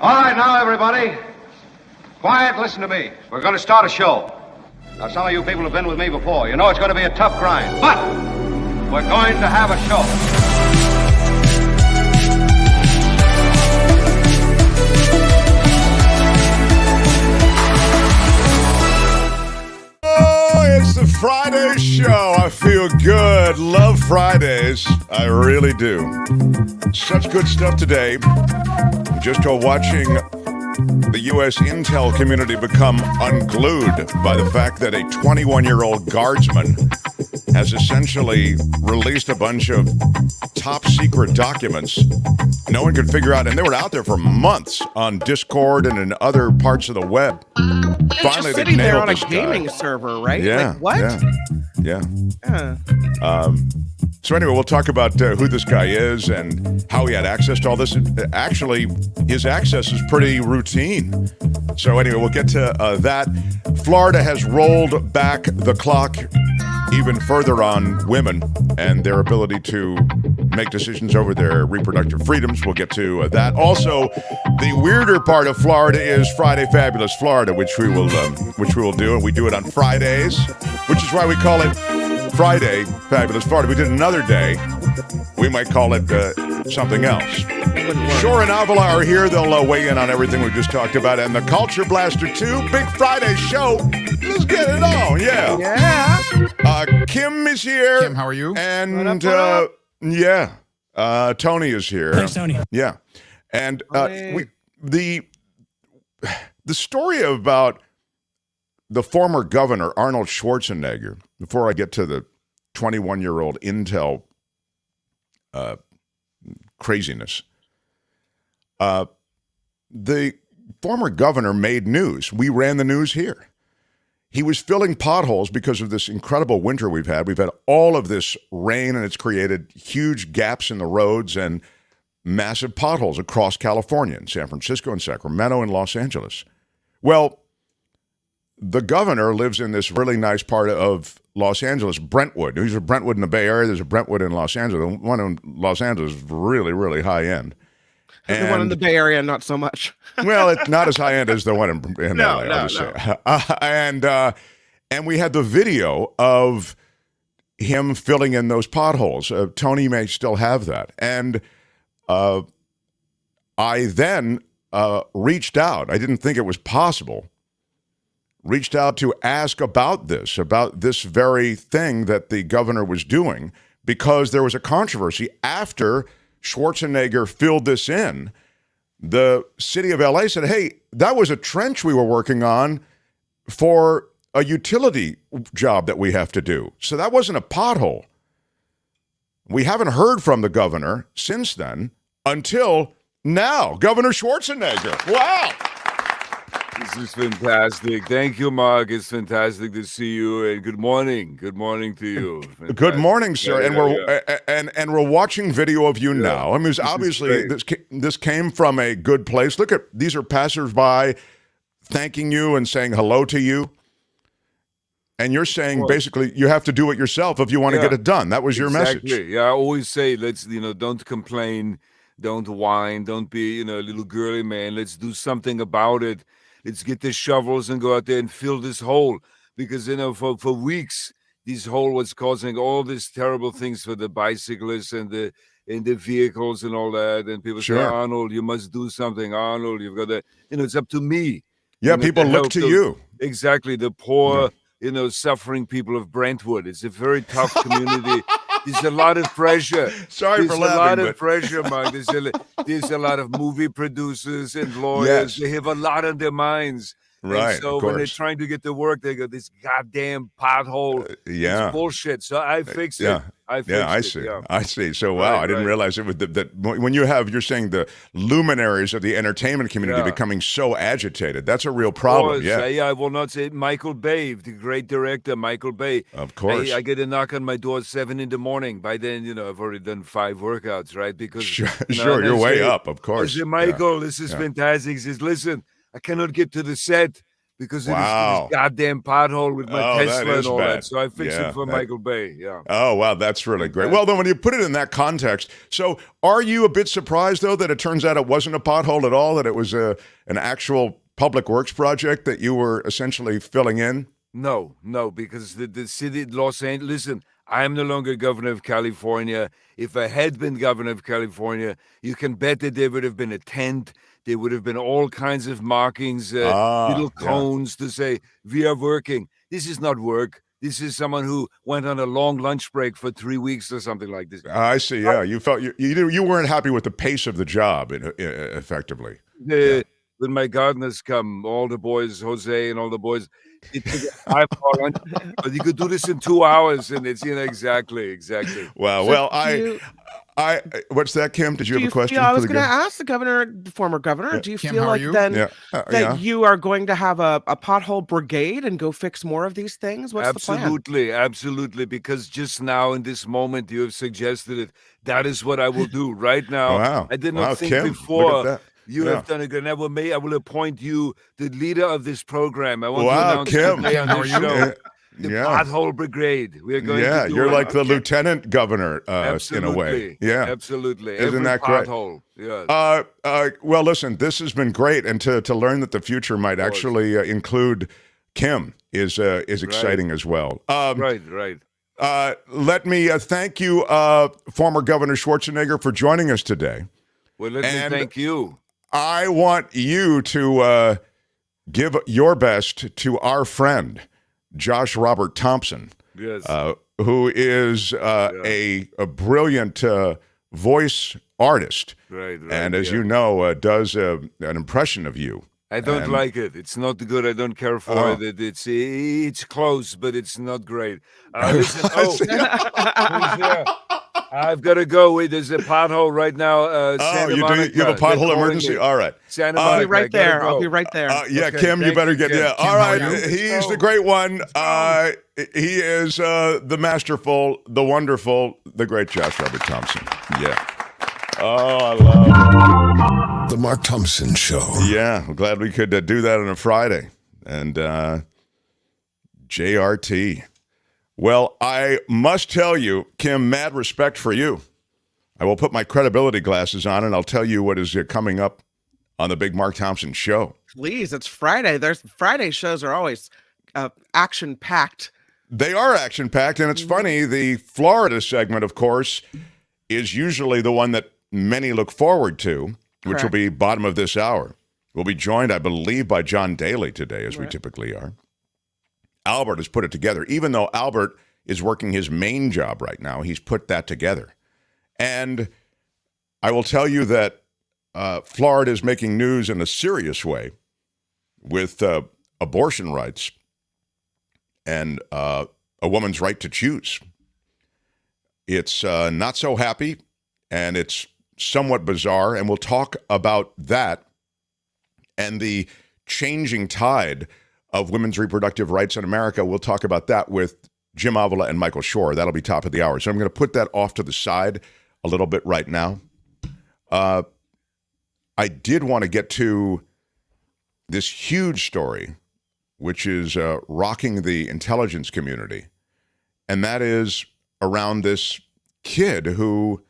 All right, now, everybody. Quiet, listen to me. We're going to start a show. Now, some of you people have been with me before. You know it's going to be a tough grind, but we're going to have a show. It's the Friday show. I feel good. Love Fridays. I really do. Such good stuff today. Just watching the U.S. intel community become unglued by the fact that a 21-year-old Guardsman has essentially released a bunch of top secret documents no one could figure out, and they were out there for months on Discord and in other parts of the web. Finally, just they sitting there nailed on a this gaming guy. server, right? Yeah. Like, what? Yeah. So anyway, we'll talk about who this guy is and how he had access to all this. Actually, his access is pretty routine. So anyway, we'll get to that. Florida has rolled back the clock even further on women and their ability to make decisions over their reproductive freedoms. We'll get to that. Also, the weirder part of Florida is Friday Fabulous Florida, which we will do, and we do it on Fridays, which is why we call it Friday Fabulous Florida. We did another day, we might call it something else. Shure and Avila are here. They'll weigh in on everything we just talked about. And the Culture Blaster 2, Big Friday show. Let's get it on, yeah. Yeah. Kim is here. Kim, how are you? And, Tony is here. Thanks, Tony. Yeah. And the story about the former governor, Arnold Schwarzenegger, before I get to the 21-year-old intel craziness, the former governor made news. We ran the news here. He was filling potholes because of this incredible winter we've had. We've had all of this rain, and it's created huge gaps in the roads and massive potholes across California, in San Francisco, and Sacramento, and Los Angeles. Well, the governor lives in this really nice part of Los Angeles, Brentwood. There's a Brentwood in the Bay Area. There's a Brentwood in Los Angeles. The one in Los Angeles is really, really high end. The one in the Bay Area, not so much. Well, it's not as high end as the one in LA, I'll just say. And we had the video of him filling in those potholes. Tony may still have that. And I then reached out. I didn't think it was possible. Reached out to ask about this very thing that the governor was doing, because there was a controversy after Schwarzenegger filled this in. The city of LA said, hey, that was a trench we were working on for a utility job that we have to do. So that wasn't a pothole. We haven't heard from the governor since then until now. Governor Schwarzenegger. Wow. This is fantastic. Thank you, Mark. It's fantastic to see you, and good morning. Good morning to you. Fantastic. Good morning, sir. And we're watching video of you now. I mean, obviously this came from a good place. Look at these are passersby thanking you and saying hello to you. And you're saying basically you have to do it yourself if you want to get it done. That was your message. Yeah, I always say don't complain, don't whine, don't be a little girly man. Let's do something about it. Let's get the shovels and go out there and fill this hole, because for weeks this hole was causing all these terrible things for the bicyclists and the vehicles and all that. And people say, Arnold, you must do something. Arnold, you've got to. It's up to me. Yeah, people look to you. Exactly, the poor, suffering people of Brentwood. It's a very tough community. There's a lot of pressure. Sorry for laughing. There's a lot of pressure, Mark. There's a lot of movie producers and lawyers. Yes. They have a lot on their minds. Right. And so when they're trying to get to work, they go, this goddamn pothole. It's bullshit. So I fixed it. I see. I see. So, wow, I didn't realize it was that when you're saying the luminaries of the entertainment community becoming so agitated, that's a real problem. I will not say Michael Bay, the great director, Michael Bay. Of course. I get a knock on my door at 7 a.m. By then, I've already done 5 workouts, right? Because sure, you're way up, of course. I say, Michael, this is fantastic. He says, listen, I cannot get to the set because it was this goddamn pothole with my Tesla and all that. So I fixed it for Michael Bay. Yeah. Oh, wow. That's really great. Well, then when you put it in that context, so are you a bit surprised, though, that it turns out it wasn't a pothole at all, that it was an actual public works project that you were essentially filling in? No, because the city of Los Angeles, listen, I am no longer governor of California. If I had been governor of California, you can bet that there would have been a tent. There would have been all kinds of markings, little cones to say, we are working. This is not work. This is someone who went on a long lunch break for 3 weeks or something like this. I see, yeah. You felt you weren't happy with the pace of the job, effectively. When my gardeners come, all the boys, Jose and all the boys, it took 5 hour lunch, but you could do this in 2 hours, and it's exactly. Wow. Well, I what's that, Kim? Did you have a question? I was going to ask the former governor. Do you Kim, feel like then that you are going to have a pothole brigade and go fix more of these things? What's the plan? Absolutely. Because just now in this moment you have suggested it. That is what I will do right now. Wow. I did not think Kim, before. You have done a good. I will appoint you the leader of this program. I want to announce Kim. today on the show. The Pothole Brigade. We are going to do you're like the lieutenant governor in a way. Yeah. Absolutely. Isn't that great? Well, listen, this has been great. And to learn that the future might actually include Kim is exciting as well. Right. Let me thank you, former Governor Schwarzenegger, for joining us today. Well, let me thank you. I want you to give your best to our friend, Josh Robert Thompson, who is a brilliant voice artist. Right. And as you know, does an impression of you. I don't like it. It's not good. I don't care for it. It's close, but it's not great. Listen, I've got to go. There's a pothole right now. Santa Monica. You have a pothole emergency? All right. Santa Monica. I'll be right there. Okay, Kim, you better get... Kim, all right. He's the great one. He is the masterful, the wonderful, the great Josh Robert Thompson. Yeah. Oh, I love it. The Mark Thompson Show. Yeah, I'm glad we could do that on a Friday. And JRT. Well, I must tell you, Kim, mad respect for you. I will put my credibility glasses on, and I'll tell you what is coming up on the Big Mark Thompson Show. Please, it's Friday. Friday shows are always action-packed. They are action-packed, and it's funny, the Florida segment, of course, is usually the one that many look forward to, which will be bottom of this hour. We'll be joined, I believe, by John Daly today, as we typically are. Albert has put it together. Even though Albert is working his main job right now, he's put that together. And I will tell you that Florida is making news in a serious way with abortion rights and a woman's right to choose. It's not so happy, and it's somewhat bizarre, and we'll talk about that and the changing tide of women's reproductive rights in America. We'll talk about that with Jim Avila and Michael Shure. That'll be top of the hour. So I'm going to put that off to the side a little bit right now. I did want to get to this huge story, which is rocking the intelligence community, and that is around this kid who,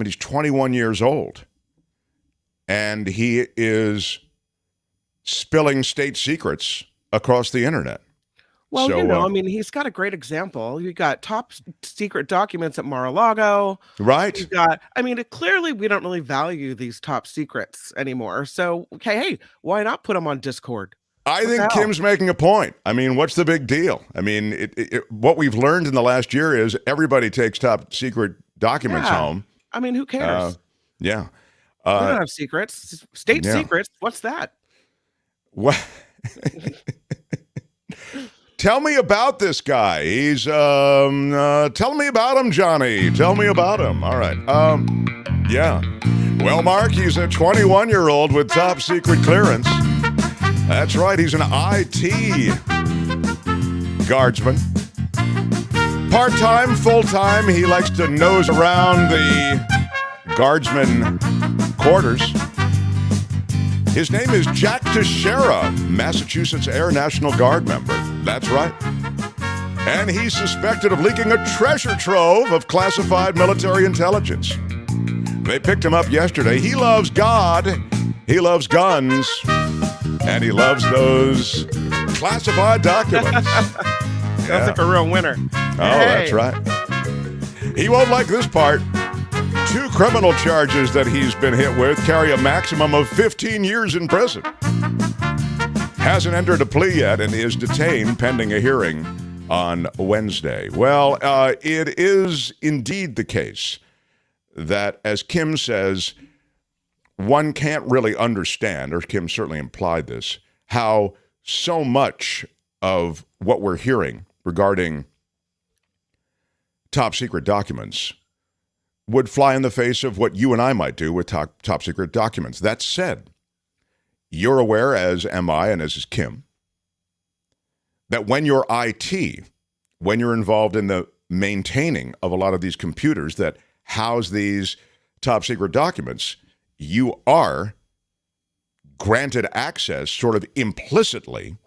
he's 21 years old, and he is spilling state secrets across the internet. Well, so, he's got a great example. You got top secret documents at Mar-a-Lago. Right. You got, clearly we don't really value these top secrets anymore. So, hey, why not put them on Discord? I think Kim's making a point. What's the big deal? What we've learned in the last year is everybody takes top secret documents home. Who cares? We don't have secrets. State secrets. What's that? What? Tell me about this guy. He's tell me about him, Johnny. Tell me about him. All right. Well, Mark, he's a 21-year-old with top secret clearance. That's right. He's an IT guardsman. Part-time, full-time, he likes to nose around the guardsman quarters. His name is Jack Teixeira, Massachusetts Air National Guard member. That's right. And he's suspected of leaking a treasure trove of classified military intelligence. They picked him up yesterday. He loves God, he loves guns, and he loves those classified documents. Sounds like a real winner. Oh, that's right. He won't like this part. 2 criminal charges that he's been hit with carry a maximum of 15 years in prison. Hasn't entered a plea yet and is detained pending a hearing on Wednesday. Well, it is indeed the case that, as Kim says, one can't really understand, or Kim certainly implied this, how so much of what we're hearing regarding top secret documents would fly in the face of what you and I might do with top secret documents. That said, you're aware, as am I and as is Kim, that when you're IT, when you're involved in the maintaining of a lot of these computers that house these top secret documents, you are granted access sort of implicitly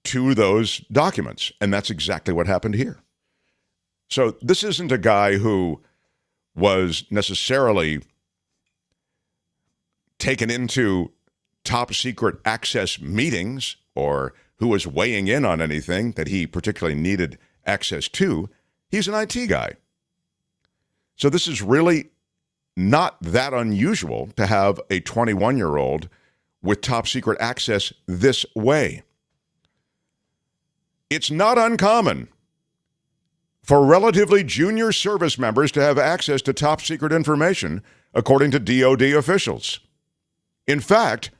to those documents. And that's exactly what happened here. So this isn't a guy who was necessarily taken into top secret access meetings or who was weighing in on anything that he particularly needed access to. He's an IT guy. So this is really not that unusual to have a 21-year-old with top secret access this way. It's not uncommon for relatively junior service members to have access to top secret information, according to DoD officials. In fact,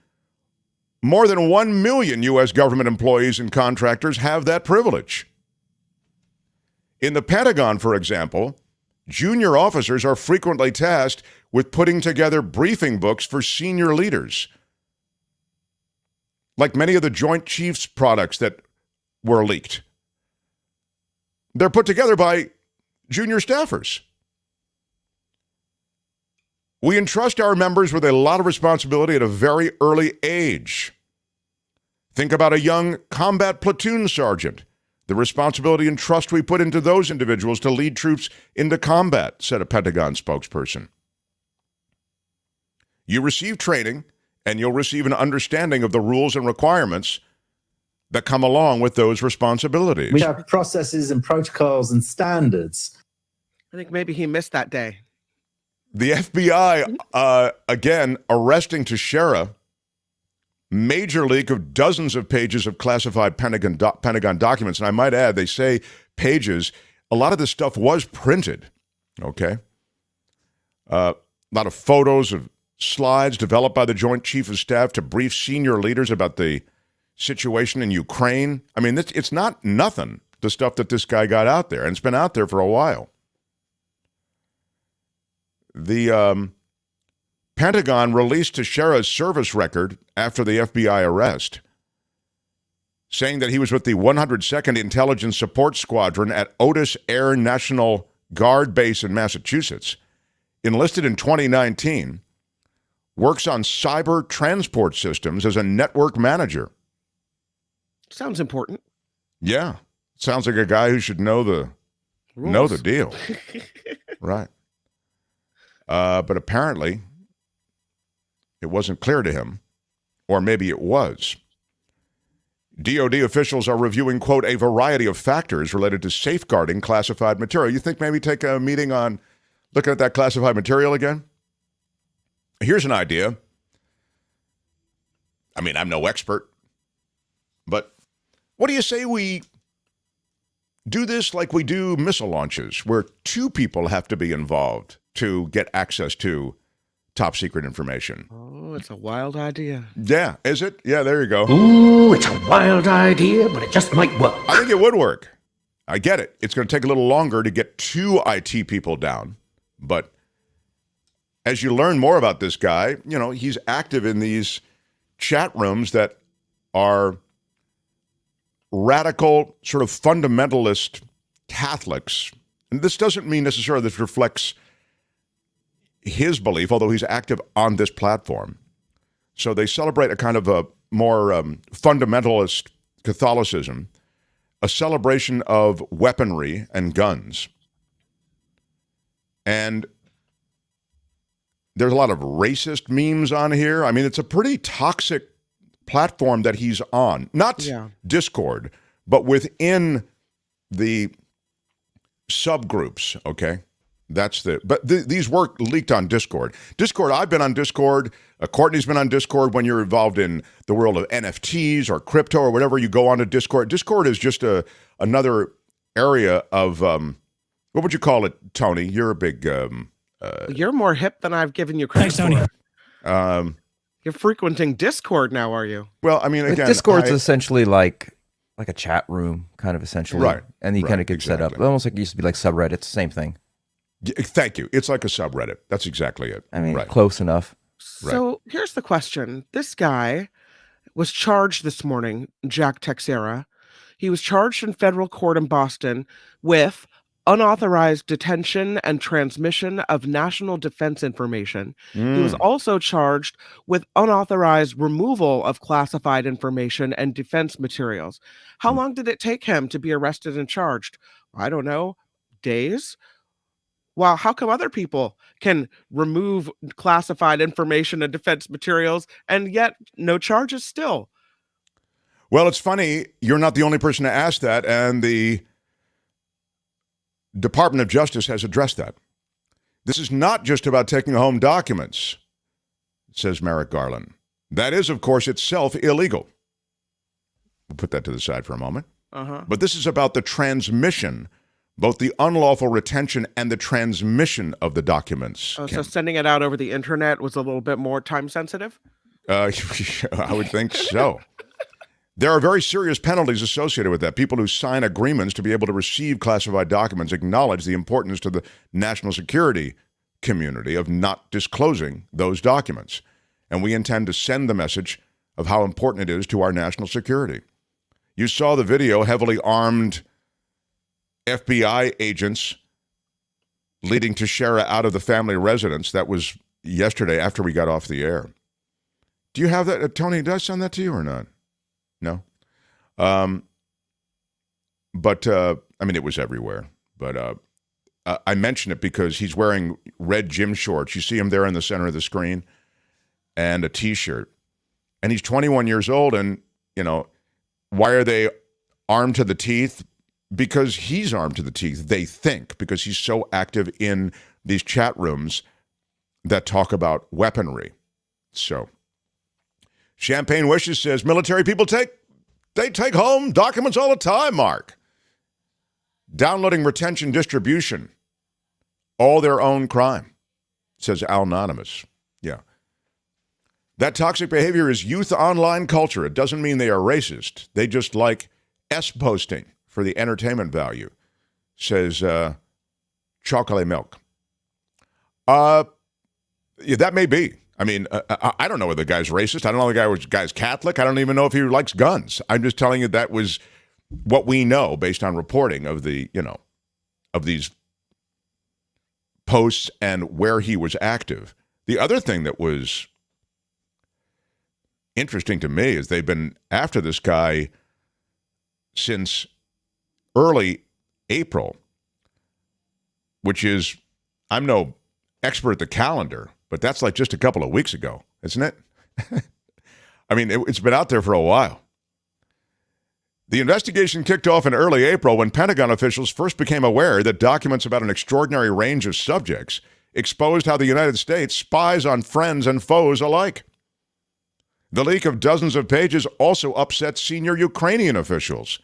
more than 1 million U.S. government employees and contractors have that privilege. In the Pentagon, for example, junior officers are frequently tasked with putting together briefing books for senior leaders. Like many of the Joint Chiefs products that were leaked. They're put together by junior staffers. We entrust our members with a lot of responsibility at a very early age. Think about a young combat platoon sergeant. The responsibility and trust we put into those individuals to lead troops into combat, said a Pentagon spokesperson. You receive training, and you'll receive an understanding of the rules and requirements that come along with those responsibilities. We have processes and protocols and standards. I think maybe he missed that day. The FBI, again, arresting Teixeira. Major leak of dozens of pages of classified Pentagon documents. And I might add, they say pages. A lot of this stuff was printed, okay? A lot of photos of slides developed by the Joint Chief of Staff to brief senior leaders about the situation in Ukraine. I mean, it's not nothing, the stuff that this guy got out there, and it's been out there for a while. The Pentagon released Teixeira's service record after the FBI arrest, saying that he was with the 102nd Intelligence Support Squadron at Otis Air National Guard Base in Massachusetts, enlisted in 2019, works on cyber transport systems as a network manager. Sounds important. Yeah. Sounds like a guy who should know the deal. Right. But apparently it wasn't clear to him, or maybe it was. DoD officials are reviewing, quote, a variety of factors related to safeguarding classified material. You think maybe take a meeting on looking at that classified material again? Here's an idea. I mean, I'm no expert, but what do you say we do this like we do missile launches, where 2 people have to be involved to get access to top secret information? Oh, it's a wild idea. Yeah, is it? Yeah, there you go. Ooh, it's a wild idea, but it just might work. I think it would work. I get it. It's going to take a little longer to get 2 IT people down. But as you learn more about this guy, you know, he's active in these chat rooms that are radical, sort of fundamentalist Catholics. And this doesn't mean necessarily this reflects his belief, although he's active on this platform. So they celebrate a kind of a more fundamentalist Catholicism, a celebration of weaponry and guns. And there's a lot of racist memes on here. I mean, it's a pretty toxic platform that he's on. Not Discord, but within the subgroups, okay? These were leaked on Discord. I've been on Discord. Courtney's been on Discord. When you're involved in the world of NFTs or crypto or whatever, you go on to Discord. Discord is just another area of, what would you call it, Tony? You're a big... You're more hip than I've given you credit Thanks, for. You're frequenting Discord now, are you? Well, I mean, again... Discord's essentially like a chat room, kind of essentially. Right. And you kind of get set up. Almost like it used to be like subreddit, same thing. Thank you. It's like a subreddit. That's exactly it. I mean, close enough. So here's the question. This guy was charged this morning, Jack Texera. He was charged in federal court in Boston with unauthorized detention and transmission of national defense information. He was also charged with unauthorized removal of classified information and defense materials. How long did it take him to be arrested and charged? I don't know. Days? Wow, how come other people can remove classified information and defense materials and yet no charges still? Well, it's funny. You're not the only person to ask that, and the Department of Justice has addressed that. This is not just about taking home documents, says Merrick Garland. That is, of course, itself illegal. We'll put that to the side for a moment. But this is about the transmission, both the unlawful retention and the transmission of the documents. So sending it out over the internet was a little bit more time sensitive? I would think so. There are very serious penalties associated with that. People who sign agreements to be able to receive classified documents acknowledge the importance to the national security community of not disclosing those documents. And we intend to send the message of how important it is to our national security. You saw the video, heavily armed FBI agents leading Teixeira out of the family residence. That was yesterday after we got off the air. Do you have that? Tony, did I send that to you or not? No? But I mean, it was everywhere. But I mention it because he's wearing red gym shorts. You see him there in the center of the screen, and a T-shirt. And he's 21 years old, and, you know, why are they armed to the teeth? Because he's armed to the teeth, they think, because he's so active in these chat rooms that talk about weaponry. So, Champagne Wishes says, military people take home documents all the time, Mark. Downloading, retention, distribution, all their own crime, says Anonymous. Yeah. That toxic behavior is youth online culture. It doesn't mean they are racist. They just like S-posting for the entertainment value, says Chocolate Milk. Yeah, that may be. I mean, I don't know whether the guy's racist. I don't know the guy's Catholic. I don't even know if he likes guns. I'm just telling you that was what we know based on reporting of the, you know, of these posts and where he was active. The other thing that was interesting to me is they've been after this guy since early April, which is, I'm no expert at the calendar, but that's like just a couple of weeks ago, isn't it? I mean, it's been out there for a while. The investigation kicked off in early April when Pentagon officials first became aware that documents about an extraordinary range of subjects exposed how the United States spies on friends and foes alike. The leak of dozens of pages also upset senior Ukrainian officials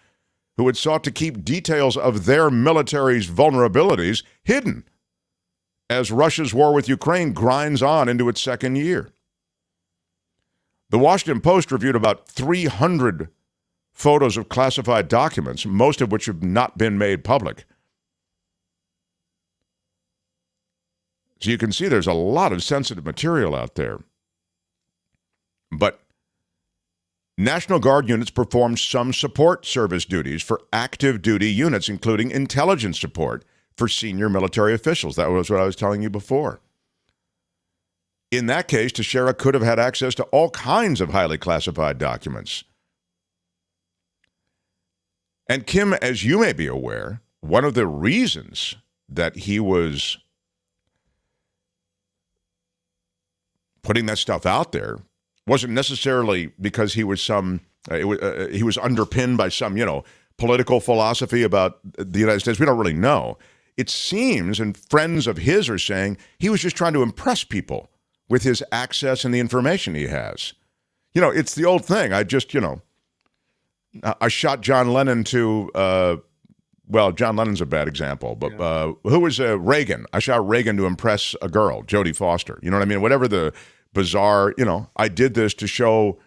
who had sought to keep details of their military's vulnerabilities hidden as Russia's war with Ukraine grinds on into its second year. The Washington Post reviewed about 300 photos of classified documents, most of which have not been made public. So you can see there's a lot of sensitive material out there. But National Guard units performed some support service duties for active duty units, including intelligence support for senior military officials. That was what I was telling you before. In that case, Teixeira could have had access to all kinds of highly classified documents. And Kim, as you may be aware, one of the reasons that he was putting that stuff out there wasn't necessarily because he was he was underpinned by some, political philosophy about the United States. We don't really know. It seems, and friends of his are saying, he was just trying to impress people with his access and the information he has. It's the old thing. I shot John Lennon to, John Lennon's a bad example, but who was Reagan? I shot Reagan to impress a girl, Jodie Foster. You know what I mean? Whatever the bizarre, I did this to show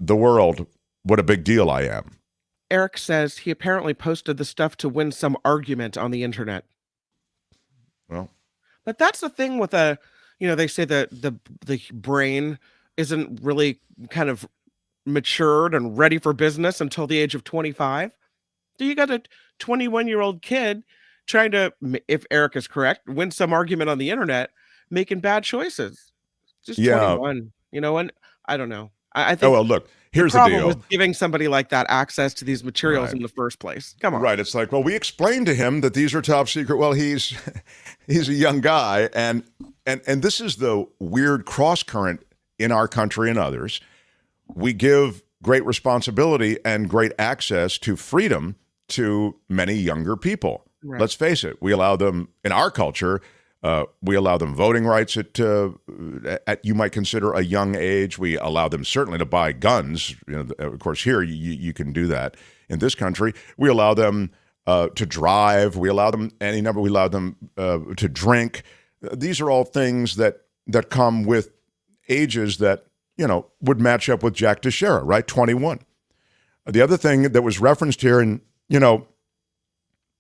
the world what a big deal I am. Eric says he apparently posted the stuff to win some argument on the internet. Well, but that's the thing with they say that the brain isn't really kind of matured and ready for business until the age of 25. So you got a 21-year-old kid trying to, if Eric is correct, win some argument on the internet, making bad choices. Just 21, and I don't know. I think. Oh, well, look, here's the problem deal. with giving somebody like that access to these materials in the first place. Come on. Right. It's like, well, we explained to him that these are top secret. Well, he's a young guy, and this is the weird cross current in our country and others. We give great responsibility and great access to freedom to many younger people. Right. Let's face it. We allow them in our culture. We allow them voting rights at you might consider a young age. We allow them certainly to buy guns. Of course, here you can do that. In this country, we allow them to drive. We allow them any number. We allow them to drink. These are all things that come with ages that would match up with Jack Teixeira, right? 21. The other thing that was referenced here, and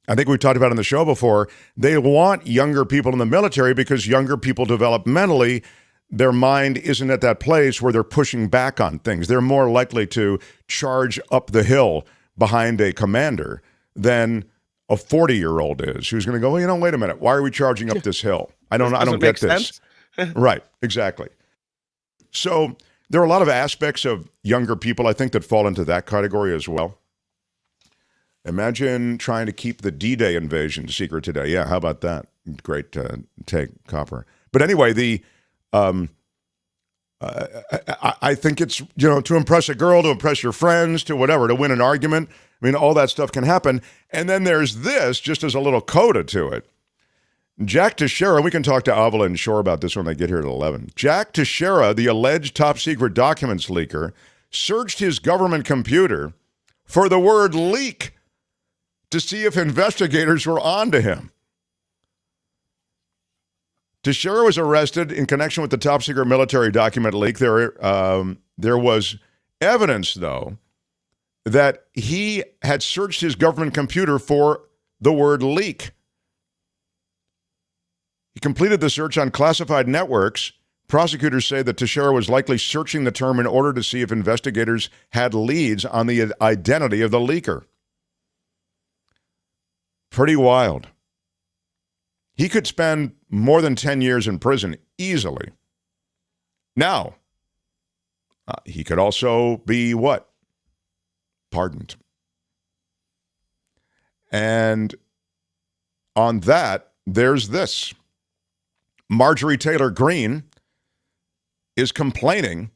I think we talked about in the show before, they want younger people in the military because younger people developmentally, their mind isn't at that place where they're pushing back on things. They're more likely to charge up the hill behind a commander than a 40-year-old is, who's going to go, well, wait a minute, why are we charging up this hill? I don't get this. Right, exactly. So there are a lot of aspects of younger people, I think, that fall into that category as well. Imagine trying to keep the D-Day invasion secret today. Yeah, how about that? Great take, Copper. But anyway, I think it's, to impress a girl, to impress your friends, to whatever, to win an argument. I mean, all that stuff can happen. And then there's this, just as a little coda to it. Jack Teixeira, we can talk to Avila and Shure about this when they get here at 11. Jack Teixeira, the alleged top-secret documents leaker, searched his government computer for the word leak to see if investigators were onto him. Teixeira was arrested in connection with the top-secret military document leak. There was evidence, though, that he had searched his government computer for the word leak. He completed the search on classified networks. Prosecutors say that Teixeira was likely searching the term in order to see if investigators had leads on the identity of the leaker. Pretty wild. He could spend more than 10 years in prison easily. Now, he could also be what? Pardoned. And on that, there's this. Marjorie Taylor Greene is complaining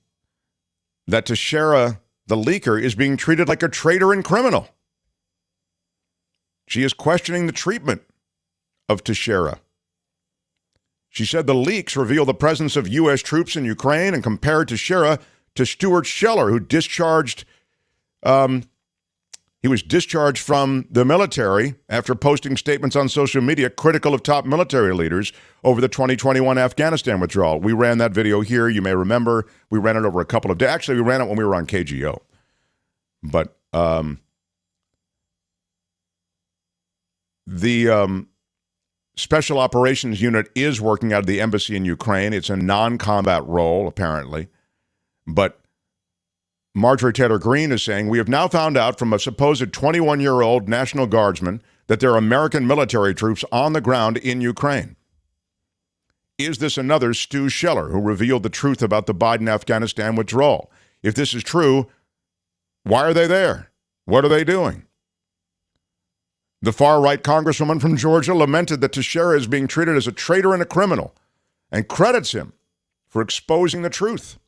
that Teixeira, the leaker, is being treated like a traitor and criminal. She is questioning the treatment of Teixeira. She said the leaks reveal the presence of U.S. troops in Ukraine and compared Teixeira to Stuart Scheller, who he was discharged from the military after posting statements on social media critical of top military leaders over the 2021 Afghanistan withdrawal. We ran that video here. You may remember we ran it over a couple of days. Actually, we ran it when we were on KGO. But the Special Operations Unit is working out of the embassy in Ukraine. It's a non-combat role, apparently. But Marjorie Taylor Greene is saying, we have now found out from a supposed 21-year-old National Guardsman that there are American military troops on the ground in Ukraine. Is this another Stu Scheller who revealed the truth about the Biden Afghanistan withdrawal? If this is true, why are they there? What are they doing? The far-right congresswoman from Georgia lamented that Teixeira is being treated as a traitor and a criminal and credits him for exposing the truth.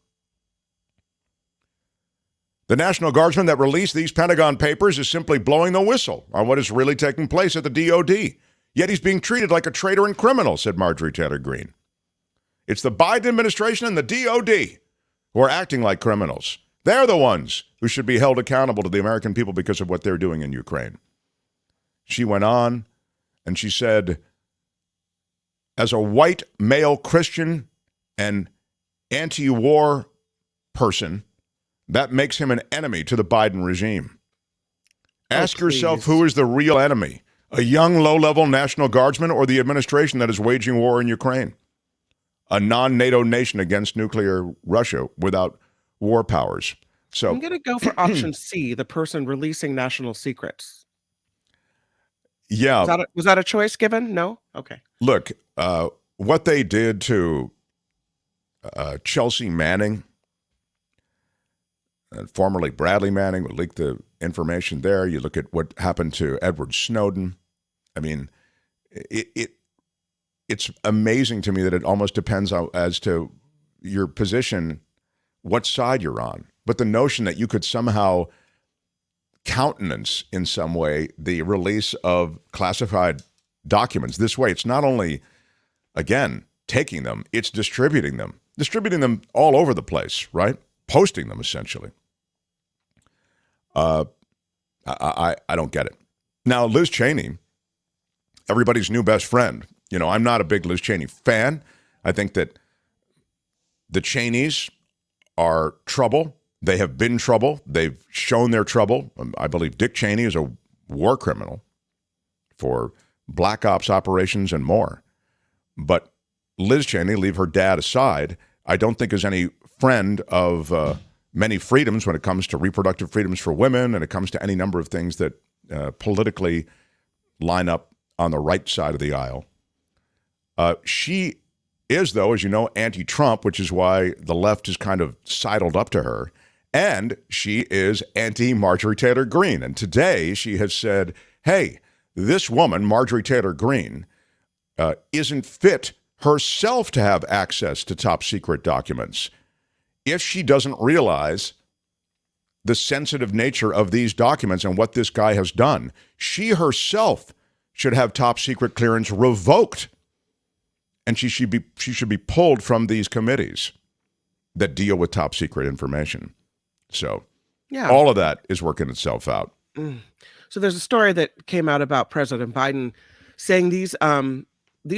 The National Guardsman that released these Pentagon papers is simply blowing the whistle on what is really taking place at the DOD. Yet he's being treated like a traitor and criminal, said Marjorie Taylor Greene. It's the Biden administration and the DOD who are acting like criminals. They're the ones who should be held accountable to the American people because of what they're doing in Ukraine. She went on and she said, as a white male Christian and anti-war person, that makes him an enemy to the Biden regime. Ask yourself, who is the real enemy? A young, low-level National Guardsman or the administration that is waging war in Ukraine? A non-NATO nation against nuclear Russia without war powers. So I'm going to go for option C, the person releasing national secrets. Yeah. Was that a choice given? No? Okay. Look, what they did to Chelsea Manning, formerly Bradley Manning, would leak the information there. You look at what happened to Edward Snowden. I mean, it's amazing to me that it almost depends on, as to your position, what side you're on. But the notion that you could somehow countenance in some way the release of classified documents this way, it's not only, again, taking them, it's distributing them all over the place, right? Posting them, essentially. I don't get it. Now, Liz Cheney, everybody's new best friend. You know, I'm not a big Liz Cheney fan. I think that the Cheneys are trouble. They have been trouble. They've shown their trouble. I believe Dick Cheney is a war criminal for black ops operations and more. But Liz Cheney, leave her dad aside, I don't think is any friend of many freedoms when it comes to reproductive freedoms for women, and it comes to any number of things that politically line up on the right side of the aisle. She is, though, as you know, anti-Trump, which is why the left is kind of sidled up to her. And she is anti-Marjorie Taylor Greene. And today she has said, hey, this woman, Marjorie Taylor Greene, isn't fit herself to have access to top secret documents. If she doesn't realize the sensitive nature of these documents and what this guy has done, she herself should have top secret clearance revoked. And she should be pulled from these committees that deal with top secret information. So all of that is working itself out. So there's a story that came out about President Biden saying these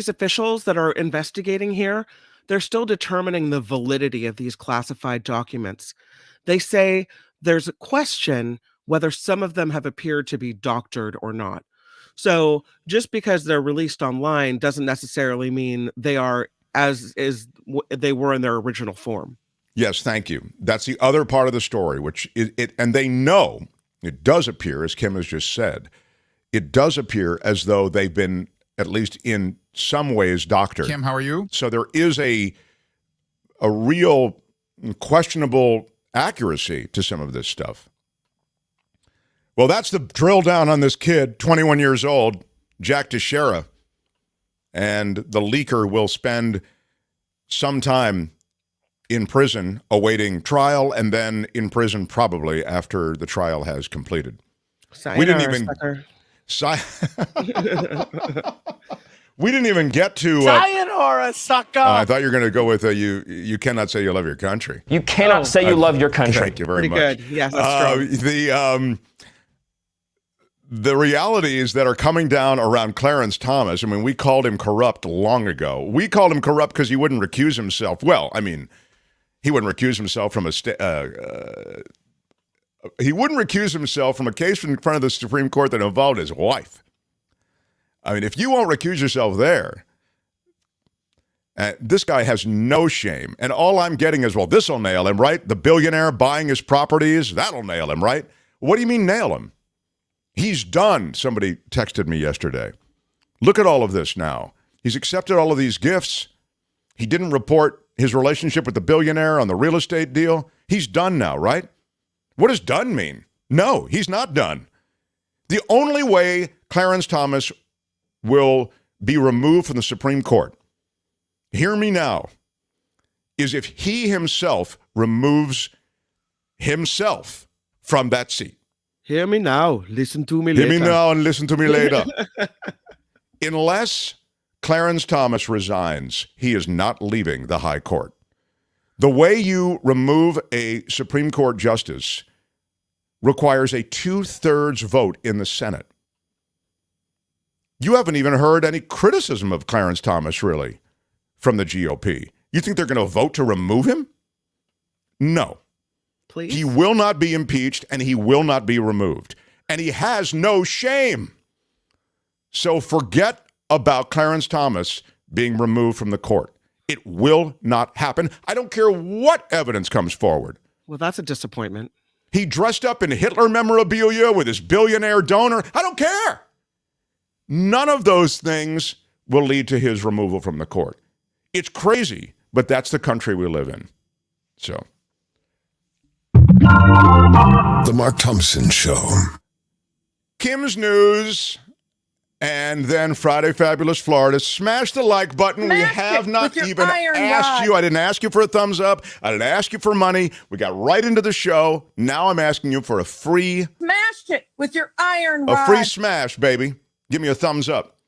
officials that are investigating here, they're still determining the validity of these classified documents. They say there's a question whether some of them have appeared to be doctored or not. So just because they're released online doesn't necessarily mean they are as they were in their original form. Yes, thank you. That's the other part of the story, which and they know it does appear, as Kim has just said, it does appear as though they've been, at least in some ways, doctored. Kim, how are you? So there is a real questionable accuracy to some of this stuff. Well, that's the drill down on this kid, 21 years old, Jack Teixeira. And the leaker will spend some time in prison awaiting trial, and then in prison probably after the trial has completed. We didn't even we didn't even get to sayonara, sucker. I thought you were going to go with you cannot say you love your country. You cannot say you love your country. Thank you very much. Pretty good. Yes, that's true. The realities that are coming down around Clarence Thomas, I mean, we called him corrupt long ago. We called him corrupt because he wouldn't recuse himself. Well, I mean, he wouldn't recuse himself from a case in front of the Supreme Court that involved his wife. I mean, if you won't recuse yourself there, this guy has no shame. And all I'm getting is, well, this will nail him, right? The billionaire buying his properties, that'll nail him, right? What do you mean nail him? He's done. Somebody texted me yesterday. Look at all of this now. He's accepted all of these gifts. He didn't report his relationship with the billionaire on the real estate deal. He's done now, right? What does done mean? No, he's not done. The only way Clarence Thomas will be removed from the Supreme Court, hear me now, is if he himself removes himself from that seat. Hear me now, listen to me later. Hear me now and listen to me later. Unless Clarence Thomas resigns, he is not leaving the high court. The way you remove a Supreme Court justice requires a 2/3 vote in the Senate. You haven't even heard any criticism of Clarence Thomas, really, from the GOP. You think they're going to vote to remove him? No. Please? He will not be impeached, and he will not be removed. And he has no shame. So forget about Clarence Thomas being removed from the court. It will not happen. I don't care what evidence comes forward. Well, that's a disappointment. He dressed up in Hitler memorabilia with his billionaire donor. I don't care. None of those things will lead to his removal from the court. It's crazy, but that's the country we live in. So. The Mark Thompson Show. Kim's News, and then Friday Fabulous Florida. Smash the like button. We have not even asked you. I didn't ask you for a thumbs up. I didn't ask you for money. We got right into the show. Now I'm asking you for a free... Smashed it with your iron rod. A free smash, baby. Give me a thumbs up.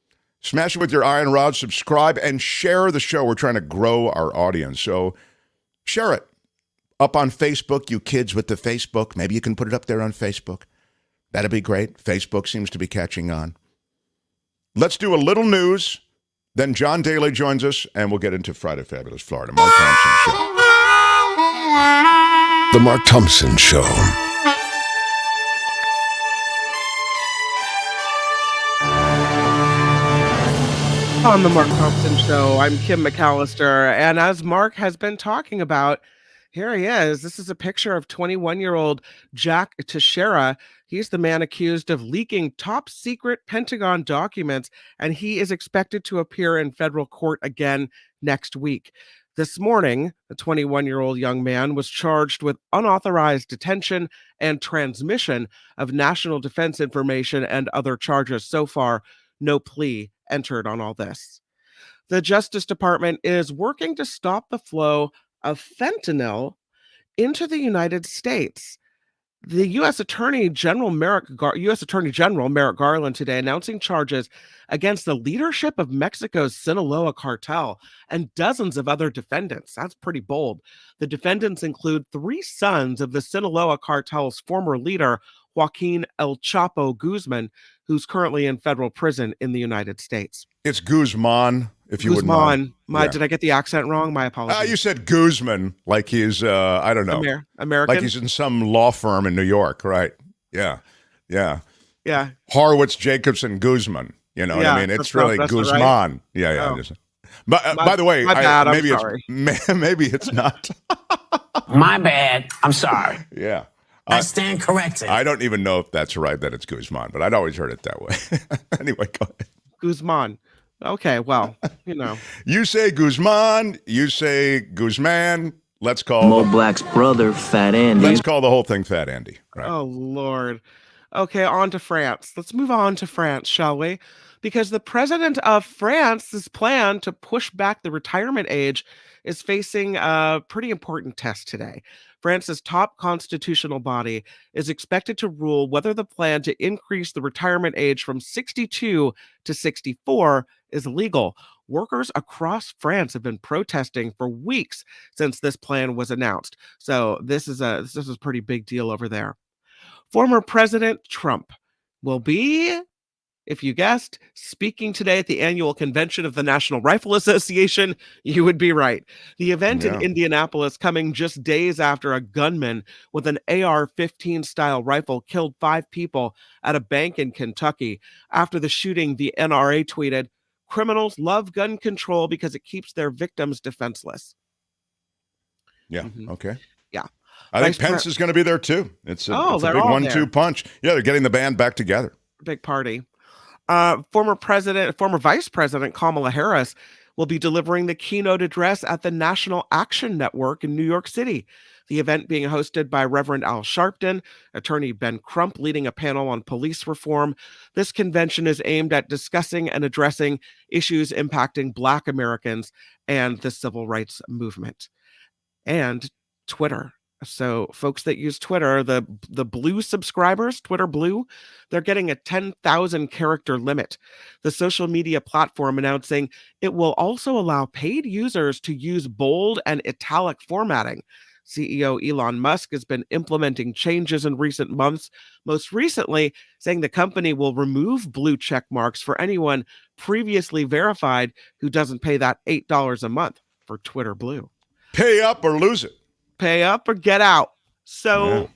Smash it with your iron rod. Subscribe and share the show. We're trying to grow our audience. So share it. Up on Facebook, you kids with the Facebook. Maybe you can put it up there on Facebook. That'd be great. Facebook seems to be catching on. Let's do a little news. Then John Daly joins us, and we'll get into Friday Fabulous Florida. Mark Thompson Show. The Mark Thompson Show. On the Mark Thompson Show, I'm Kim McAllister, and as Mark has been talking about, here he is. This is a picture of 21-year-old Jack Teixeira. He's the man accused of leaking top-secret Pentagon documents, and he is expected to appear in federal court again next week. This morning, the 21-year-old young man was charged with unauthorized detention and transmission of national defense information and other charges. So far, no plea entered on all this. The Justice Department is working to stop the flow of fentanyl into the United States. The U.S. Attorney General Merrick Garland today announcing charges against the leadership of Mexico's Sinaloa cartel and dozens of other defendants. That's pretty bold. The defendants include 3 sons of the Sinaloa cartel's former leader, Joaquin El Chapo Guzman, who's currently in federal prison in the United States. It's Guzman, if you wouldn't mind. Yeah. Did I get the accent wrong? My apologies. You said Guzman, like he's, I don't know. American? Like he's in some law firm in New York, right? Yeah. Horowitz, Jacobson, Guzman. You know what I mean? It's really Guzman. Right. Yeah. Oh. But by the way, maybe it's not. My bad. I'm sorry. Yeah. I stand corrected. I don't even know if that's right that it's Guzman, but I'd always heard it that way. Anyway, go ahead. Guzman. Okay, well, you know. You say Guzman, you say Guzman. Let's call Mo Black's brother, Fat Andy. Let's call the whole thing Fat Andy. Right? Oh, Lord. Okay, on to France. Let's move on to France, shall we? Because the president of France's plan to push back the retirement age is facing a pretty important test today. France's top constitutional body is expected to rule whether the plan to increase the retirement age from 62 to 64 is legal. Workers across France have been protesting for weeks since this plan was announced. So this is a pretty big deal over there. Former President Trump will be, if you guessed, speaking today at the annual convention of the National Rifle Association. You would be right. The event in Indianapolis coming just days after a gunman with an AR-15 style rifle killed 5 people at a bank in Kentucky. After the shooting, the NRA tweeted, "Criminals love gun control because it keeps their victims defenseless." Yeah. Okay. Yeah. I think Pence is going to be there too. It's a big 1-2 punch. Yeah, they're getting the band back together. Big party. Former Vice President Kamala Harris will be delivering the keynote address at the National Action Network in New York City. The event being hosted by Reverend Al Sharpton, attorney Ben Crump leading a panel on police reform. This convention is aimed at discussing and addressing issues impacting Black Americans and the civil rights movement. And Twitter. So folks that use Twitter, the blue subscribers, Twitter Blue, they're getting a 10,000 character limit. The social media platform announcing it will also allow paid users to use bold and italic formatting. CEO Elon Musk has been implementing changes in recent months, most recently saying the company will remove blue check marks for anyone previously verified who doesn't pay that $8 a month for Twitter Blue. Pay up or lose it. Pay up or get out. So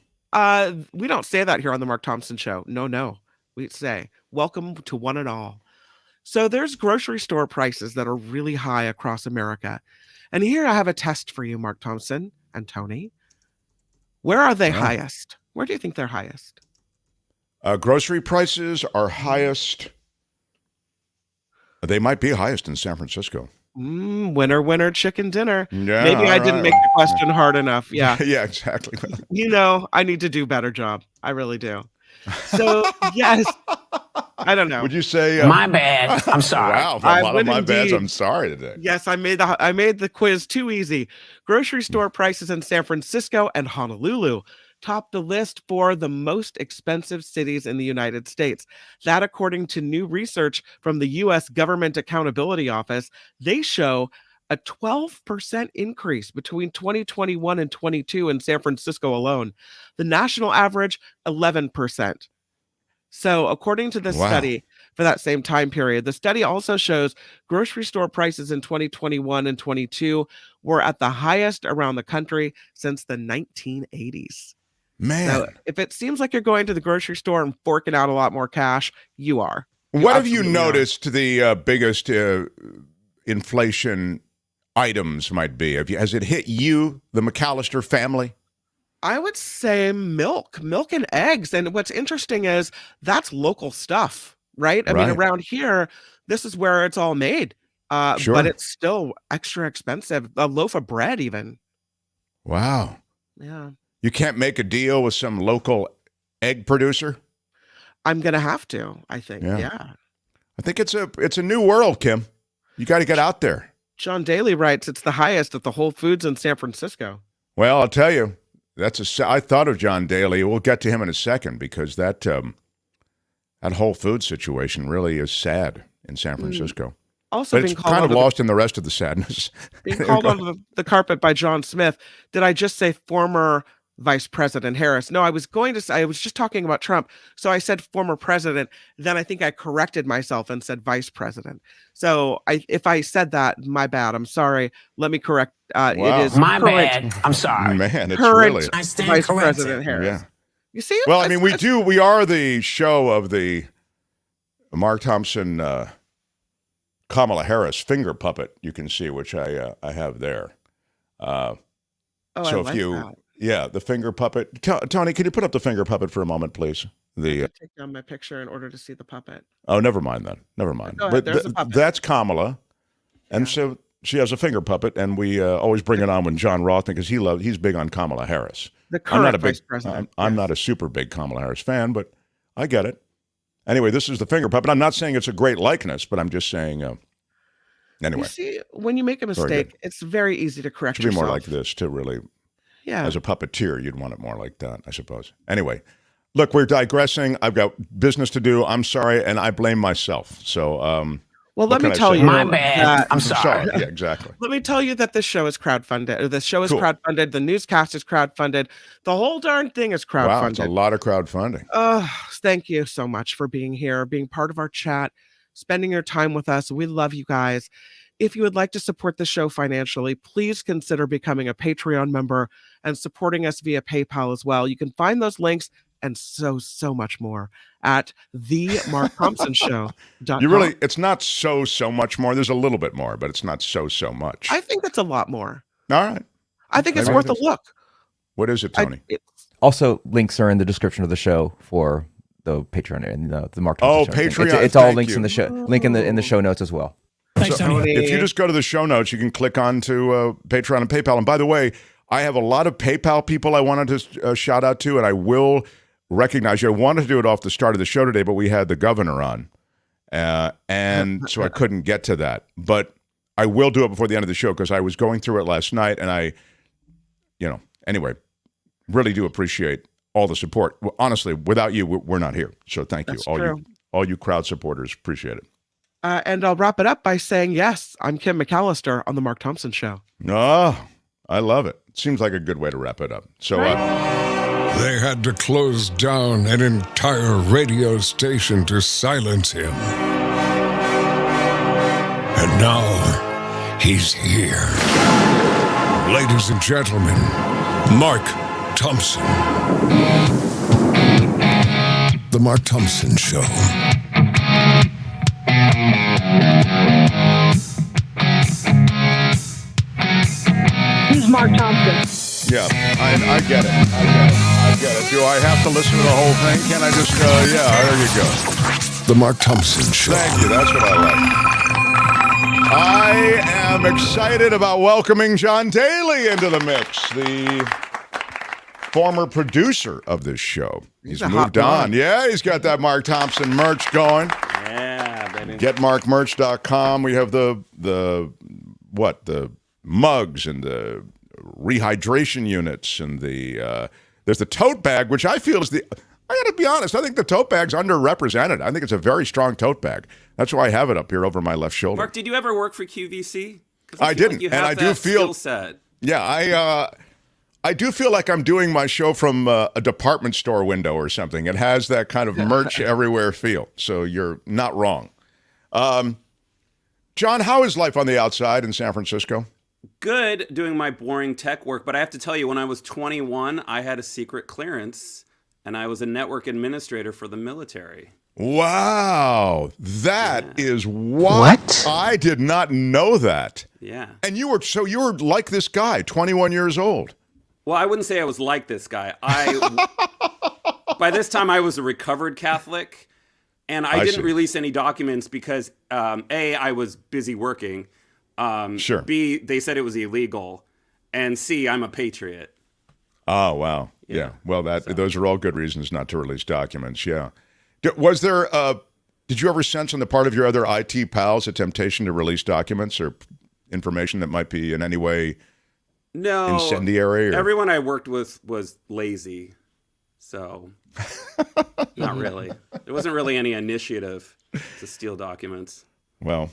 we don't say that here on the Mark Thompson Show. No. We say, welcome to one and all. So there's grocery store prices that are really high across America. And here I have a test for you, Mark Thompson and Tony. Where are they highest? Where do you think they're highest? Grocery prices are highest. They might be highest in San Francisco. Winner, chicken dinner. Yeah, maybe I didn't make the question hard enough. Yeah. Yeah, exactly. I need to do a better job. I really do. So, yes. I don't know. Would you say My bad. I'm sorry. Wow, a lot of my bads. I'm sorry today. Yes, I made the quiz too easy. Grocery store prices in San Francisco and Honolulu topped the list for the most expensive cities in the United States. That, according to new research from the U.S. Government Accountability Office, they show a 12% increase between 2021 and 22 in San Francisco alone. The national average, 11%. So according to this study for that same time period, the study also shows grocery store prices in 2021 and 22 were at the highest around the country since the 1980s. Man. So if it seems like you're going to the grocery store and forking out a lot more cash, you are. What have you noticed the biggest inflation items might be? Has it hit you, the McAllister family? I would say milk and eggs. And what's interesting is that's local stuff, right? I mean, around here, this is where it's all made. Sure. But it's still extra expensive. A loaf of bread even. Wow. Yeah. You can't make a deal with some local egg producer? I'm going to have to, I think. Yeah. I think it's a new world, Kim. You got to get out there. John Daly writes it's the highest at the Whole Foods in San Francisco. Well, I'll tell you, I thought of John Daly. We'll get to him in a second because that Whole Foods situation really is sad in San Francisco. Also, but it's kind of lost in the rest of the sadness. Being called on the carpet by John Smith. Did I just say former Vice President Harris? No, I was just talking about Trump. So I said former president. Then I think I corrected myself and said vice president. So if I said that, my bad. I'm sorry. Let me correct. It is my bad. I'm sorry. Man, it's current really Vice President Harris. Yeah. You see? Well, I mean, we are the show of the Mark Thompson, Kamala Harris finger puppet. You can see, which I have there. So I like that. Yeah, the finger puppet. Tony, can you put up the finger puppet for a moment, please? Take down my picture in order to see the puppet. Oh, never mind then. Never mind. Go ahead, there's a puppet. That's Kamala, and so she has a finger puppet, and we always bring it on when John Roth, because he's big on Kamala Harris. The current Vice President. I'm not a super big Kamala Harris fan, but I get it. Anyway, this is the finger puppet. I'm not saying it's a great likeness, but I'm just saying. Anyway, you see, when you make a mistake, it's very easy to correct yourself. It should be more like yourself. this to really. Yeah. As a puppeteer, you'd want it more like that, I suppose. Anyway, look, we're digressing. I've got business to do. I'm sorry, and I blame myself. So, well, let me tell you. My bad. I'm sorry. Yeah, exactly. Let me tell you that this show is crowdfunded. The show is crowdfunded. The newscast is crowdfunded. The whole darn thing is crowdfunded. Wow, it's a lot of crowdfunding. Thank you so much for being here, being part of our chat, spending your time with us. We love you guys. If you would like to support the show financially, please consider becoming a Patreon member and supporting us via PayPal as well. You can find those links and so much more at themarkthompsonshow.com. You really, it's not so much more. There's a little bit more, but it's not so much. I think it's a lot more. All right. I think it's worth a look. What is it, Tony? Also, links are in the description of the show for the Patreon and the Mark Thompson show. Patreon. It's all links in the show. Link in the show notes as well. Thanks, So, Tony. if you just go to the show notes, you can click on to Patreon and PayPal. And by the way, I have a lot of PayPal people I wanted to shout out to, and I will recognize you. I wanted to do it off the start of the show today, but we had the governor on, and so I couldn't get to that. But I will do it before the end of the show because I was going through it last night, and anyway, really do appreciate all the support. Well, honestly, without you, we're not here. So thank you. That's true. All you crowd supporters. Appreciate it. And I'll wrap it up by saying, yes, I'm Kim McAllister on The Mark Thompson Show. Oh, I love it. Seems like a good way to wrap it up. So They had to close down an entire radio station to silence him. And now he's here. Ladies and gentlemen, Mark Thompson. The Mark Thompson Show. This is Mark Thompson. yeah, I get it. I get it. Do I have to listen to the whole thing? Can I just, there you go. The Mark Thompson Show. Thank you. That's what I like. I am excited about welcoming John Daly into the mix, the former producer of this show. He's a moved hot on. Yeah, he's got that Mark Thompson merch going. Yeah, baby. GetMarkMerch.com. We have the mugs and the rehydration units and there's the tote bag, which I feel is I got to be honest, I think the tote bag's underrepresented. I think it's a very strong tote bag. That's why I have it up here over my left shoulder. Mark, did you ever work for QVC? I didn't, like and I do feel skill set. Yeah, I do feel like I'm doing my show from a department store window or something. It has that kind of merch everywhere feel. So you're not wrong. John, how is life on the outside in San Francisco? Good, doing my boring tech work, but I have to tell you, when I was 21, I had a secret clearance, and I was a network administrator for the military. Wow, that is what? I did not know that. Yeah. And you were like this guy, 21 years old. Well, I wouldn't say I was like this guy. By this time, I was a recovered Catholic, and I didn't release any documents because, A, I was busy working. Sure. B, they said it was illegal, and C, I'm a patriot. Oh, wow. Yeah. Well, those are all good reasons not to release documents. Yeah. Was there, did you ever sense on the part of your other IT pals a temptation to release documents or information that might be in any way incendiary? Or? Everyone I worked with was lazy. So, not really. There wasn't really any initiative to steal documents. Well,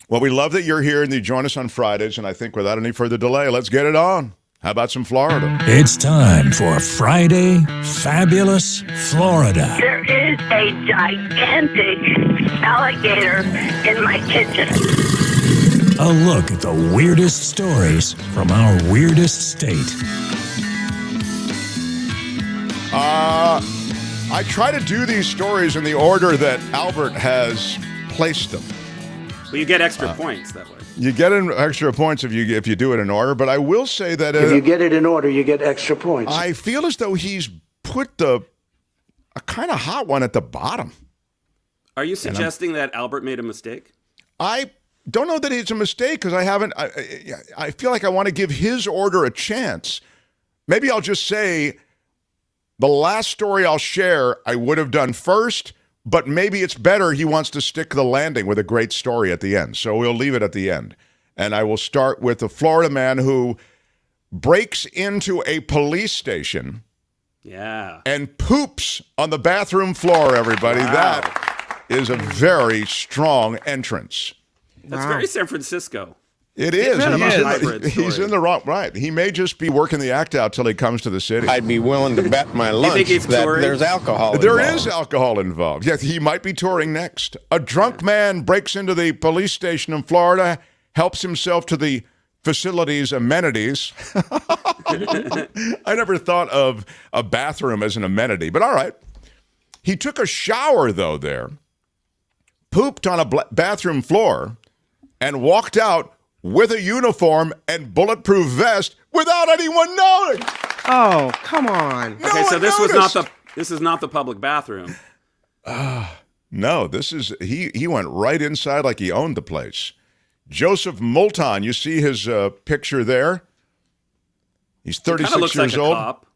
we love that you're here and you join us on Fridays. And I think without any further delay, let's get it on. How about some Florida? It's time for Friday Fabulous Florida. There is a gigantic alligator in my kitchen. A look at the weirdest stories from our weirdest state. I try to do these stories in the order that Albert has placed them. Well, you get extra points that way. You get extra points if you do it in order, but I will say that if you get it in order, you get extra points. I feel as though he's put a kind of hot one at the bottom. Are you suggesting that Albert made a mistake? I don't know that it's a mistake because I feel like I want to give his order a chance. Maybe I'll just say the last story I'll share I would have done first, but maybe it's better he wants to stick the landing with a great story at the end. So we'll leave it at the end. And I will start with the Florida man who breaks into a police station and poops on the bathroom floor, everybody. Wow. That is a very strong entrance. That's very San Francisco. It is. He's in the wrong. Right. He may just be working the act out till he comes to the city. I'd be willing to bet my lunch that there's alcohol involved. There is alcohol involved. Yes, he might be touring next. A drunk man breaks into the police station in Florida, helps himself to the facility's amenities. I never thought of a bathroom as an amenity, but all right. He took a shower, though, there, pooped on a bathroom floor, and walked out with a uniform and bulletproof vest without anyone knowing. Oh, come on. Okay, so this is not the public bathroom. No, this is he went right inside like he owned the place. Joseph Moulton, you see his picture there? He's 36 looks years like a old. Cop.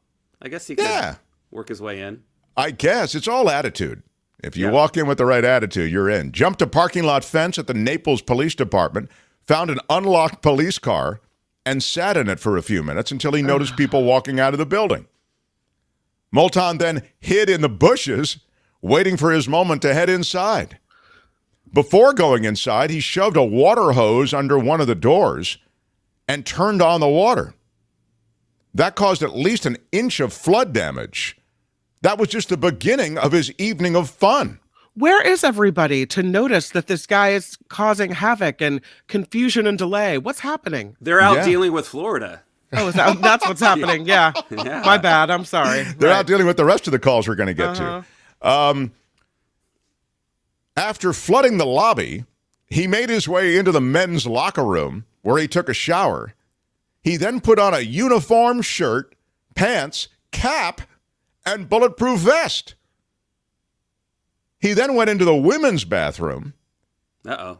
I guess he could work his way in. I guess. It's all attitude. If you walk in with the right attitude, you're in. Jumped a parking lot fence at the Naples Police Department, found an unlocked police car, and sat in it for a few minutes until he noticed people walking out of the building. Moulton then hid in the bushes, waiting for his moment to head inside. Before going inside, he shoved a water hose under one of the doors and turned on the water. That caused at least an inch of flood damage. That was just the beginning of his evening of fun. Where is everybody to notice that this guy is causing havoc and confusion and delay? What's happening? They're out dealing with Florida. Oh, that's what's happening. Yeah. My bad. I'm sorry. They're out dealing with the rest of the calls we're going to get to. After flooding the lobby, he made his way into the men's locker room where he took a shower. He then put on a uniform shirt, pants, cap, and bulletproof vest. He then went into the women's bathroom. Uh-oh.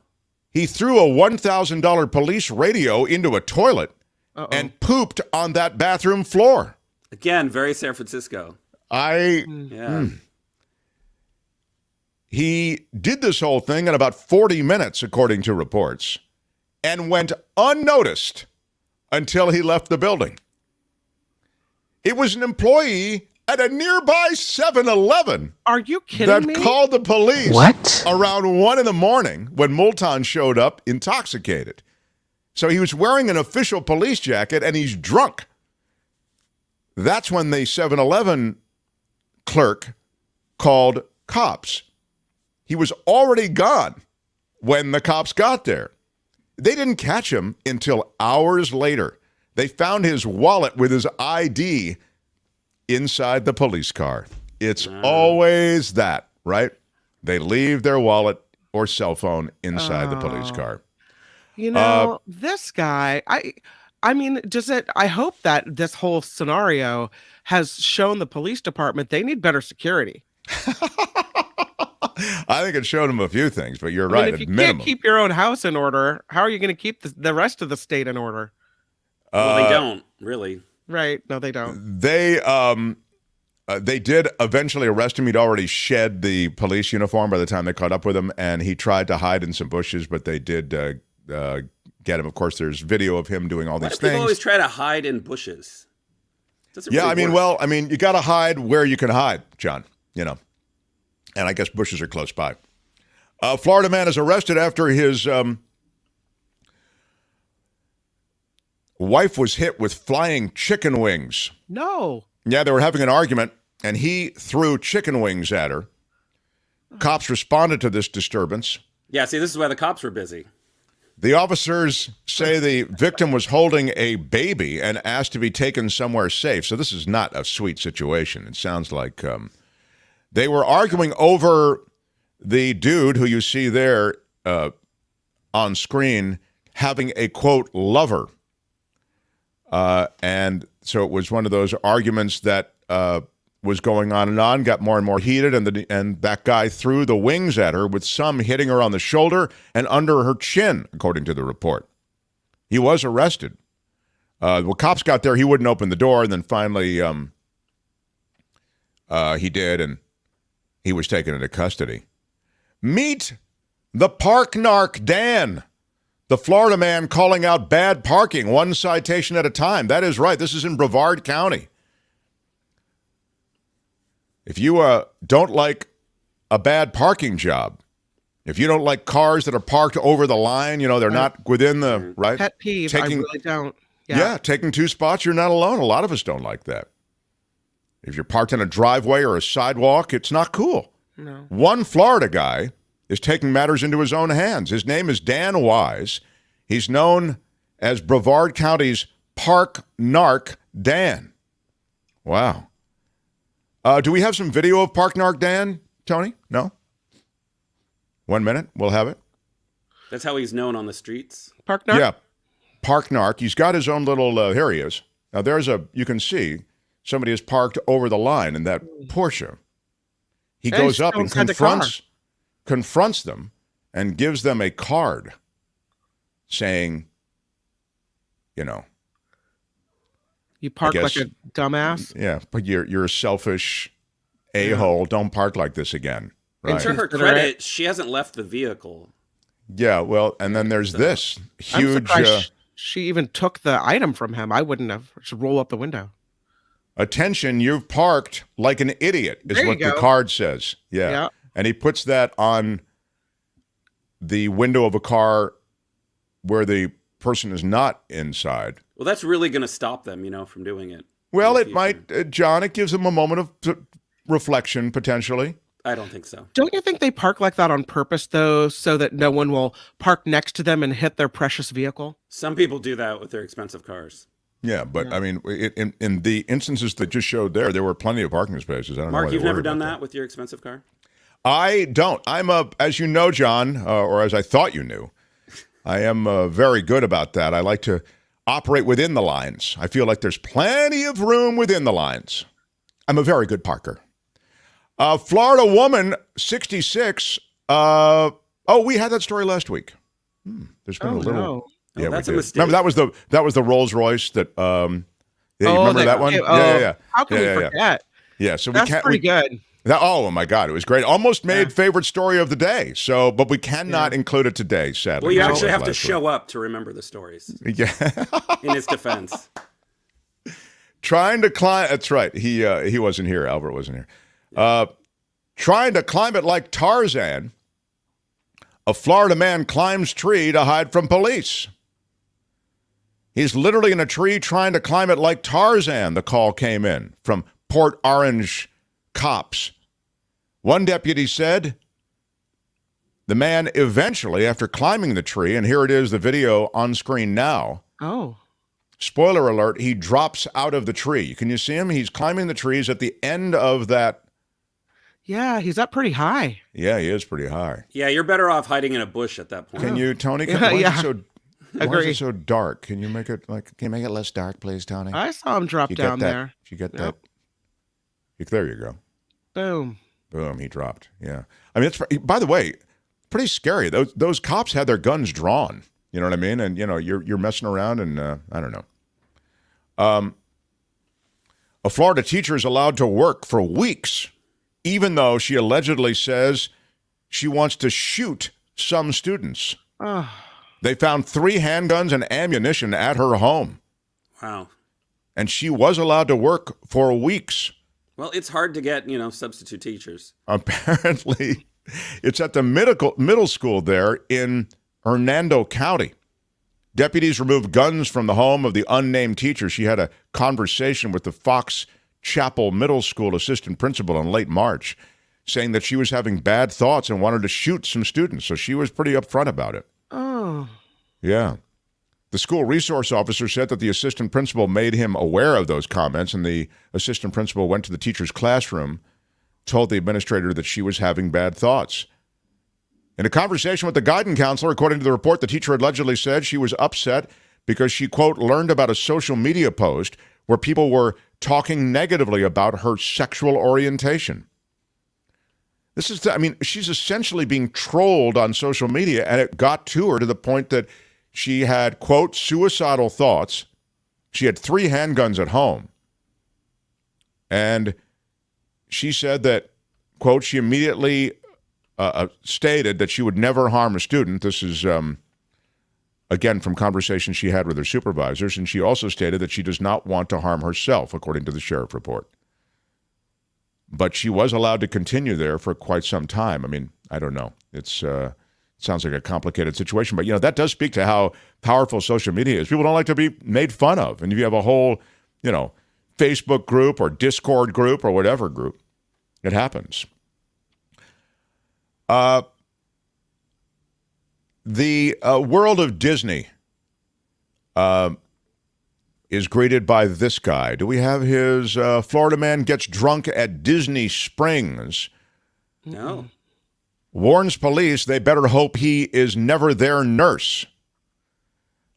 He threw a $1,000 police radio into a toilet and pooped on that bathroom floor. Again, very San Francisco. He did this whole thing in about 40 minutes, according to reports, and went unnoticed until he left the building. It was an employee at a nearby 7-Eleven. Are you kidding me? That called the police around 1 a.m. when Moulton showed up intoxicated. So he was wearing an official police jacket and he's drunk. That's when the 7-Eleven clerk called cops. He was already gone when the cops got there. They didn't catch him until hours later. They found his wallet with his ID inside the police car. It's always that, right? They leave their wallet or cell phone inside the police car. You know, this guy, I mean, I hope that this whole scenario has shown the police department they need better security. I think it showed him a few things, but you're right. If you can't keep your own house in order, how are you going to keep the rest of the state in order? Well, they don't, really. Right. No, they don't. They did eventually arrest him. He'd already shed the police uniform by the time they caught up with him, and he tried to hide in some bushes, but they did get him. Of course, there's video of him doing all these things. People always try to hide in bushes. Really work. You got to hide where you can hide, John, you know. And I guess bushes are close by. Florida man is arrested after his wife was hit with flying chicken wings. No. Yeah, they were having an argument, and he threw chicken wings at her. Cops responded to this disturbance. Yeah, see, this is why the cops were busy. The officers say the victim was holding a baby and asked to be taken somewhere safe. So this is not a sweet situation. It sounds like they were arguing over the dude who you see there on screen having a, quote, lover. And so it was one of those arguments that was going on, got more and more heated, and that guy threw the wings at her, with some hitting her on the shoulder and under her chin, according to the report. He was arrested. When cops got there, he wouldn't open the door, and then finally he did, and he was taken into custody. Meet the park narc Dan, the Florida man calling out bad parking, one citation at a time. That is right. This is in Brevard County. If you don't like a bad parking job, if you don't like cars that are parked over the line, you know, they're not within the, right? Pet peeve, I really don't. Yeah, taking two spots, you're not alone. A lot of us don't like that. If you're parked in a driveway or a sidewalk, it's not cool. No. One Florida guy is taking matters into his own hands. His name is Dan Wise. He's known as Brevard County's Park Narc Dan. Wow. Do we have some video of Park Narc Dan, Tony? No? 1 minute. We'll have it. That's how he's known on the streets. Park Narc? Yeah. Park Narc. He's got his own little, here he is. Now you can see somebody is parked over the line in that Porsche. He goes up and confronts them and gives them a card. saying, you know, you park like a dumbass. Yeah, but you're a selfish a-hole. Don't park like this again. Right? And to her credit, she hasn't left the vehicle. Yeah, well, and then there's this huge. She even took the item from him. I wouldn't have. Just roll up the window. Attention, you've parked like an idiot, is what the card says. Yeah. And he puts that on the window of a car where the person is not inside. Well, that's really going to stop them, from doing it. Well, it might, John, it gives them a moment of reflection, potentially. I don't think so. Don't you think they park like that on purpose, though, so that no one will park next to them and hit their precious vehicle? Some people do that with their expensive cars. Yeah, but I mean, in the instances that just showed there were plenty of parking spaces. I don't know. Mark, you've never done that with your expensive car? I don't. As you know, John, or as I thought you knew, I am very good about that. I like to operate within the lines. I feel like there's plenty of room within the lines. I'm a very good parker. Florida woman, 66. We had that story last week. There's been a little. No. Yeah, that's we a did. mistake. Remember that was the Rolls Royce that. You remember that one? Yeah. How can we forget? Yeah, so that's pretty good. Oh my God, it was great. Almost made favorite story of the day. So, but we cannot include it today, sadly. Well, you actually have to show up to remember the stories. Yeah. In his defense. Trying to climb. That's right. He wasn't here. Albert wasn't here. Trying to climb it like Tarzan. A Florida man climbs tree to hide from police. He's literally in a tree trying to climb it like Tarzan, the call came in from Port Orange cops. One deputy said the man eventually, after climbing the tree, and here it is, the video on screen now. Oh. Spoiler alert, he drops out of the tree. Can you see him? He's climbing the trees at the end of that. Yeah, he's up pretty high. Yeah, he is pretty high. Yeah, you're better off hiding in a bush at that point. Can you, Tony? Why is it so dark? Can you make it less dark, please, Tony? I saw him drop down there. If you get that. There you go. Boom. Boom, he dropped. Yeah. I mean, it's, by the way, pretty scary. Those cops had their guns drawn. You know what I mean? And, you're messing around and I don't know. A Florida teacher is allowed to work for weeks, even though she allegedly says she wants to shoot some students. They found 3 handguns and ammunition at her home. Wow. And she was allowed to work for weeks. Well, it's hard to get, substitute teachers. Apparently, it's at the middle school there in Hernando County. Deputies removed guns from the home of the unnamed teacher. She had a conversation with the Fox Chapel Middle School assistant principal in late March, saying that she was having bad thoughts and wanted to shoot some students. So she was pretty upfront about it. Oh. Yeah. The school resource officer said that the assistant principal made him aware of those comments, and the assistant principal went to the teacher's classroom, told the administrator that she was having bad thoughts. In a conversation with the guidance counselor, according to the report, the teacher allegedly said she was upset because she, quote, learned about a social media post where people were talking negatively about her sexual orientation. She's essentially being trolled on social media, and it got to her to the point that she had, quote, suicidal thoughts. She had 3 handguns at home. And she said that, quote, she immediately stated that she would never harm a student. This is, again, from conversations she had with her supervisors. And she also stated that she does not want to harm herself, according to the sheriff report. But she was allowed to continue there for quite some time. I mean, I don't know. It's sounds like a complicated situation. But, that does speak to how powerful social media is. People don't like to be made fun of. And if you have a whole, Facebook group or Discord group or whatever group, it happens. The world of Disney is greeted by this guy. Do we have his Florida man gets drunk at Disney Springs? No. Warns police they better hope he is never their nurse.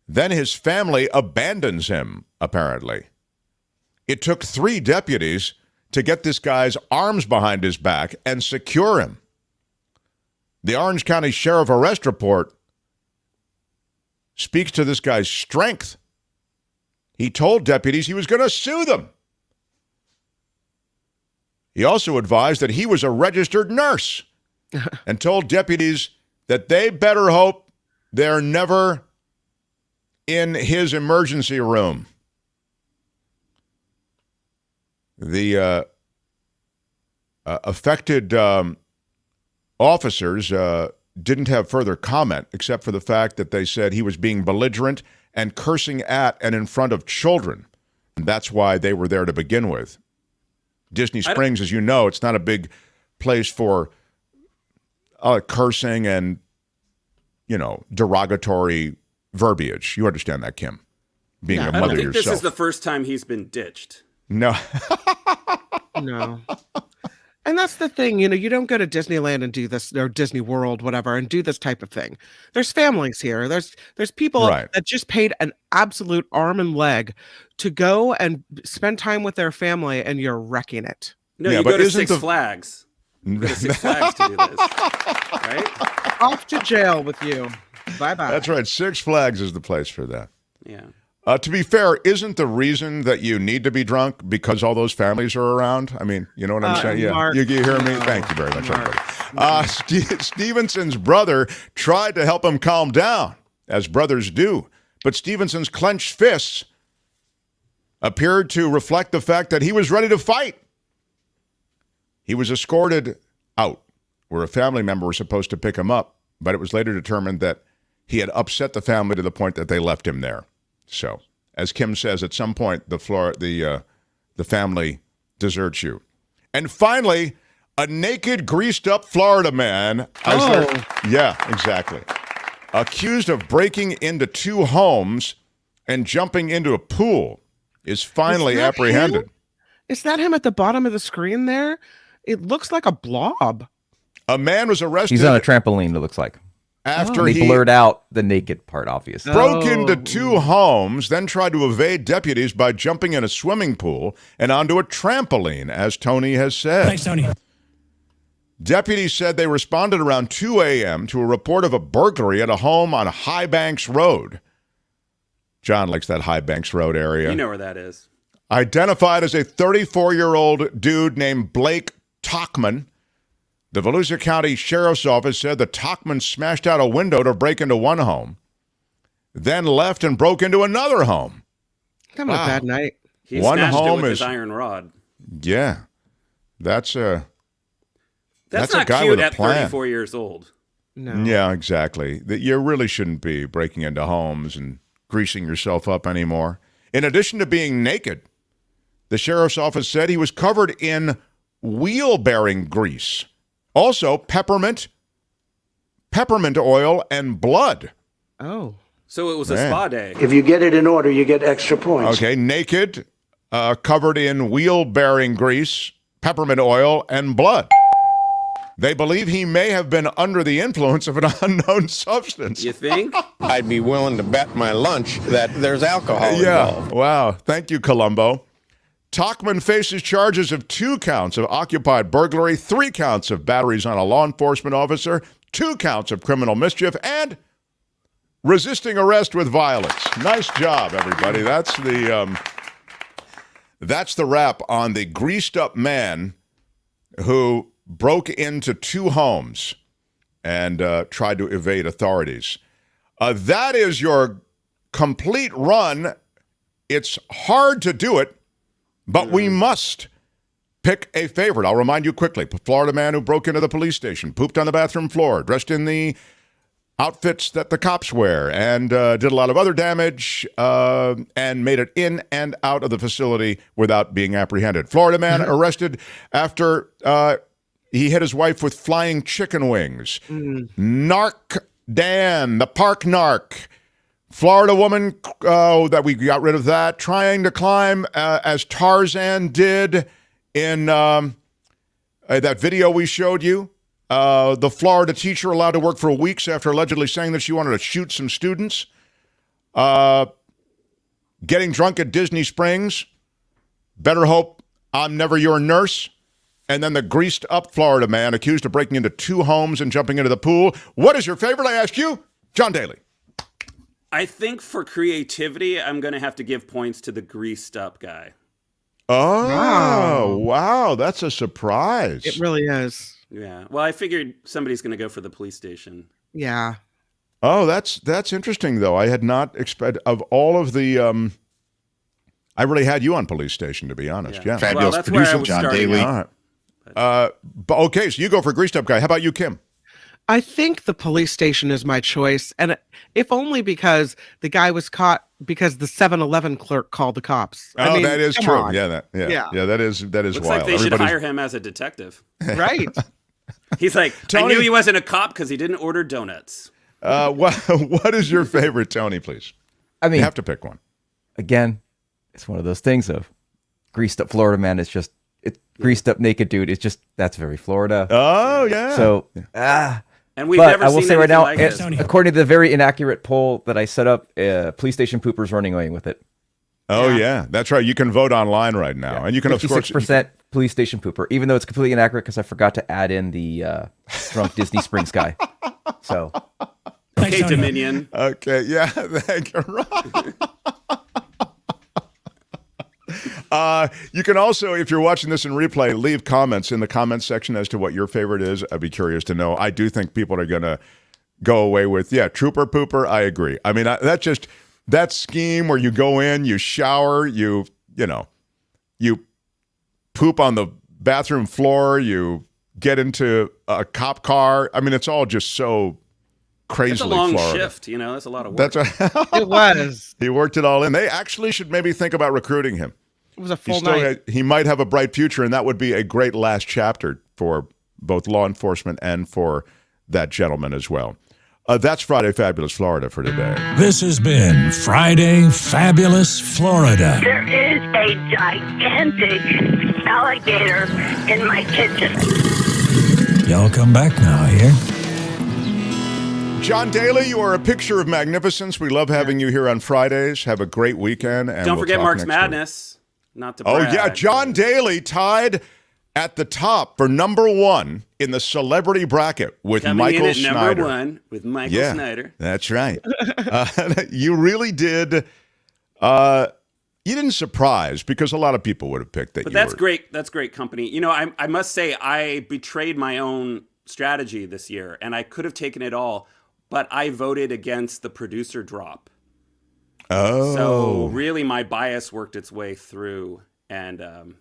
Then his family abandons him, apparently. It took 3 deputies to get this guy's arms behind his back and secure him. The Orange County Sheriff arrest report speaks to this guy's strength. He told deputies he was going to sue them. He also advised that he was a registered nurse and told deputies that they better hope they're never in his emergency room. The affected officers didn't have further comment except for the fact that they said he was being belligerent and cursing at and in front of children. And that's why they were there to begin with. Disney Springs, as you know, it's not a big place for cursing and, derogatory verbiage. You understand that, Kim? Being a mother yourself. I don't think this is the first time he's been ditched. No. No. And that's the thing, you don't go to Disneyland and do this, or Disney World, whatever, and do this type of thing. There's families here. There's people that just paid an absolute arm and leg to go and spend time with their family, and you're wrecking it. No, you go to Six Flags. You go to Six Flags to do this, right? Off to jail with you. Bye-bye. That's right. Six Flags is the place for that. Yeah. To be fair, isn't the reason that you need to be drunk because all those families are around? I mean, you know what I'm saying? Yeah. Mark, you hear me? Thank you very much, everybody. Stevenson's brother tried to help him calm down, as brothers do. But Stevenson's clenched fists appeared to reflect the fact that he was ready to fight. He was escorted out where a family member was supposed to pick him up, but it was later determined that he had upset the family to the point that they left him there. So, as Kim says, at some point, the family deserts you. And finally, a naked, greased-up Florida man. Yeah, exactly. Accused of breaking into 2 homes and jumping into a pool is finally apprehended. Him? Is that him at the bottom of the screen there? It looks like a blob. A man was arrested. He's on a trampoline, it looks like. After he blurred out the naked part, obviously. Broke into 2 homes, then tried to evade deputies by jumping in a swimming pool and onto a trampoline, as Tony has said. Thanks, Tony. Deputies said they responded around 2 a.m. to a report of a burglary at a home on High Banks Road. John likes that High Banks Road area. You know where that is. Identified as a 34-year-old dude named Blake Tockman. The Volusia County Sheriff's Office said the Tockman smashed out a window to break into one home, then left and broke into another home. Having a bad night. He smashed it with his iron rod. Yeah. That's not a guy cute with a at plan. 34 years old. No. Yeah, exactly. You really shouldn't be breaking into homes and greasing yourself up anymore. In addition to being naked, the sheriff's office said he was covered in wheel-bearing grease. Also, peppermint oil, and blood. Oh. So it was a spa day. If you get it in order, you get extra points. Okay, naked, covered in wheel-bearing grease, peppermint oil, and blood. They believe he may have been under the influence of an unknown substance. You think? I'd be willing to bet my lunch that there's alcohol involved. Wow. Thank you, Columbo. Tockman faces charges of 2 counts of occupied burglary, 3 counts of batteries on a law enforcement officer, 2 counts of criminal mischief, and resisting arrest with violence. Nice job, everybody. That's the wrap on the greased-up man who broke into 2 homes and tried to evade authorities. That is your complete run. It's hard to do it, but we must pick a favorite. I'll remind you quickly. Florida man who broke into the police station, pooped on the bathroom floor, dressed in the outfits that the cops wear, and did a lot of other damage and made it in and out of the facility without being apprehended. Florida man arrested after he hit his wife with flying chicken wings. Narc Dan, the park narc. Florida woman, that we got rid of that, trying to climb as Tarzan did in that video we showed you. The Florida teacher allowed to work for weeks after allegedly saying that she wanted to shoot some students. Getting drunk at Disney Springs. Better hope I'm never your nurse. And then the greased up Florida man accused of breaking into 2 homes and jumping into the pool. What is your favorite, I ask you? John Daly. I think for creativity, I'm going to have to give points to the greased up guy. Oh, wow. That's a surprise. It really is. Yeah. Well, I figured somebody's going to go for the police station. Yeah. Oh, that's interesting, though. I had not expected, of all of the, I really had you on police station, to be honest. Yeah. Fabulous producer, John Daly. All right. Okay, so you go for greased up guy. How about you, Kim? I think the police station is my choice, and if only because the guy was caught because the 7-Eleven clerk called the cops. I mean, that is true. On. Yeah, that is Looks wild. like they should hire him as a detective. Right. He's like, Tony, I knew he wasn't a cop because he didn't order donuts. What is your favorite, Tony, please? I mean, you have to pick one. Again, it's one of those things of greased up Florida man. It's just greased up naked dude. It's just, that's very Florida. Oh, yeah. So, And we've never I will seen say right now, like this. according to the very inaccurate poll that I set up, police station poopers running away with it. Oh yeah, that's right. You can vote online right now, and you can 56% police station pooper, even though it's completely inaccurate because I forgot to add in the drunk Disney Springs guy. So, okay, Dominion. Okay, yeah, thank you. You can also, if you're watching this in replay, leave comments in the comments section as to what your favorite is. I'd be curious to know. I do think people are going to go away with, trooper pooper. I agree. I mean, that scheme where you go in, you shower, you poop on the bathroom floor, you get into a cop car. I mean, it's all just so crazily It's a long Florida. shift, That's a lot of work. That's right. It was. He worked it all in. They actually should maybe think about recruiting him. It was a full night. He might have a bright future, and that would be a great last chapter for both law enforcement and for that gentleman as well. That's Friday Fabulous Florida for today. This has been Friday Fabulous Florida. There is a gigantic alligator in my kitchen. Y'all come back now, here. John Daly, you are a picture of magnificence. We love having you here on Fridays. Have a great weekend. And Don't forget talk Mark's next Madness. Not to Oh, brag. yeah. John Daly tied at the top for number one in the celebrity bracket with Coming Michael in at Snyder. number one with Michael Snyder. That's right. You really did. You didn't surprise because a lot of people would have picked that. But that's great. That's great company. I must say I betrayed my own strategy this year, and I could have taken it all, but I voted against the producer drop. Oh. So really my bias worked its way through, and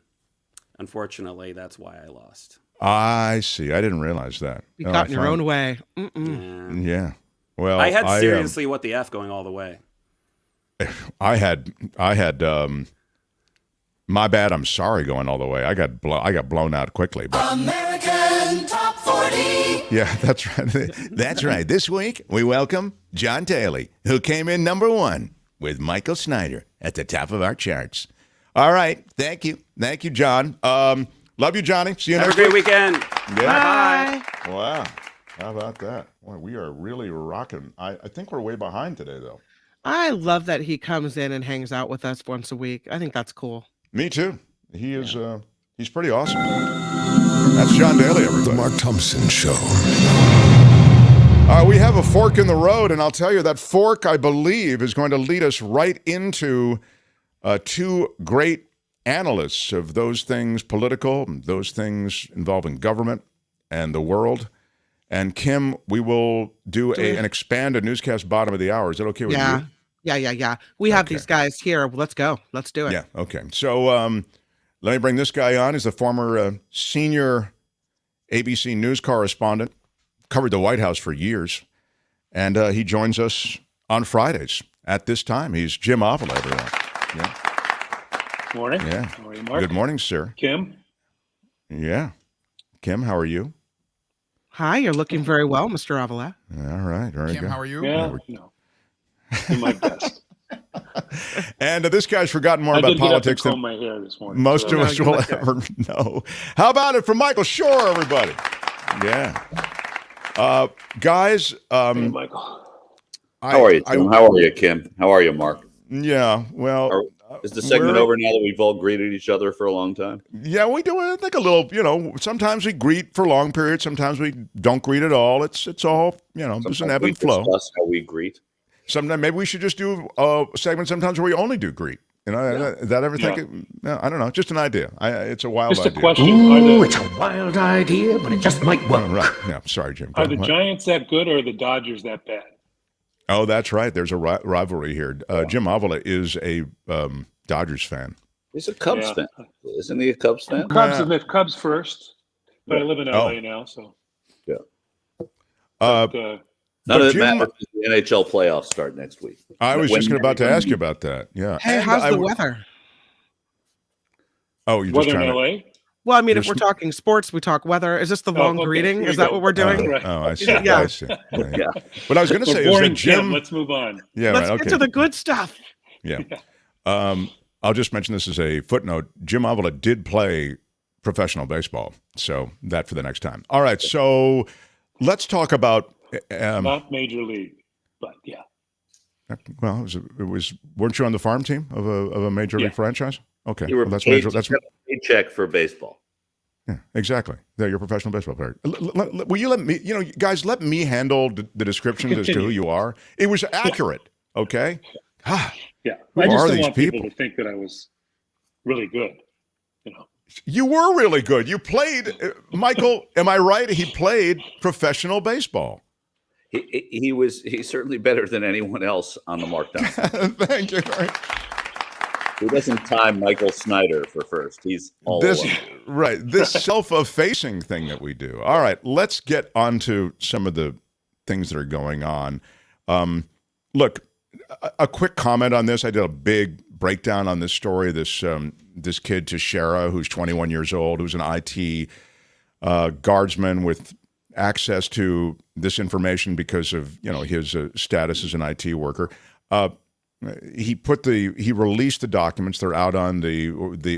unfortunately that's why I lost. I see. I didn't realize that. You got in your own way. Mm-mm. Yeah. Well, I had seriously what the F going all the way. I had my bad. I'm sorry going all the way. I got blown out quickly. But American Top 40. Yeah, that's right. That's right. This week we welcome John Daly, who came in number one with Michael Snyder at the top of our charts. All right. Thank you, John. Love you, Johnny. See you next week. Have a great weekend. Yeah. Bye. Wow. How about that? Boy, we are really rocking. I think we're way behind today, though. I love that he comes in and hangs out with us once a week. I think that's cool. Me too. He is. He's pretty awesome. That's John Daly, everybody. The Mark Thompson Show. We have a fork in the road, and I'll tell you that fork, I believe, is going to lead us right into two great analysts of those things political, those things involving government and the world. And Kim, we will do an expanded newscast bottom of the hour. Is that okay with you? Yeah. We have these guys here. Let's go. Let's do it. Yeah, okay. So let me bring this guy on. He's the former senior ABC News correspondent, covered the White House for years, and he joins us on Fridays at this time. He's Jim Avila, everyone. Yeah. Morning. Yeah. How are you, Mark? Good morning, sir. Kim? Yeah. Kim, how are you? Hi, you're looking very well, Mr. Avila. All right, very good. Kim, how are you? Yeah, no. Do my best. And this guy's forgotten more about politics than my hair this morning, most of us will ever know. How about it from Michael Shure, everybody? Yeah. Guys. Hey, Michael. How are you, Tim? How are you, Kim? How are you, Mark? Yeah, well. Is the segment over now that we've all greeted each other for a long time? Yeah, we do. I think a little, sometimes we greet for long periods. Sometimes we don't greet at all. It's all, there's an ebb and flow. Discuss how we greet. Sometimes maybe we should just do a segment sometimes where we only do greet. You know, that ever think? No, I don't know. Just an idea. It's a wild idea. Just a question. It's a wild idea, but it just might work. Right. Yeah. Sorry, Jim. Are the Giants that good or are the Dodgers that bad? Oh, that's right. There's a rivalry here. Jim Avila is a Dodgers fan. He's a Cubs fan. Isn't he a Cubs fan? Cubs first. But I live in LA now, so. Yeah. But none of it Jim, matters. The NHL playoffs start next week. I was just about to ask you about that. Yeah. Hey, how's the weather? Oh, you're weather just trying in LA? Well, I mean, if we're talking sports, we talk weather. Is this the long greeting? Is that what we're doing? I see. Yeah. I see. Yeah. What I was going to say is that Jim. Let's move on. Yeah. Let's get to the good stuff. Yeah. I'll just mention this as a footnote. Jim Avila did play professional baseball, so that for the next time. All right. So let's talk about. Not major league, but yeah. Well, it was. Weren't you on the farm team of a major league franchise? Okay, you were that's paid major. That's a paycheck for baseball. Yeah, exactly. There, you're a professional baseball player. Will you let me? You know, guys, let me handle the description as to who you are. It was accurate. Okay. Yeah, Who I just are don't these want people to think that I was really good. You know, you were really good. You played, Michael. Am I right? He played professional baseball. He's certainly better than anyone else on the markdown. Thank you. He doesn't time Michael Snyder for first. He's all alone. Right. This self-effacing thing that we do. All right. Let's get on to some of the things that are going on. Look, a quick comment on this. I did a big breakdown on this story. This kid, Teixeira, who's 21 years old, who's an IT guardsman with access to this information because of his status as an IT worker. He released the documents. They're out on the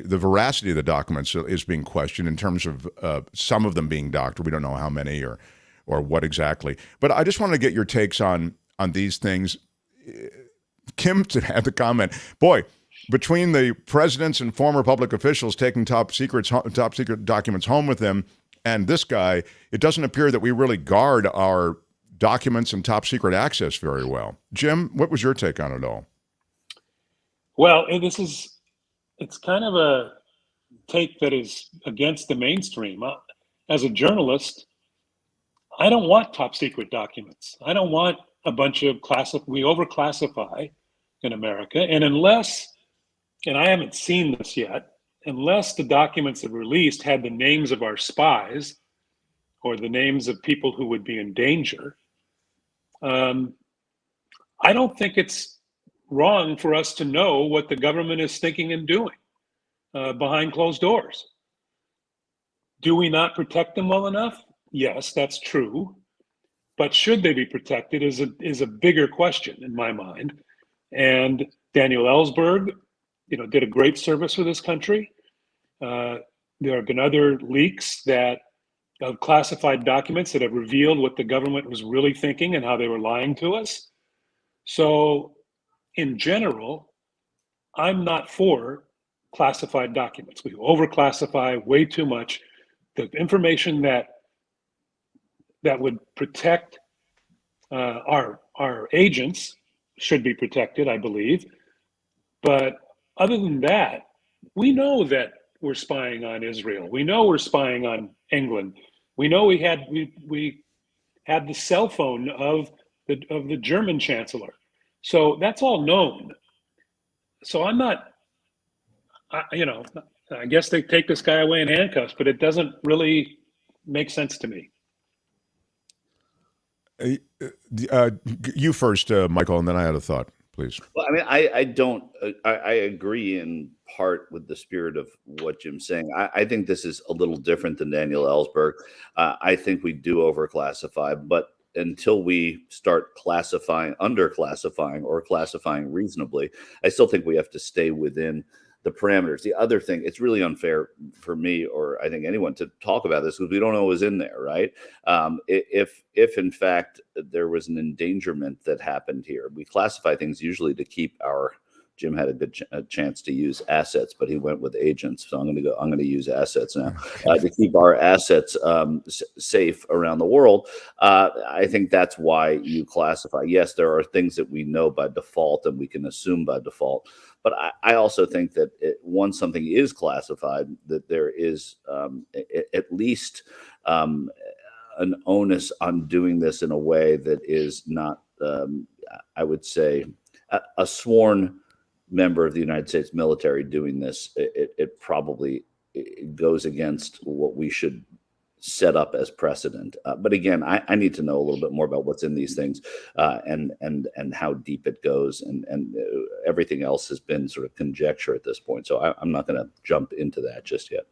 veracity of the documents is being questioned in terms of some of them being doctored. We don't know how many or what exactly. But I just wanted to get your takes on these things. Kim had the comment, boy, between the presidents and former public officials taking top secret documents home with them and this guy, it doesn't appear that we really guard our documents and top secret access very well. Jim, what was your take on it all? Well, it's kind of a take that is against the mainstream. As a journalist, I don't want top secret documents. I don't want a bunch of we overclassify in America. And I haven't seen this yet, unless the documents that were released had the names of our spies or the names of people who would be in danger, I don't think it's wrong for us to know what the government is thinking and doing behind closed doors. Do we not protect them well enough? Yes, that's true. But should they be protected is a bigger question in my mind. And Daniel Ellsberg, did a great service for this country. There have been other leaks of classified documents that have revealed what the government was really thinking and how they were lying to us. So, in general, I'm not for classified documents. We overclassify way too much. The information that would protect our agents should be protected, I believe. But other than that, we know that we're spying on Israel. We know we're spying on England. We know we had the cell phone of the German chancellor. So that's all known. So I'm not, I guess they take this guy away in handcuffs, but it doesn't really make sense to me. You first, Michael, and then I had a thought, please. Well, I mean, I agree in part with the spirit of what Jim's saying. I think this is a little different than Daniel Ellsberg. I think we do overclassify, but until we start underclassifying or classifying reasonably, I still think we have to stay within the parameters. The other thing, it's really unfair for me, or I think anyone, to talk about this because we don't know what was in there, right? If in fact there was an endangerment that happened here, we classify things usually to keep our Jim had a good chance to use assets, but he went with agents. So I'm going to use assets now to keep our assets safe around the world. I think that's why you classify. Yes, there are things that we know by default and we can assume by default. But I also think that once something is classified, that there is at least an onus on doing this in a way that is not, I would say, a sworn member of the United States military doing this. It probably goes against what we should set up as precedent. But again, I need to know a little bit more about what's in these things and how deep it goes. And everything else has been sort of conjecture at this point. So I'm not going to jump into that just yet.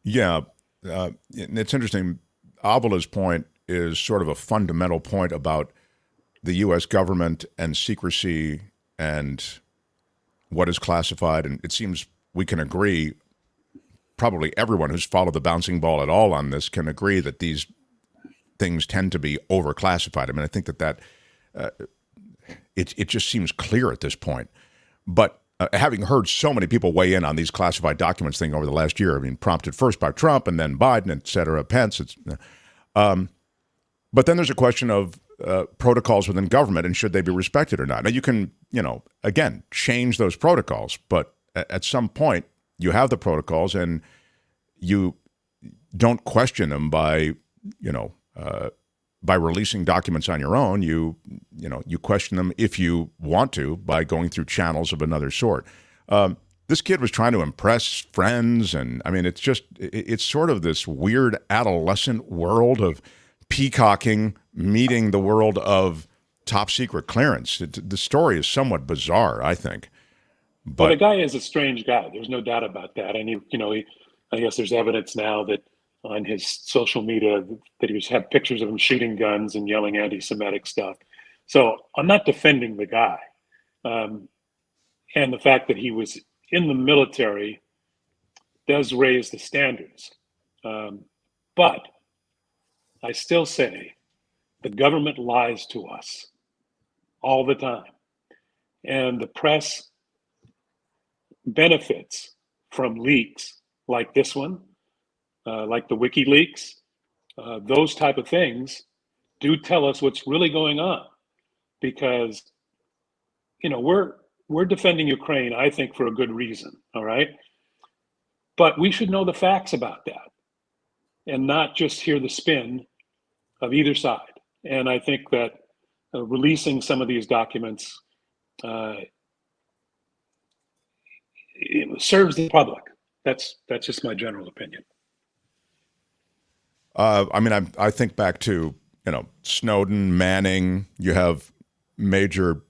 Yeah. It's interesting. Avila's point is sort of a fundamental point about the U.S. government and secrecy and what is classified. And it seems we can agree, probably everyone who's followed the bouncing ball at all on this can agree that these things tend to be overclassified. I mean, I think that it just seems clear at this point. But having heard so many people weigh in on these classified documents thing over the last year, I mean, prompted first by Trump and then Biden, et cetera, Pence. But then there's a question of protocols within government and should they be respected or not. Now, you can, again, change those protocols, but at some point you have the protocols and you don't question them by releasing documents on your own. You question them if you want to by going through channels of another sort. This kid was trying to impress friends, and I mean, it's sort of this weird adolescent world of peacocking meeting the world of top secret clearance. The story is somewhat bizarre, I think. But well, the guy is a strange guy. There's no doubt about that. And I guess there's evidence now that on his social media that he had pictures of him shooting guns and yelling anti-Semitic stuff. So I'm not defending the guy. And the fact that he was in the military does raise the standards. But I still say the government lies to us all the time. And the press benefits from leaks like this one, like the WikiLeaks. Those type of things do tell us what's really going on, because we're defending Ukraine, I think, for a good reason. All right, but we should know the facts about that and not just hear the spin of either side. And I think that releasing some of these documents it serves the public. That's just my general opinion. I mean, I think back to, Snowden, Manning. You have major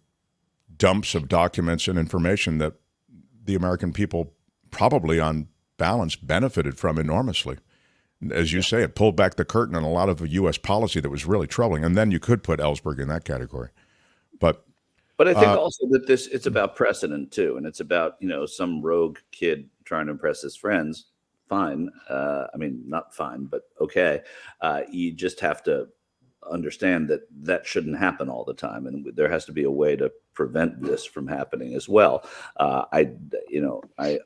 dumps of documents and information that the American people probably on balance benefited from enormously. As you say, it pulled back the curtain on a lot of U.S. policy that was really troubling. And then you could put Ellsberg in that category. But I think also that it's about precedent too. And it's about, some rogue kid trying to impress his friends. Fine. I mean, not fine, but okay. You just have to understand that shouldn't happen all the time. And there has to be a way to prevent this from happening as well. I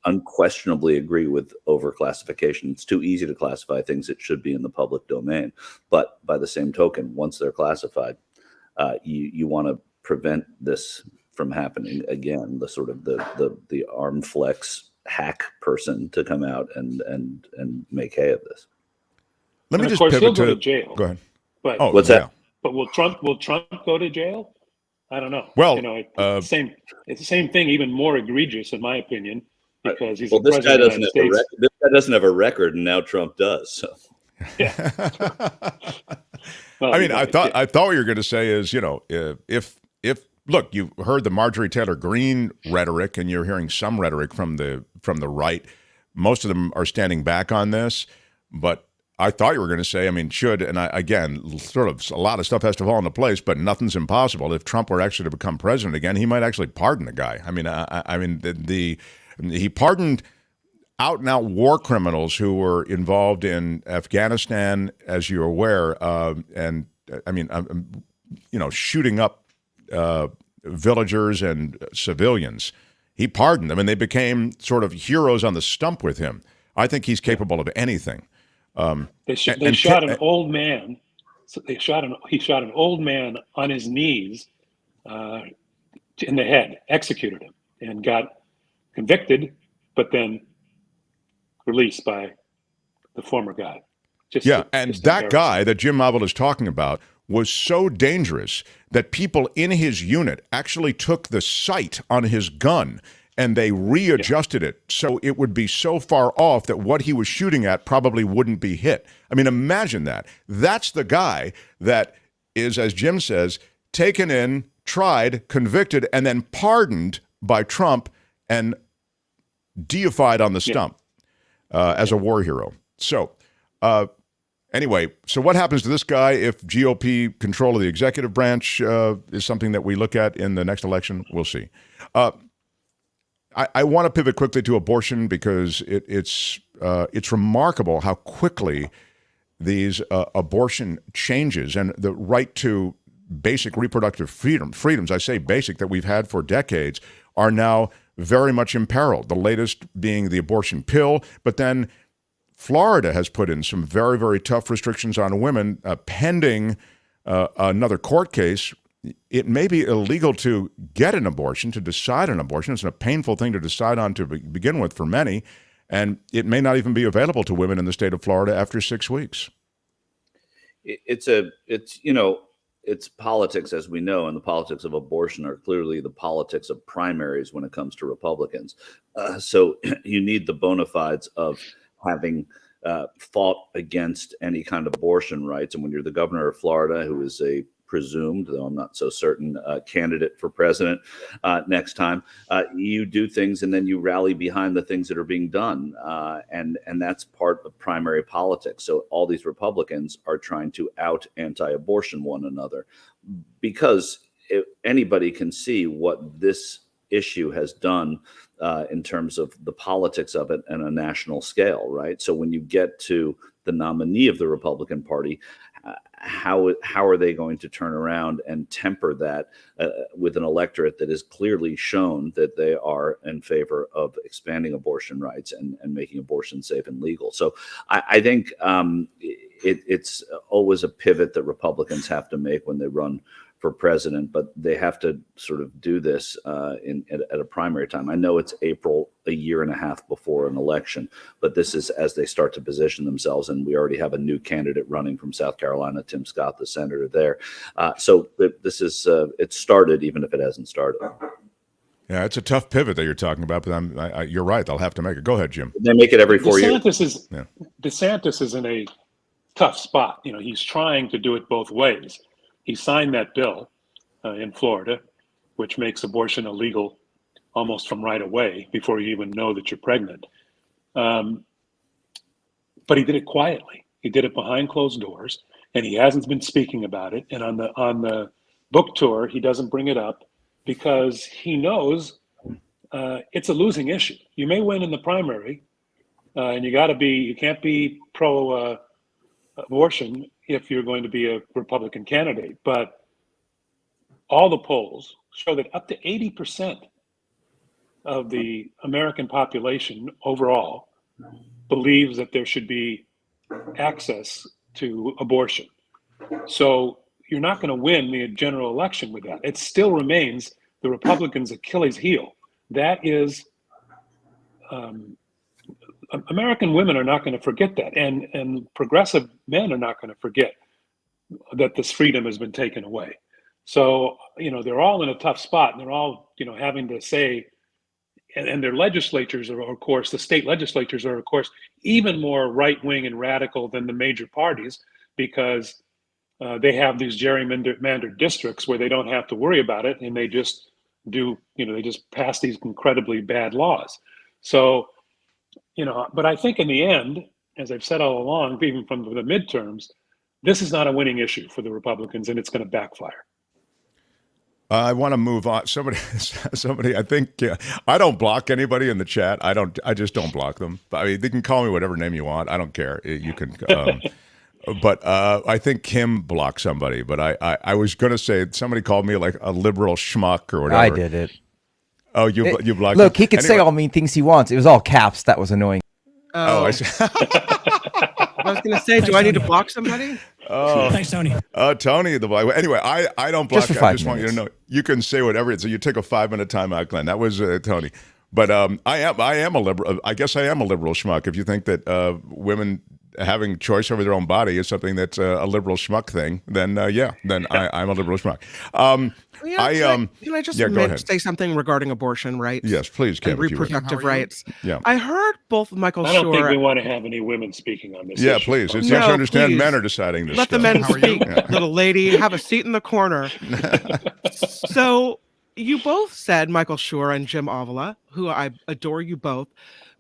unquestionably agree with overclassification. It's too easy to classify things that should be in the public domain. But by the same token, once they're classified, you want to prevent this from happening again. The sort of the arm flex hack person to come out and make hay of this. Let me and just of course pivot he'll go to jail. Go ahead. But what's that? But will Trump go to jail? I don't know. Well, it's the same thing, even more egregious in my opinion, because he's this guy doesn't have a record. This guy doesn't have a record, and now Trump does. So. Yeah. I mean, I thought what you were going to say is, if look, you heard the Marjorie Taylor Greene rhetoric, and you're hearing some rhetoric from the right. Most of them are standing back on this, but I thought you were going to say, I mean, again, sort of a lot of stuff has to fall into place, but nothing's impossible. If Trump were actually to become president again, he might actually pardon the guy. I mean, he pardoned out-and-out war criminals who were involved in Afghanistan, as you're aware, and I mean, shooting up villagers and civilians he pardoned them, and they became sort of heroes on the stump with him. I think he's capable of anything. They shot an old man. So he shot an old man on his knees in the head, executed him, and got convicted, but then released by the former guy. That guy that Jim Avila is talking about was so dangerous that people in his unit actually took the sight on his gun and they readjusted it so it would be so far off that what he was shooting at probably wouldn't be hit. I mean, imagine that. That's the guy that is, as Jim says, taken in, tried, convicted, and then pardoned by Trump and deified on the stump as a war hero. So, anyway, so what happens to this guy if GOP control of the executive branch is something that we look at in the next election? We'll see. I want to pivot quickly to abortion because it's remarkable how quickly these abortion changes and the right to basic reproductive freedoms, I say basic, that we've had for decades, are now very much imperiled. The latest being the abortion pill, but then Florida has put in some very, very tough restrictions on women pending another court case. It may be illegal to get an abortion, to decide an abortion. It's a painful thing to decide on to begin with for many, and it may not even be available to women in the state of Florida after 6 weeks. It's politics, as we know, and the politics of abortion are clearly the politics of primaries when it comes to Republicans. So you need the bona fides of having fought against any kind of abortion rights. And when you're the governor of Florida, who is a presumed, though I'm not so certain, candidate for president next time, you do things and then you rally behind the things that are being done. And that's part of primary politics. So all these Republicans are trying to out anti-abortion one another because anybody can see what this issue has done in terms of the politics of it on a national scale, right? So when you get to the nominee of the Republican Party, how are they going to turn around and temper that with an electorate that is clearly shown that they are in favor of expanding abortion rights and making abortion safe and legal? So I think it's always a pivot that Republicans have to make when they run for president, but they have to sort of do this at a primary time. I know it's April, a year and a half before an election, but this is as they start to position themselves, and we already have a new candidate running from South Carolina, Tim Scott, the senator there. So this is it started, even if it hasn't started. Yeah, it's a tough pivot that you're talking about, but you're right. They'll have to make it. Go ahead, Jim. They make it every 4 years. DeSantis is in a tough spot. He's trying to do it both ways. He signed that bill in Florida, which makes abortion illegal almost from right away before you even know that you're pregnant. But he did it quietly. He did it behind closed doors, and he hasn't been speaking about it. And on the book tour, he doesn't bring it up because he knows it's a losing issue. You may win in the primary, and you can't be pro abortion if you're going to be a Republican candidate. But all the polls show that up to 80% of the American population overall believes that there should be access to abortion. So you're not going to win the general election with that. It still remains the Republicans' Achilles heel. That is, American women are not going to forget that, and progressive men are not going to forget that this freedom has been taken away. So, they're all in a tough spot, and they're all, having to say, and their legislatures are, of course, the state legislatures are, of course, even more right-wing and radical than the major parties because they have these gerrymandered districts where they don't have to worry about it, and they just do, they just pass these incredibly bad laws. So, but I think in the end, as I've said all along, even from the midterms, this is not a winning issue for the Republicans, and it's going to backfire. I want to move on. Somebody, I think, I don't block anybody in the chat. I just don't block them. I mean, they can call me whatever name you want. I don't care. You can, but I think Kim blocked somebody. But I was going to say somebody called me like a liberal schmuck or whatever. I did it. Oh, you blocked Look, him. he can say all mean things he wants. It was all caps. That was annoying. Oh, I see. I was going to say, do I need to block somebody? Oh, Thanks, Tony. Tony, the boy. Anyway, I don't block. Just for I 5 just want you to minutes. know you can say whatever. So you take a 5-minute time out, Glenn. That was Tony. But I am a liberal. I guess I am a liberal schmuck. If you think that women having choice over their own body is something that's a liberal schmuck thing, then I'm a liberal schmuck. Can I just go ahead. say something regarding abortion rights? Yes, please, Kim. And reproductive rights. Yeah. I heard both Michael I don't Shure. think we want to have any women speaking on this Yeah, issue. please. It's easy to understand men are deciding this. Let the men speak, little lady. Have a seat in the corner. So you both said, Michael Shure and Jim Avila, who I adore you both,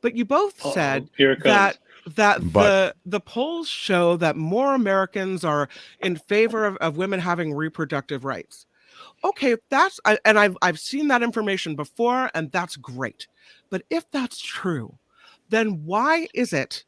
but you both said here it comes. that the polls show that more Americans are in favor of women having reproductive rights. Okay, I've seen that information before, and that's great. But if that's true, then why is it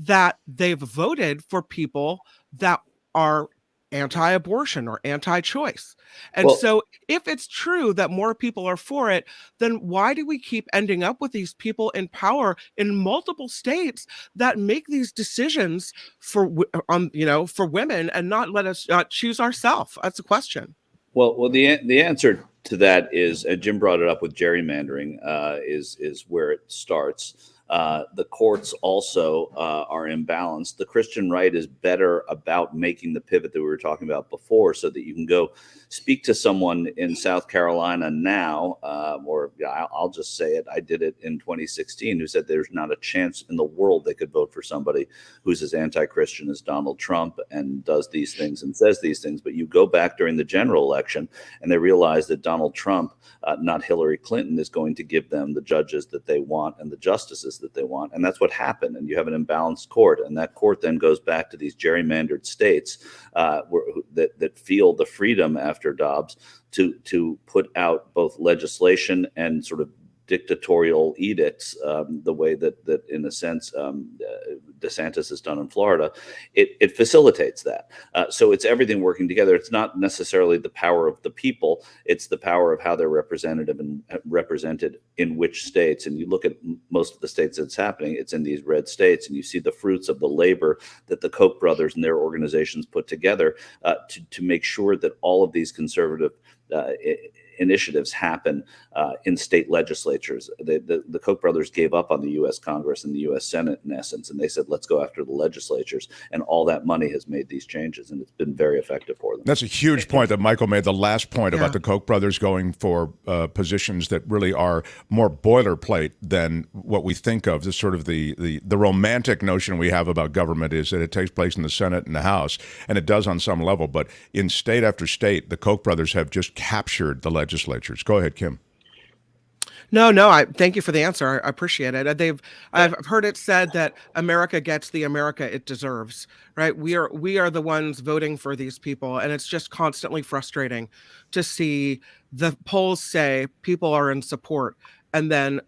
that they've voted for people that are anti-abortion or anti-choice? And so if it's true that more people are for it, then why do we keep ending up with these people in power in multiple states that make these decisions for women and not let us choose ourselves? That's a question. Well, the answer to that is, Jim brought it up with gerrymandering, is where it starts. The courts also are imbalanced. The Christian right is better about making the pivot that we were talking about before, so that you can go speak to someone in South Carolina now, or I'll just say it. I did it in 2016, who said there's not a chance in the world they could vote for somebody who's as anti-Christian as Donald Trump and does these things and says these things. But you go back during the general election and they realize that Donald Trump, not Hillary Clinton, is going to give them the judges that they want and the justices that they want. And that's what happened. And you have an imbalanced court. And that court then goes back to these gerrymandered states that feel the freedom after Dobbs to put out both legislation and sort of dictatorial edicts, the way that in a sense DeSantis has done in Florida. It facilitates that. So it's everything working together. It's not necessarily the power of the people. It's the power of how they're represented in which states. And you look at most of the states that's happening, it's in these red states, and you see the fruits of the labor that the Koch brothers and their organizations put together to make sure that all of these conservative initiatives happen in state legislatures. The Koch brothers gave up on the U.S. Congress and the U.S. Senate, in essence, and they said, let's go after the legislatures. And all that money has made these changes, and it's been very effective for them. That's a huge point that Michael made, the last point about the Koch brothers going for positions that really are more boilerplate than what we think of. This sort of the romantic notion we have about government is that it takes place in the Senate and the House, and it does on some level. But in state after state, the Koch brothers have just captured the legislatures. Go ahead, Kim. No, I thank you for the answer. I appreciate it. I've heard it said that America gets the America it deserves, right? We are the ones voting for these people, and it's just constantly frustrating to see the polls say people are in support, and then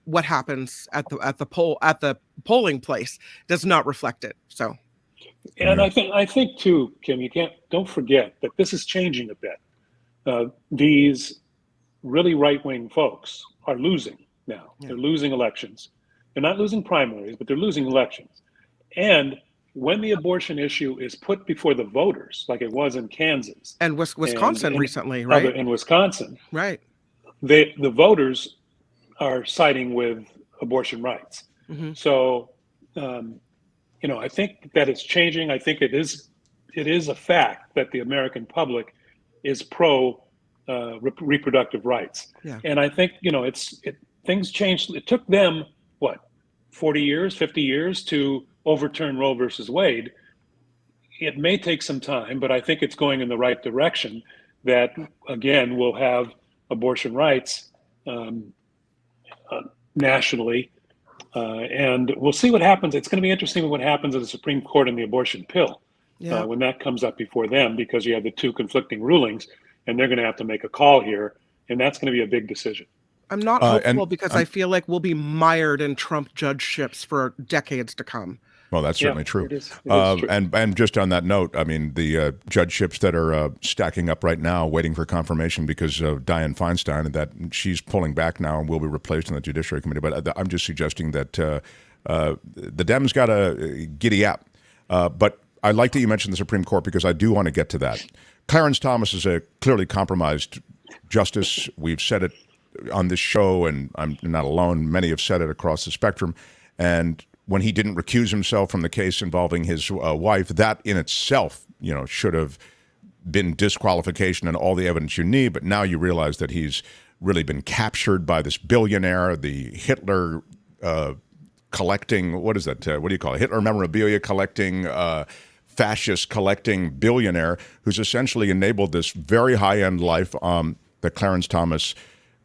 what happens at the polling place does not reflect it. So, and I think too, Kim, don't forget that this is changing a bit. These really right-wing folks are losing now. They're losing elections. They're not losing primaries, but they're losing elections. And when the abortion issue is put before the voters, like it was in Kansas and Wisconsin recently, right? In Wisconsin, right? The voters are siding with abortion rights. Mm-hmm. So, I think that it's changing. I think it is a fact that the American public is pro reproductive rights. Yeah. And I think, things changed. It took them, 40 years, 50 years to overturn Roe versus Wade. It may take some time, but I think it's going in the right direction that, again, we'll have abortion rights nationally. And we'll see what happens. It's going to be interesting what happens in the Supreme Court in the abortion pill when that comes up before them, because you have the two conflicting rulings. And they're going to have to make a call here, and that's going to be a big decision. I'm not hopeful because I feel like we'll be mired in Trump judgeships for decades to come. Well, that's certainly true. It is true. And just on that note, I mean, the judgeships that are stacking up right now, waiting for confirmation because of Dianne Feinstein, and that she's pulling back now and will be replaced in the Judiciary Committee. But I'm just suggesting that the Dems got a giddy up. But I like that you mentioned the Supreme Court because I do want to get to that. Clarence Thomas is a clearly compromised justice. We've said it on this show, and I'm not alone. Many have said it across the spectrum. And when he didn't recuse himself from the case involving his wife, that in itself, should have been disqualification and all the evidence you need. But now you realize that he's really been captured by this billionaire, the Hitler collecting, what is that? What do you call it? Hitler memorabilia collecting, fascist collecting billionaire who's essentially enabled this very high-end life that Clarence Thomas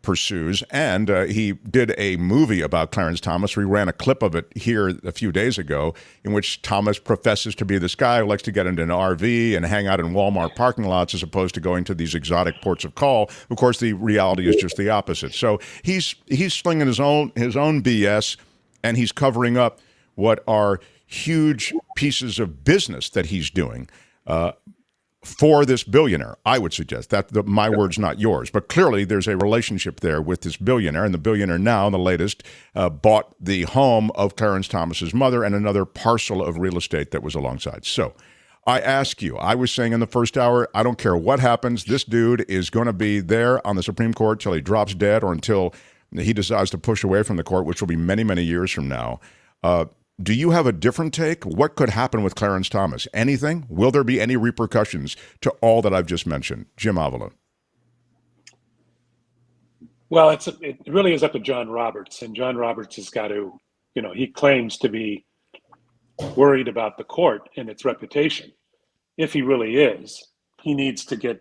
pursues. And he did a movie about Clarence Thomas. We ran a clip of it here a few days ago in which Thomas professes to be this guy who likes to get into an RV and hang out in Walmart parking lots as opposed to going to these exotic ports of call. Of course, the reality is just the opposite. So he's slinging his own BS, and he's covering up what are huge pieces of business that he's doing for this billionaire. I would suggest that my word's not yours, but clearly there's a relationship there with this billionaire, and the billionaire now, in the latest, bought the home of Clarence Thomas's mother and another parcel of real estate that was alongside. So I ask you, I was saying in the first hour, I don't care what happens, this dude is going to be there on the Supreme Court till he drops dead or until he decides to push away from the court, which will be many, many years from now. Do you have a different take? What could happen with Clarence Thomas? Anything? Will there be any repercussions to all that I've just mentioned? Jim Avila. Well, it really is up to John Roberts, and John Roberts has got to, he claims to be worried about the court and its reputation. If he really is, he needs to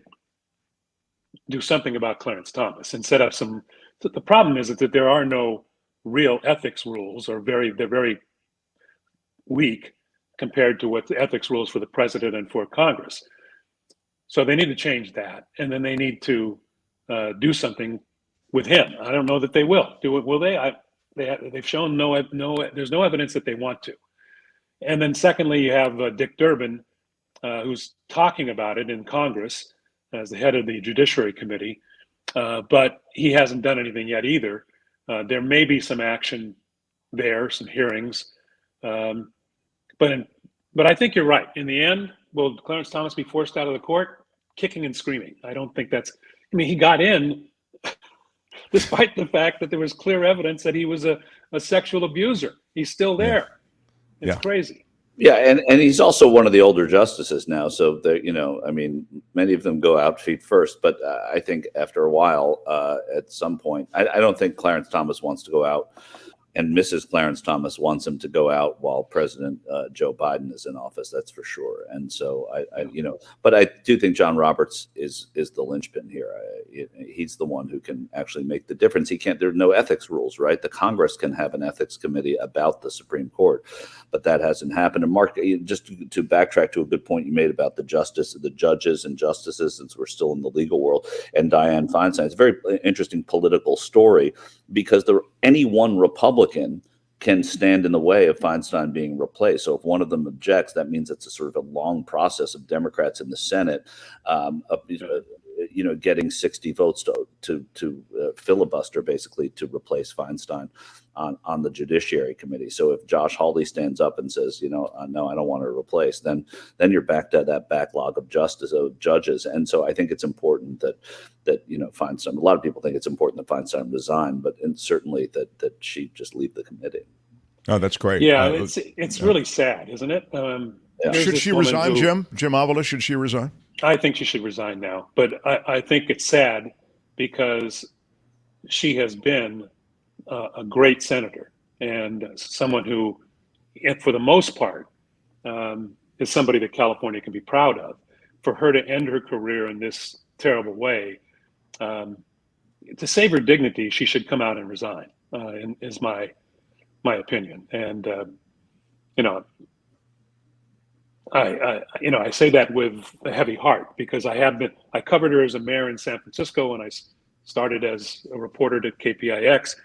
do something about Clarence Thomas and set up some. The problem is that there are no real ethics rules, or they're very weak compared to what the ethics rules for the president and for Congress. So they need to change that, and then they need to do something with him. I don't know that they will do it. Will they? They've shown there's no evidence that they want to. And then secondly, you have Dick Durbin, who's talking about it in Congress as the head of the Judiciary Committee, but he hasn't done anything yet either. There may be some action there, some hearings. But I think you're right. In the end, will Clarence Thomas be forced out of the court? Kicking and screaming. I don't think he got in despite the fact that there was clear evidence that he was a sexual abuser. He's still there. It's crazy. Yeah, and he's also one of the older justices now. So, many of them go out feet first. But I think after a while, at some point, I don't think Clarence Thomas wants to go out, and Mrs. Clarence Thomas wants him to go out while President Joe Biden is in office. That's for sure. And so but I do think John Roberts is the linchpin here. He's the one who can actually make the difference. There are no ethics rules, right? The Congress can have an ethics committee about the Supreme Court, but that hasn't happened. And Mark, just to backtrack to a good point you made about the judges and justices, since we're still in the legal world, and Dianne Feinstein, it's a very interesting political story because any one Republican can stand in the way of Feinstein being replaced. So if one of them objects, that means it's a sort of a long process of Democrats in the Senate getting 60 votes to filibuster, basically, to replace Feinstein on the Judiciary Committee. So if Josh Hawley stands up and says, no, I don't want to replace, then you're back to that backlog of judges. And so I think it's important that Feinstein, a lot of people think it's important that Feinstein resign, but certainly that she just leave the committee. Oh, that's great. Yeah, it's really sad, isn't it? Should she resign, Jim? Jim Avila, should she resign? I think she should resign now, but I think it's sad because she has been a great senator and someone who, for the most part, is somebody that California can be proud of. For her to end her career in this terrible way, to save her dignity, she should come out and resign. Is my opinion, and I say that with a heavy heart because I covered her as a mayor in San Francisco, and I started as a reporter at KPIX,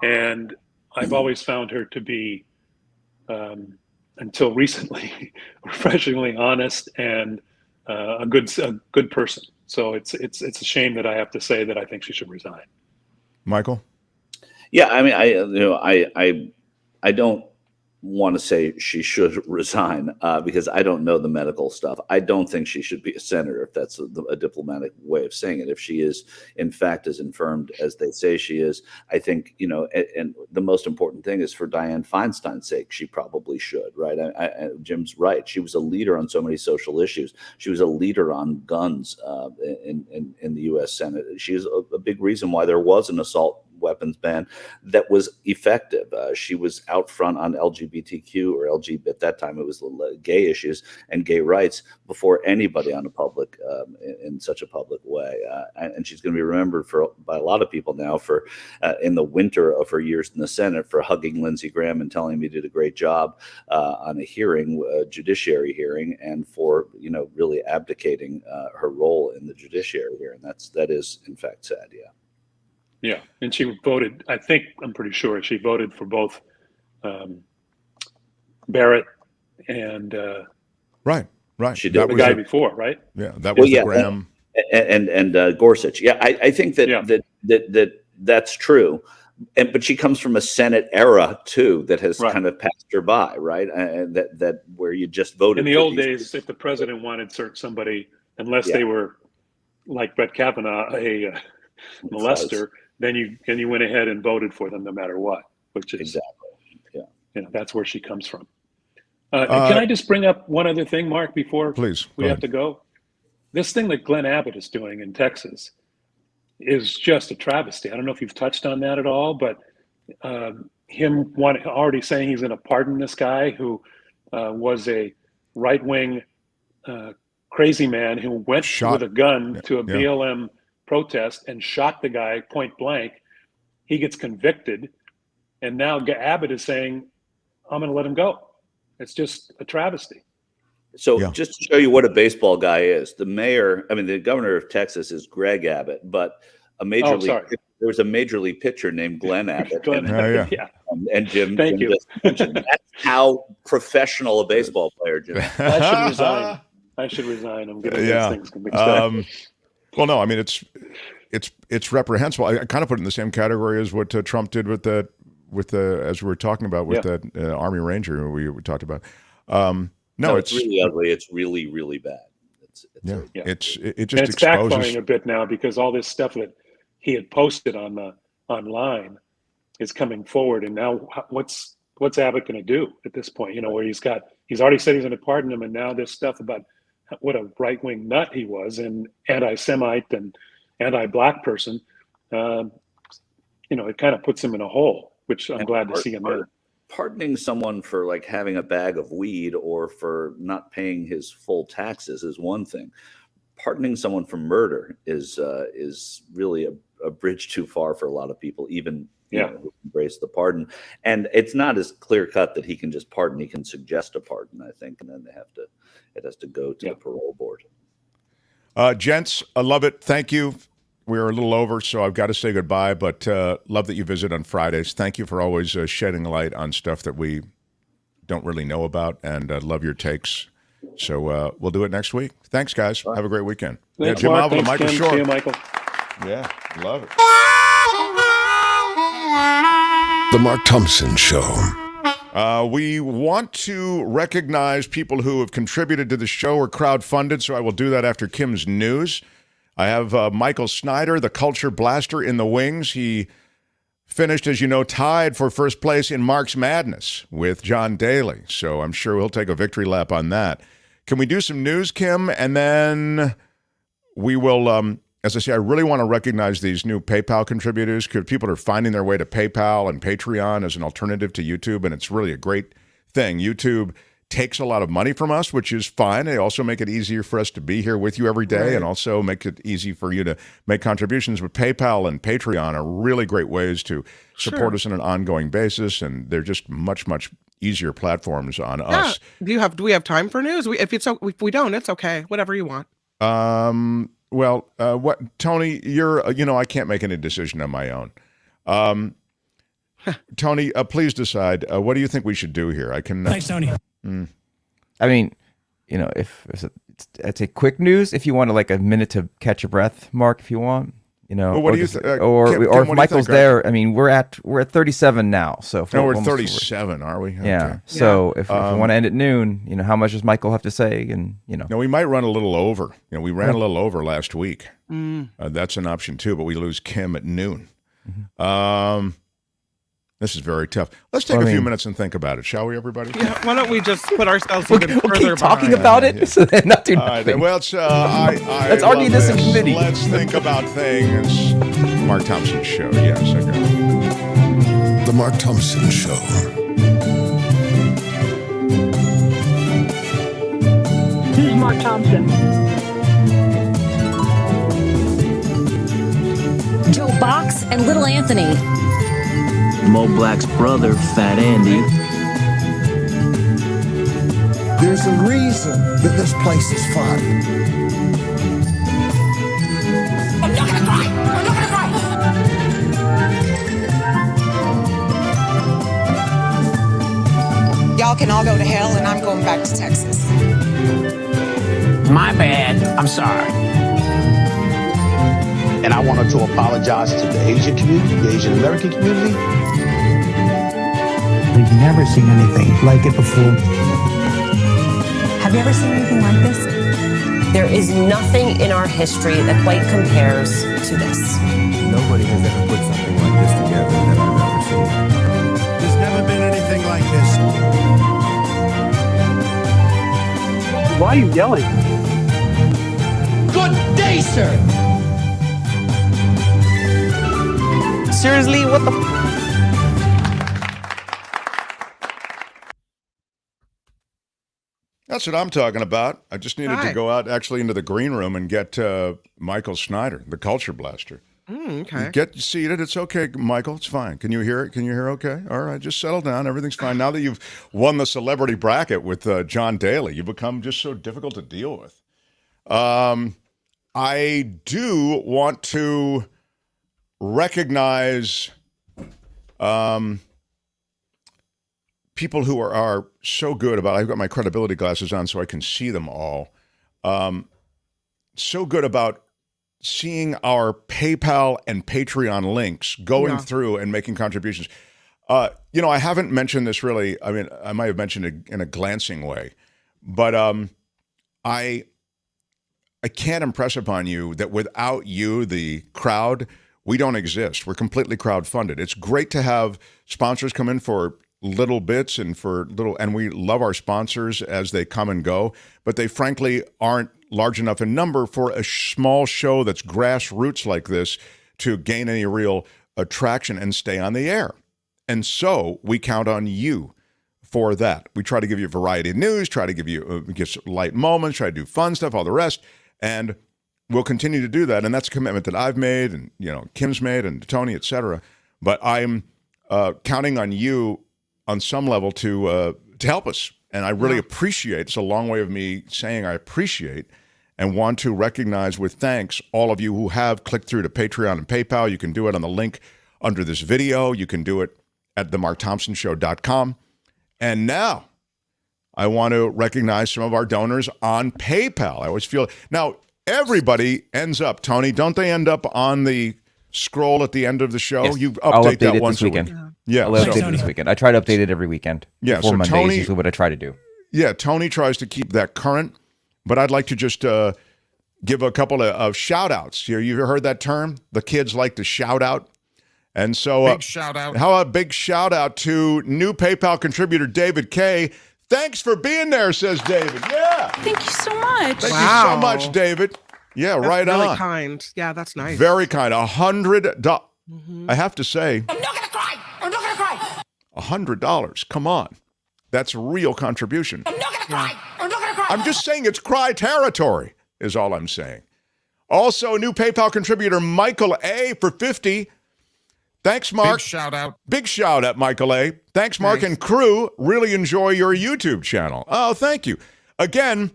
and I've always found her to be a until recently, refreshingly honest and a good person. So it's a shame that I have to say that I think she should resign. Michael? Yeah, I mean, I don't want to say she should resign because I don't know the medical stuff. I don't think she should be a senator, if that's a diplomatic way of saying it. If she is, in fact, as infirmed as they say she is, I think, and the most important thing is for Dianne Feinstein's sake, she probably should, right? Jim's right. She was a leader on so many social issues. She was a leader on guns in the U.S. Senate. She is a big reason why there was an assault weapons ban that was effective. She was out front on LGBTQ or LGBT at that time. It was gay issues and gay rights before anybody on a public in such a public way. And she's going to be remembered by a lot of people now for in the winter of her years in the Senate for hugging Lindsey Graham and telling him he did a great job on a hearing, judiciary hearing, and for really abdicating her role in the judiciary here. And that is in fact sad. Yeah. Yeah, and she voted, I'm pretty sure she voted for both Barrett and right. She did the guy before, right? Yeah, that was Graham and Gorsuch. Yeah, I think that's true. But she comes from a Senate era too that has kind of passed her by, right? That where you just voted. In the old days, if the president wanted somebody, unless they were like Brett Kavanaugh, a molester, then you went ahead and voted for them no matter what, which is exactly, that's where she comes from. Can I just bring up one other thing, Mark, before we have to go? This thing that Glenn Abbott is doing in Texas is just a travesty. I don't know if you've touched on that at all, but him already saying he's going to pardon this guy who was a right-wing crazy man who went with a gun to a BLM protest and shot the guy point blank. He gets convicted, and now Abbott is saying, I'm going to let him go. It's just a travesty. So just to show you what a baseball guy is, the governor of Texas is Greg Abbott, but there was a major league pitcher named Glenn Abbott. And Jim, thank you. That's how professional a baseball player Jim. I should resign. I'm getting these things mixed up. Well, no, I mean it's reprehensible. I kind of put it in the same category as what Trump did with the as we were talking about with that Army Ranger we talked about. No, it's really ugly. It's really, really bad. It just it's exposes backfiring a bit now because all this stuff that he had posted online is coming forward, and now what's Abbott going to do at this point? Where he's already said he's going to pardon him, and now this stuff about what a right-wing nut he was, and anti-Semite and anti-black person, it kind of puts him in a hole, which I'm glad to see him in. Pardoning someone for having a bag of weed or for not paying his full taxes is one thing. Pardoning someone for murder is really a bridge too far for a lot of people, even who embrace the pardon. And it's not as clear cut that he can just pardon. He can suggest a pardon, I think, and then it has to go to the parole board. Gents, I love it. Thank you. We're a little over, so I've got to say goodbye, but love that you visit on Fridays. Thank you for always shedding light on stuff that we don't really know about, and love your takes. So we'll do it next week. Thanks, guys. Have a great weekend. Thanks, Jim Mark. Avila, Michael Shure. See you, Michael. Yeah, love it. The Mark Thompson Show. We want to recognize people who have contributed to the show or crowdfunded, so I will do that after Kim's news. I have Michael Snyder, the culture blaster, in the wings. He finished, as you know, tied for first place in Mark's Madness with John Daly, so I'm sure he'll take a victory lap on that. Can we do some news, Kim? And then we will, as I say, I really want to recognize these new PayPal contributors because people are finding their way to PayPal and Patreon as an alternative to YouTube, and it's really a great thing. YouTube takes a lot of money from us, which is fine. They also make it easier for us to be here with you every day and also make it easy for you to make contributions. But PayPal and Patreon are really great ways to support us on an ongoing basis, and they're just much, much easier platforms on us. Do we have time for news? If we don't, it's okay. Whatever you want. Well, Tony, I can't make any decision on my own. Tony, please decide. What do you think we should do here? Thanks, Tony. I mean, if it's a quick news, if you want like a minute to catch your breath, Mark, if you want, Well, what do you think? or if Michael's there, I mean, we're at 37 now, so we're 37, are we? Yeah. Okay. So if we want to end at noon, how much does Michael have to say? And no, we might run a little over. We ran a little over last week. That's an option too, but we lose Kim at noon. This is very tough. Let's take a few minutes and think about it, shall we, everybody? Yeah, why don't we just put ourselves even further keep talking behind? about it, so then not do nothing. Well, let's argue this in committee. Let's think about things. Mark Thompson Show. Yes, I got it. The Mark Thompson Show. Who's Mark Thompson? Joe Box and Little Anthony. Mo Black's brother, Fat Andy. There's a reason that this place is fun. I'm not gonna cry! I'm not gonna cry! Y'all can all go to hell, and I'm going back to Texas. My bad. I'm sorry. And I wanted to apologize to the Asian community, the Asian American community. We've never seen anything like it before. Have you ever seen anything like this? There is nothing in our history that quite compares to this. Nobody has ever put something like this together that I've ever seen. There's never been anything like this. Why are you yelling? Good day, sir! Seriously, what the? That's what I'm talking about. I just needed to go out actually into the green room and get Michael Snyder, the Culture Blaster. Okay. Get seated. It's okay, Michael. It's fine. Can you hear it? Can you hear okay? All right, just settle down. Everything's fine. Now that you've won the celebrity bracket with John Daly, you become just so difficult to deal with. I do want to recognize people who are so good about, I've got my credibility glasses on so I can see them all, so good about seeing our PayPal and Patreon links, going through and making contributions. I haven't mentioned this really. I mean, I might have mentioned it in a glancing way, but I can't impress upon you that without you, the crowd, we don't exist. We're completely crowdfunded. It's great to have sponsors come in for little bits and we love our sponsors as they come and go, but they frankly aren't large enough in number for a small show that's grassroots like this to gain any real attraction and stay on the air. And so we count on you for that. We try to give you a variety of news, try to give you light moments, try to do fun stuff, all the rest. And we'll continue to do that. And that's a commitment that I've made and, Kim's made and Tony, et cetera. But I'm counting on you on some level to help us. And I really appreciate, it's a long way of me saying I appreciate and want to recognize with thanks all of you who have clicked through to Patreon and PayPal. You can do it on the link under this video. You can do it at themarkthompsonshow.com. And now I want to recognize some of our donors on PayPal. I always feel, now everybody ends up, Tony, don't they end up on the scroll at the end of the show? Yes. You I'll update update that it once this weekend. a week. Yeah, I'll update it this weekend. I try to update it every weekend. Yeah, before so Monday Tony, is usually what I try to do. Yeah, Tony tries to keep that current, but I'd like to just give a couple of shout outs here. You've heard that term? The kids like to shout out. And so big shout out. How about a big shout out to new PayPal contributor David K. Thanks for being there, says David. Yeah. Thank you so much. Thank you so much, David. Yeah, That's right really on. kind. Yeah, that's nice. Very kind. $100. I have to say, I'm not gonna cry! I'm not gonna cry! $100. Come on. That's a real contribution. I'm not gonna cry! I'm not gonna cry! I'm just saying it's cry territory, is all I'm saying. Also, new PayPal contributor Michael A. for $50. Thanks, Mark. Big shout out. Big shout out, Michael A. Thanks, Mark and crew. Really enjoy your YouTube channel. Oh, thank you. Again,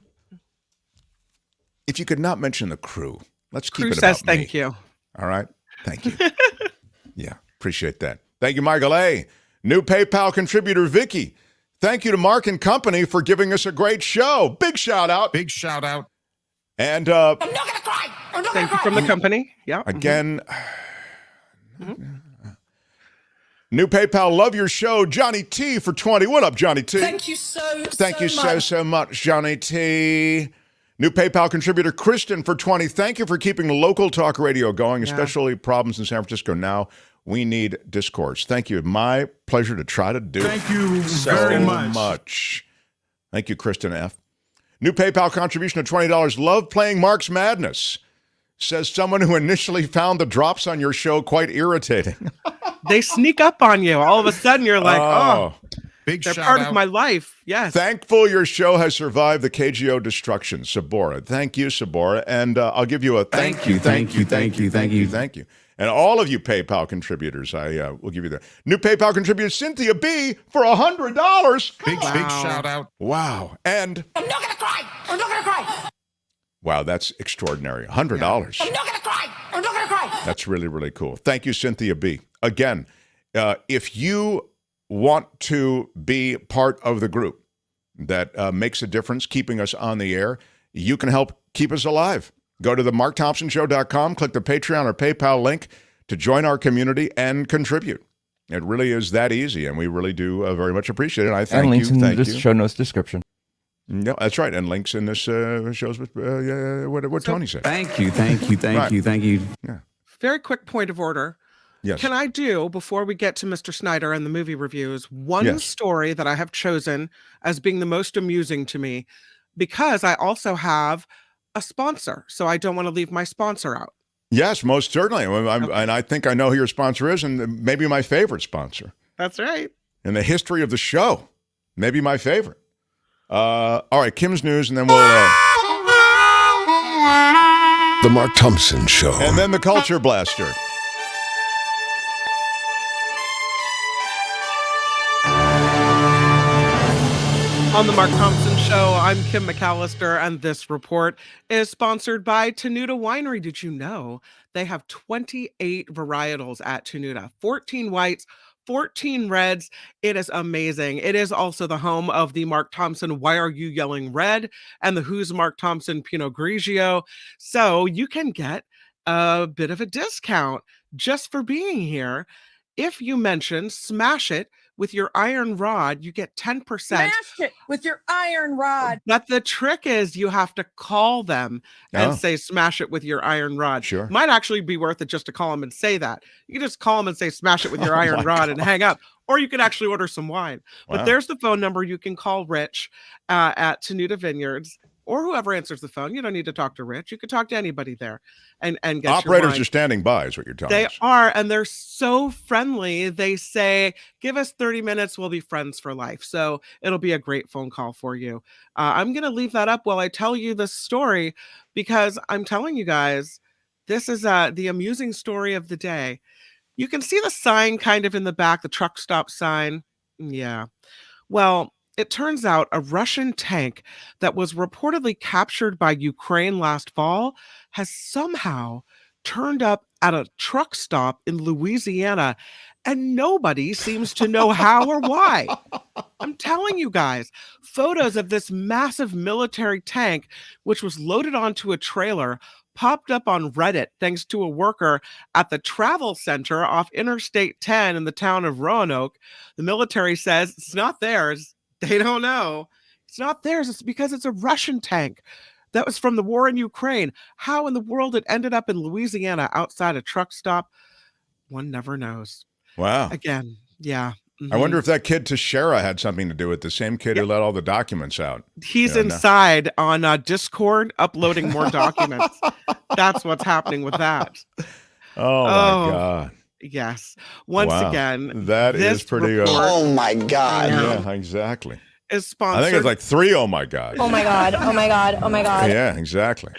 if you could not mention the crew, let's keep it about me. Thank you. All right. Thank you. Yeah, appreciate that. Thank you, Michael A. New PayPal contributor Vicky. Thank you to Mark and Company for giving us a great show. Big shout out. Big shout out. And I'm not gonna cry. I'm not Thank gonna you cry. from the company. Yeah. again, new PayPal, love your show, Johnny T for 20. What up, Johnny T? Thank you so much, Johnny T. New PayPal contributor, Kristen for 20. Thank you for keeping local talk radio going, especially problems in San Francisco now. We need discourse. Thank you. My pleasure to try to do. Thank you so very much. Thank you, Kristen F. New PayPal contribution of $20. Love playing Mark's Madness. Says someone who initially found the drops on your show quite irritating. They sneak up on you. All of a sudden, you're like, big they're shout part out. of my life. Yes. Thankful your show has survived the KGO destruction, Sabora. Thank you, Sabora. And I'll give you a thank you. And all of you PayPal contributors, I will give you that. New PayPal contributor, Cynthia B, for $100. Big shout out. Wow. And I'm not gonna cry. I'm not gonna cry. wow, that's extraordinary. $100. I'm not gonna cry. I'm not gonna cry. That's really, really cool. Thank you, Cynthia B. Again, if you want to be part of the group that makes a difference keeping us on the air, you can help keep us alive. Go to the markthompsonshow.com, click the Patreon or PayPal link to join our community and contribute. It really is that easy, and we really do very much appreciate it. I thank and links you. in the show notes description. No, that's right, and links in this shows what Tony said. Thank you. Yeah. Very quick point of order. Yes. Can I do, before we get to Mr. Snyder and the movie reviews, one story that I have chosen as being the most amusing to me, because I also have a sponsor, so I don't want to leave my sponsor out. Yes, most certainly. And I think I know who your sponsor is, and maybe my favorite sponsor. That's right. In the history of the show, maybe my favorite. All right, Kim's news, and then we'll... The Mark Thompson Show. And then the Culture Blaster. On the Mark Thompson Show, I'm Kim McAllister, and this report is sponsored by Tenuta Winery. Did you know they have 28 varietals at Tenuta? 14 whites, 14 reds. It is amazing. It is also the home of the Mark Thompson Why Are You Yelling Red and the Who's Mark Thompson Pinot Grigio. So you can get a bit of a discount just for being here. If you mention Smash It with your iron rod, you get 10%. Smash it with your iron rod. But the trick is you have to call them and say, smash it with your iron rod. Sure. Might actually be worth it just to call them and say that. You can just call them and say, smash it with your iron rod and hang up. Or you can actually order some wine. Wow. But there's the phone number. You can call Rich at Tenuta Vineyards, or whoever answers the phone. You don't need to talk to Rich. You can talk to anybody there and get Operators your wine. are standing by is what you're telling They us. are, and they're so friendly. They say, give us 30 minutes. We'll be friends for life. So it'll be a great phone call for you. I'm going to leave that up while I tell you the story, because I'm telling you guys, this is the amusing story of the day. You can see the sign kind of in the back, the truck stop sign. Yeah. Well, it turns out a Russian tank that was reportedly captured by Ukraine last fall has somehow turned up at a truck stop in Louisiana, and nobody seems to know how or why. I'm telling you guys, photos of this massive military tank, which was loaded onto a trailer, popped up on Reddit thanks to a worker at the travel center off Interstate 10 in the town of Roanoke. The military says it's not theirs. They don't know. It's not theirs. It's because it's a Russian tank that was from the war in Ukraine. How in the world it ended up in Louisiana outside a truck stop, one never knows. Wow. Again, yeah. I wonder if that kid Teixeira had something to do with the same kid who let all the documents out. He's inside on Discord uploading more documents. That's what's happening with that. Oh, my God. Yes. Once again, that is pretty. Oh my God. Yeah, exactly. Is sponsored. I think it's like 3. Oh my God. Oh my God. Oh my God. Oh my God. Yeah, exactly.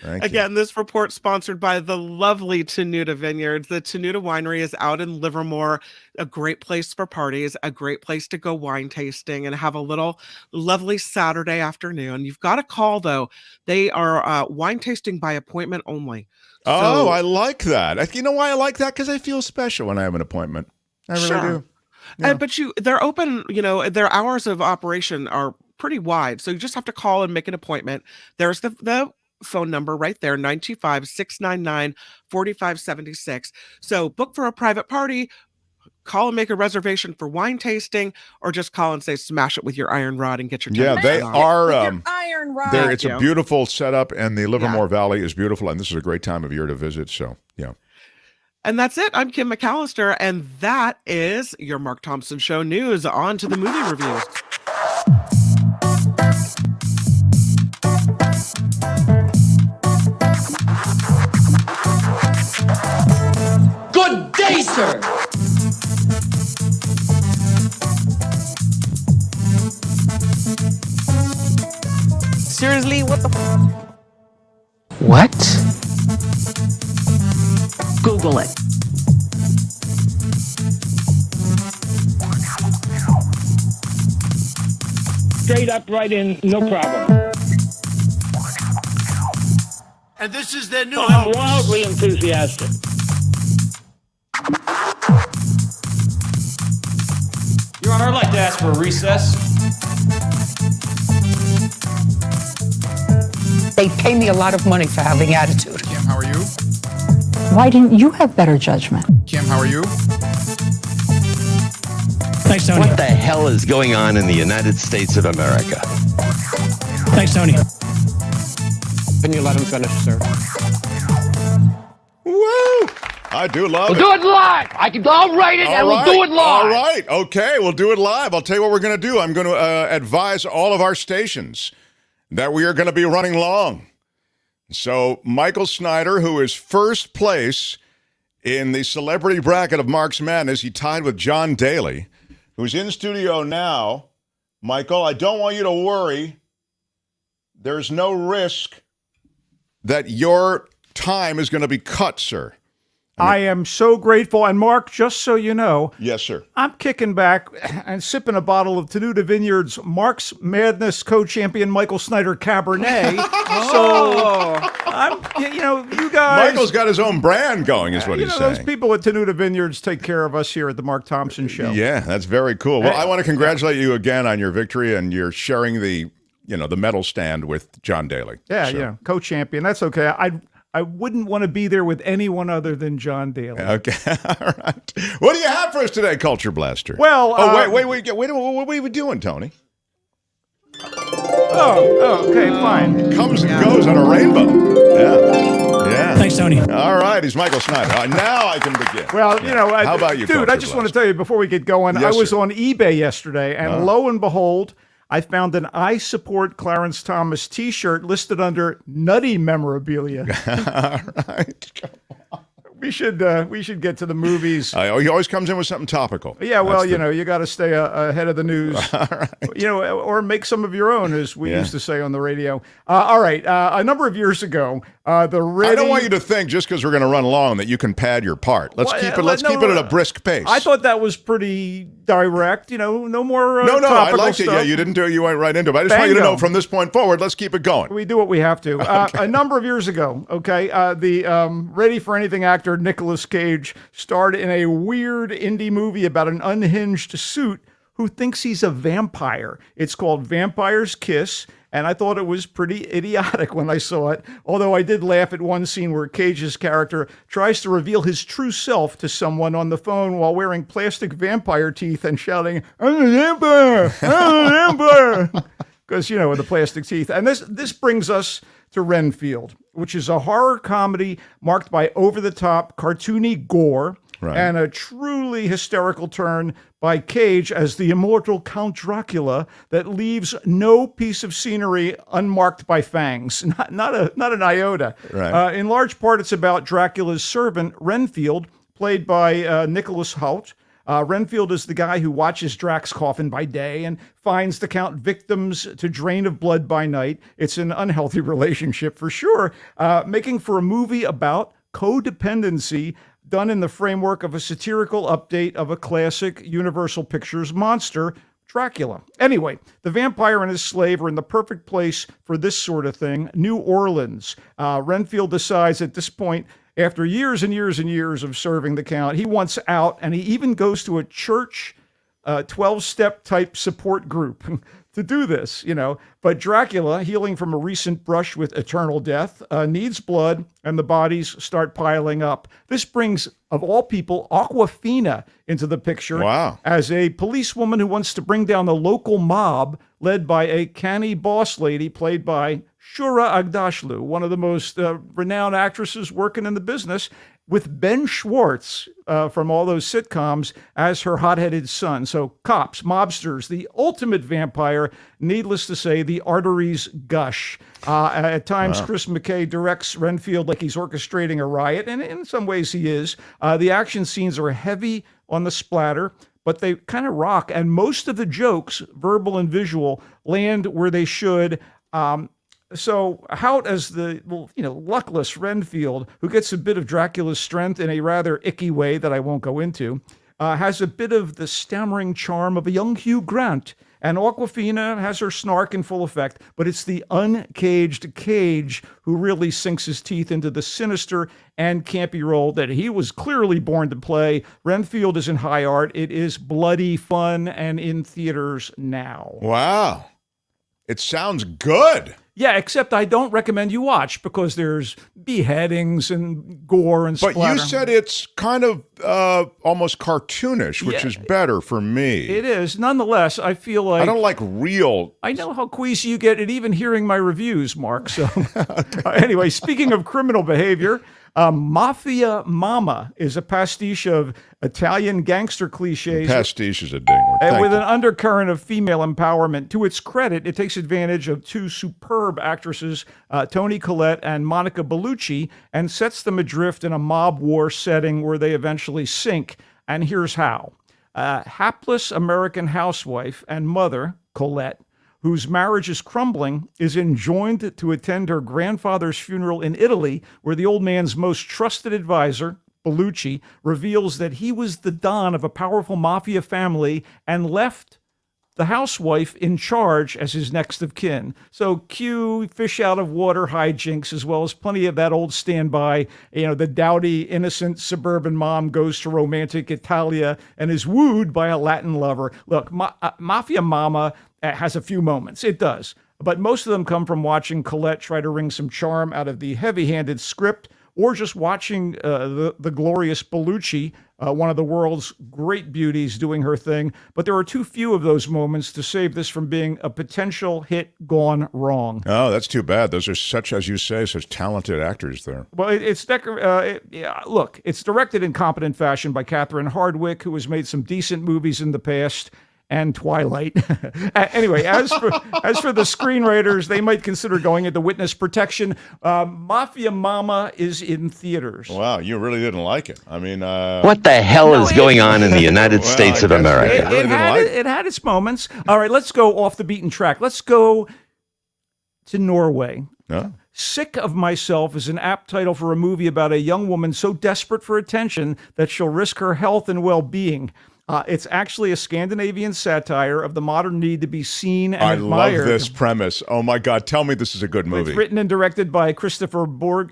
Thank you. Again, this report sponsored by the lovely Tenuta Vineyards. The Tenuta Winery is out in Livermore, a great place for parties, a great place to go wine tasting and have a little lovely Saturday afternoon. You've got to call, though. They are wine tasting by appointment only. Oh, I like that. You know why I like that? Because I feel special when I have an appointment. I really do. But they're open, their hours of operation are pretty wide. So you just have to call and make an appointment. There's the phone number right there, 925-699-4576. So book for a private party, call and make a reservation for wine tasting, or just call and say smash it with your iron rod and get your they are iron rod. it's a beautiful setup, and the Livermore Valley is beautiful, and this is a great time of year to visit. So and that's it. I'm Kim McAllister, and that is your Mark Thompson Show news. On to the movie reviews. Good day, sir. Seriously, what the What? Google it. straight up right in, no problem. And this is their new I'm wildly enthusiastic. Your Honor, I'd like to ask for a recess. They pay me a lot of money for having attitude. Kim, how are you? Why didn't you have better judgment? Kim, how are you? Thanks, Tony. What the hell is going on in the United States of America? Thanks, Tony. Can you let him finish, sir? Woo! I do love it. We'll do it live. I'll write it and we'll do it live. All right. Okay, we'll do it live. I'll tell you what we're going to do. I'm going to advise all of our stations that we are going to be running long. So Michael Snyder, who is first place in the celebrity bracket of Mark's Madness, he tied with John Daly, who's in studio now. Michael, I don't want you to worry. There's no risk that your time is going to be cut, sir. I am so grateful. And Mark, just so you know, yes, sir, I'm kicking back and sipping a bottle of Tenuta Vineyards Mark's Madness co-champion Michael Snyder Cabernet. So you guys. Michael's got his own brand going, is what he's saying. Those people at Tenuta Vineyards take care of us here at the Mark Thompson Show. Yeah, that's very cool. Well, I want to congratulate you again on your victory, and you're sharing the medal stand with John Daly. Yeah, co-champion. That's okay. I wouldn't want to be there with anyone other than John Daly. Okay, all right. What do you have for us today, Culture Blaster? Well, wait, what are we doing, Tony? Oh, okay, fine. It comes and goes on a rainbow. Yeah. Thanks, Tony. All right, he's Michael Snyder. Now I can begin. Well, how about you, dude? Culture I just want to tell you before we get going. Yes, I was sir. on eBay yesterday, and lo and behold, I found an I Support Clarence Thomas T-shirt listed under Nutty Memorabilia. All right. We should get to the movies. He always comes in with something topical. Yeah, well, you got to stay ahead of the news. All right. Or make some of your own, as we used to say on the radio. All right, a number of years ago, I don't want you to think just because we're going to run long that you can pad your part. Let's keep it at a brisk pace. I thought that was pretty direct. No more. No, I liked stuff. it. Yeah, you didn't do it. You went right into it. But I just want you to know from this point forward, let's keep it going. We do what we have to. A number of years ago, the Ready for Anything actor Nicolas Cage starred in a weird indie movie about an unhinged suit who thinks he's a vampire. It's called Vampire's Kiss, and I thought it was pretty idiotic when I saw it, although I did laugh at one scene where Cage's character tries to reveal his true self to someone on the phone while wearing plastic vampire teeth and shouting, "I'm a vampire! I'm a vampire!" Because, with the plastic teeth. And this brings us to Renfield, which is a horror comedy marked by over-the-top, cartoony gore, and a truly hysterical turn by Cage as the immortal Count Dracula that leaves no piece of scenery unmarked by fangs, not an iota. Right. In large part, it's about Dracula's servant, Renfield, played by Nicholas Hoult. Renfield is the guy who watches Drax's coffin by day and finds the Count victims to drain of blood by night. It's an unhealthy relationship for sure, making for a movie about codependency done in the framework of a satirical update of a classic Universal Pictures monster, Dracula. Anyway, the vampire and his slave are in the perfect place for this sort of thing, New Orleans. Renfield decides at this point, after years and years and years of serving the Count, he wants out, and he even goes to a church 12-step type support group to do this, But Dracula, healing from a recent brush with eternal death, needs blood, and the bodies start piling up. This brings, of all people, Awkwafina into the picture. Wow. As a policewoman who wants to bring down the local mob led by a canny boss lady played by Shure Agdashlu, one of the most renowned actresses working in the business, with Ben Schwartz from all those sitcoms as her hot-headed son. So cops, mobsters, the ultimate vampire. Needless to say, the arteries gush. At times, Wow. Chris McKay directs Renfield like he's orchestrating a riot, and in some ways he is. The action scenes are heavy on the splatter, but they kind of rock, and most of the jokes, verbal and visual, land where they should. So Hout, as the luckless Renfield, who gets a bit of Dracula's strength in a rather icky way that I won't go into, has a bit of the stammering charm of a young Hugh Grant. And Awkwafina has her snark in full effect, but it's the uncaged Cage who really sinks his teeth into the sinister and campy role that he was clearly born to play. Renfield is in high art. It is bloody fun and in theaters now. Wow. It sounds good. Yeah, except I don't recommend you watch because there's beheadings and gore and splatter. But you said it's kind of almost cartoonish, which is better for me. It is. Nonetheless, I feel like... I don't like real... I know how queasy you get at even hearing my reviews, Mark. So anyway, speaking of criminal behavior... Mafia Mama is a pastiche of Italian gangster cliches. Pastiche is a ding word. With an undercurrent of female empowerment. To its credit, it takes advantage of two superb actresses, Toni Collette and Monica Bellucci, and sets them adrift in a mob war setting where they eventually sink. And here's how. Hapless American housewife and mother, Collette, whose marriage is crumbling, is enjoined to attend her grandfather's funeral in Italy, where the old man's most trusted advisor, Bellucci, reveals that he was the don of a powerful mafia family and left the housewife in charge as his next of kin. So cue fish out of water hijinks, as well as plenty of that old standby, the dowdy, innocent suburban mom goes to romantic Italia and is wooed by a Latin lover. Look, Mafia Mama has a few moments. It does. But most of them come from watching Collette try to wring some charm out of the heavy-handed script, or just watching the glorious Bellucci, one of the world's great beauties, doing her thing. But there are too few of those moments to save this from being a potential hit gone wrong. Oh, that's too bad. Those are such, as you say, such talented actors there. Well, look, it's directed in competent fashion by Catherine Hardwicke, who has made some decent movies in the past, and Twilight. Anyway, as for the screenwriters, they might consider going into witness protection. Mafia Mama is in theaters. Wow, you really didn't like it. I mean... what the hell is going on in the United States of America? It had its moments. All right, let's go off the beaten track. Let's go to Norway. No? Sick of Myself is an apt title for a movie about a young woman so desperate for attention that she'll risk her health and well-being. It's actually a Scandinavian satire of the modern need to be seen and admired. I love this premise. Oh my God, tell me this is a good movie. It's written and directed by Christopher Borge.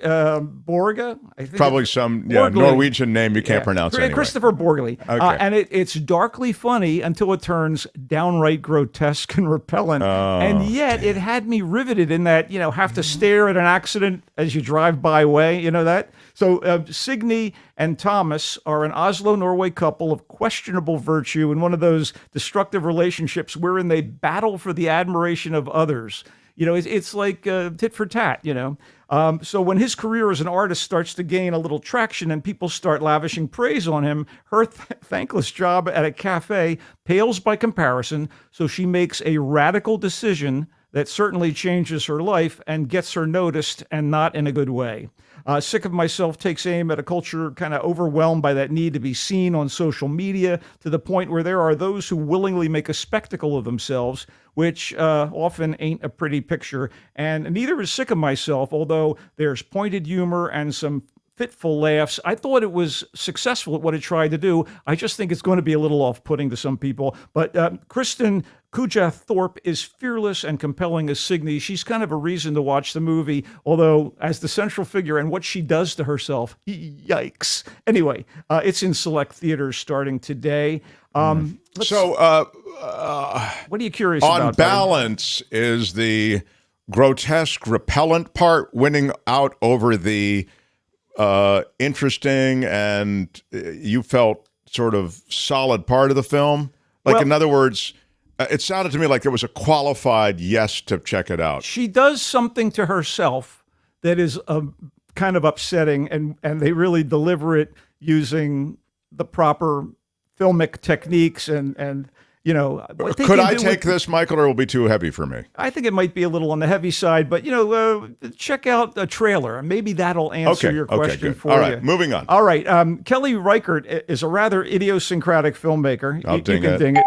Probably some Norwegian name you can't pronounce anyway. Christopher Borgli. Okay. And it's darkly funny until it turns downright grotesque and repellent. And yet it had me riveted in that, have to stare at an accident as you drive by way, that? So Signe and Thomas are an Oslo, Norway couple of questionable virtue in one of those destructive relationships wherein they battle for the admiration of others. It's like tit for tat, So when his career as an artist starts to gain a little traction and people start lavishing praise on him, her thankless job at a cafe pales by comparison, so she makes a radical decision that certainly changes her life and gets her noticed, and not in a good way. Sick of Myself takes aim at a culture kind of overwhelmed by that need to be seen on social media, to the point where there are those who willingly make a spectacle of themselves, which often ain't a pretty picture. And neither is Sick of Myself, although there's pointed humor and some fitful laughs. I thought it was successful at what it tried to do. I just think it's going to be a little off-putting to some people. But Kristen Kuja Thorpe is fearless and compelling as Signy. She's kind of a reason to watch the movie, although as the central figure and what she does to herself, yikes. Anyway, it's in select theaters starting today. What are you curious about? On balance, is the grotesque, repellent part winning out over the interesting and you felt sort of solid part of the film? Like, in other words, it sounded to me like there was a qualified yes to check it out. She does something to herself that is kind of upsetting, and they really deliver it using the proper filmic techniques and could I take this, Michael, or it will be too heavy for me? I think it might be a little on the heavy side, but check out a trailer, and maybe that'll answer your question for you. All right, moving on. All right, Kelly Reichardt is a rather idiosyncratic filmmaker. I'll ding it.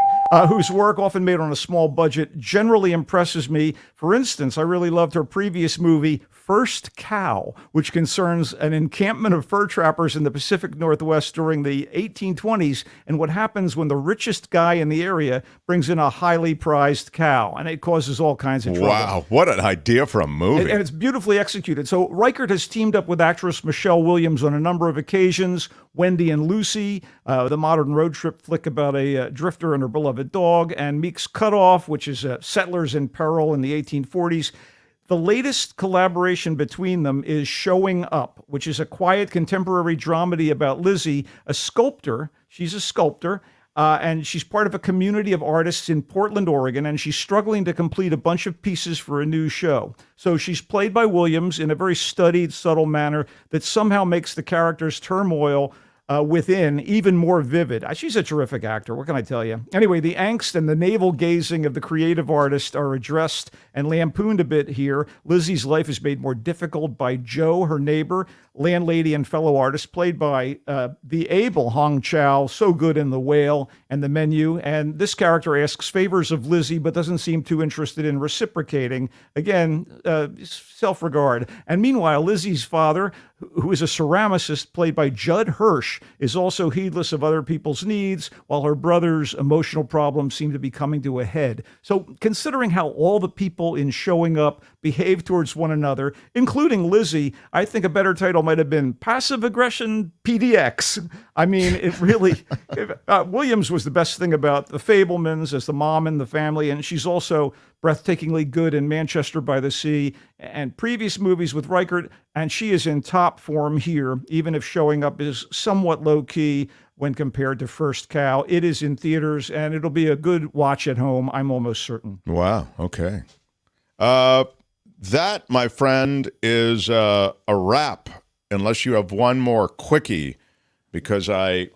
Whose work, often made on a small budget, generally impresses me. For instance, I really loved her previous movie, First Cow, which concerns an encampment of fur trappers in the Pacific Northwest during the 1820s and what happens when the richest guy in the area brings in a highly prized cow, and it causes all kinds of trouble. Wow, what an idea for a movie. And it's beautifully executed. So Reichardt has teamed up with actress Michelle Williams on a number of occasions. Wendy and Lucy, the modern road trip flick about a drifter and her beloved dog, and Meek's Cutoff, which is settlers in peril in the 1840s. The latest collaboration between them is Showing Up, which is a quiet contemporary dramedy about Lizzie, a sculptor. She's a sculptor, and she's part of a community of artists in Portland, Oregon, and she's struggling to complete a bunch of pieces for a new show. So she's played by Williams in a very studied, subtle manner that somehow makes the character's turmoil within even more vivid. She's a terrific actor. What can I tell you? Anyway, the angst and the navel-gazing of the creative artist are addressed and lampooned a bit here. Lizzie's life is made more difficult by Joe, her neighbor, landlady and fellow artist, played by the able Hong Chow, so good in The Whale and The Menu. And this character asks favors of Lizzie, but doesn't seem too interested in reciprocating. Again, self-regard. And meanwhile, Lizzie's father, who is a ceramicist played by Judd Hirsch, is also heedless of other people's needs, while her brother's emotional problems seem to be coming to a head. So considering how all the people in Showing Up behave towards one another, including Lizzie, I think a better title might have been Passive Aggression PDX. I mean, it really... Williams was the best thing about The Fabelmans as the mom in the family, and she's also breathtakingly good in Manchester by the Sea and previous movies with Reichardt, and she is in top form here, even if Showing Up is somewhat low-key when compared to First Cow. It is in theaters, and it'll be a good watch at home, I'm almost certain. Wow, okay. That, my friend, is a wrap, unless you have one more quickie, because Well,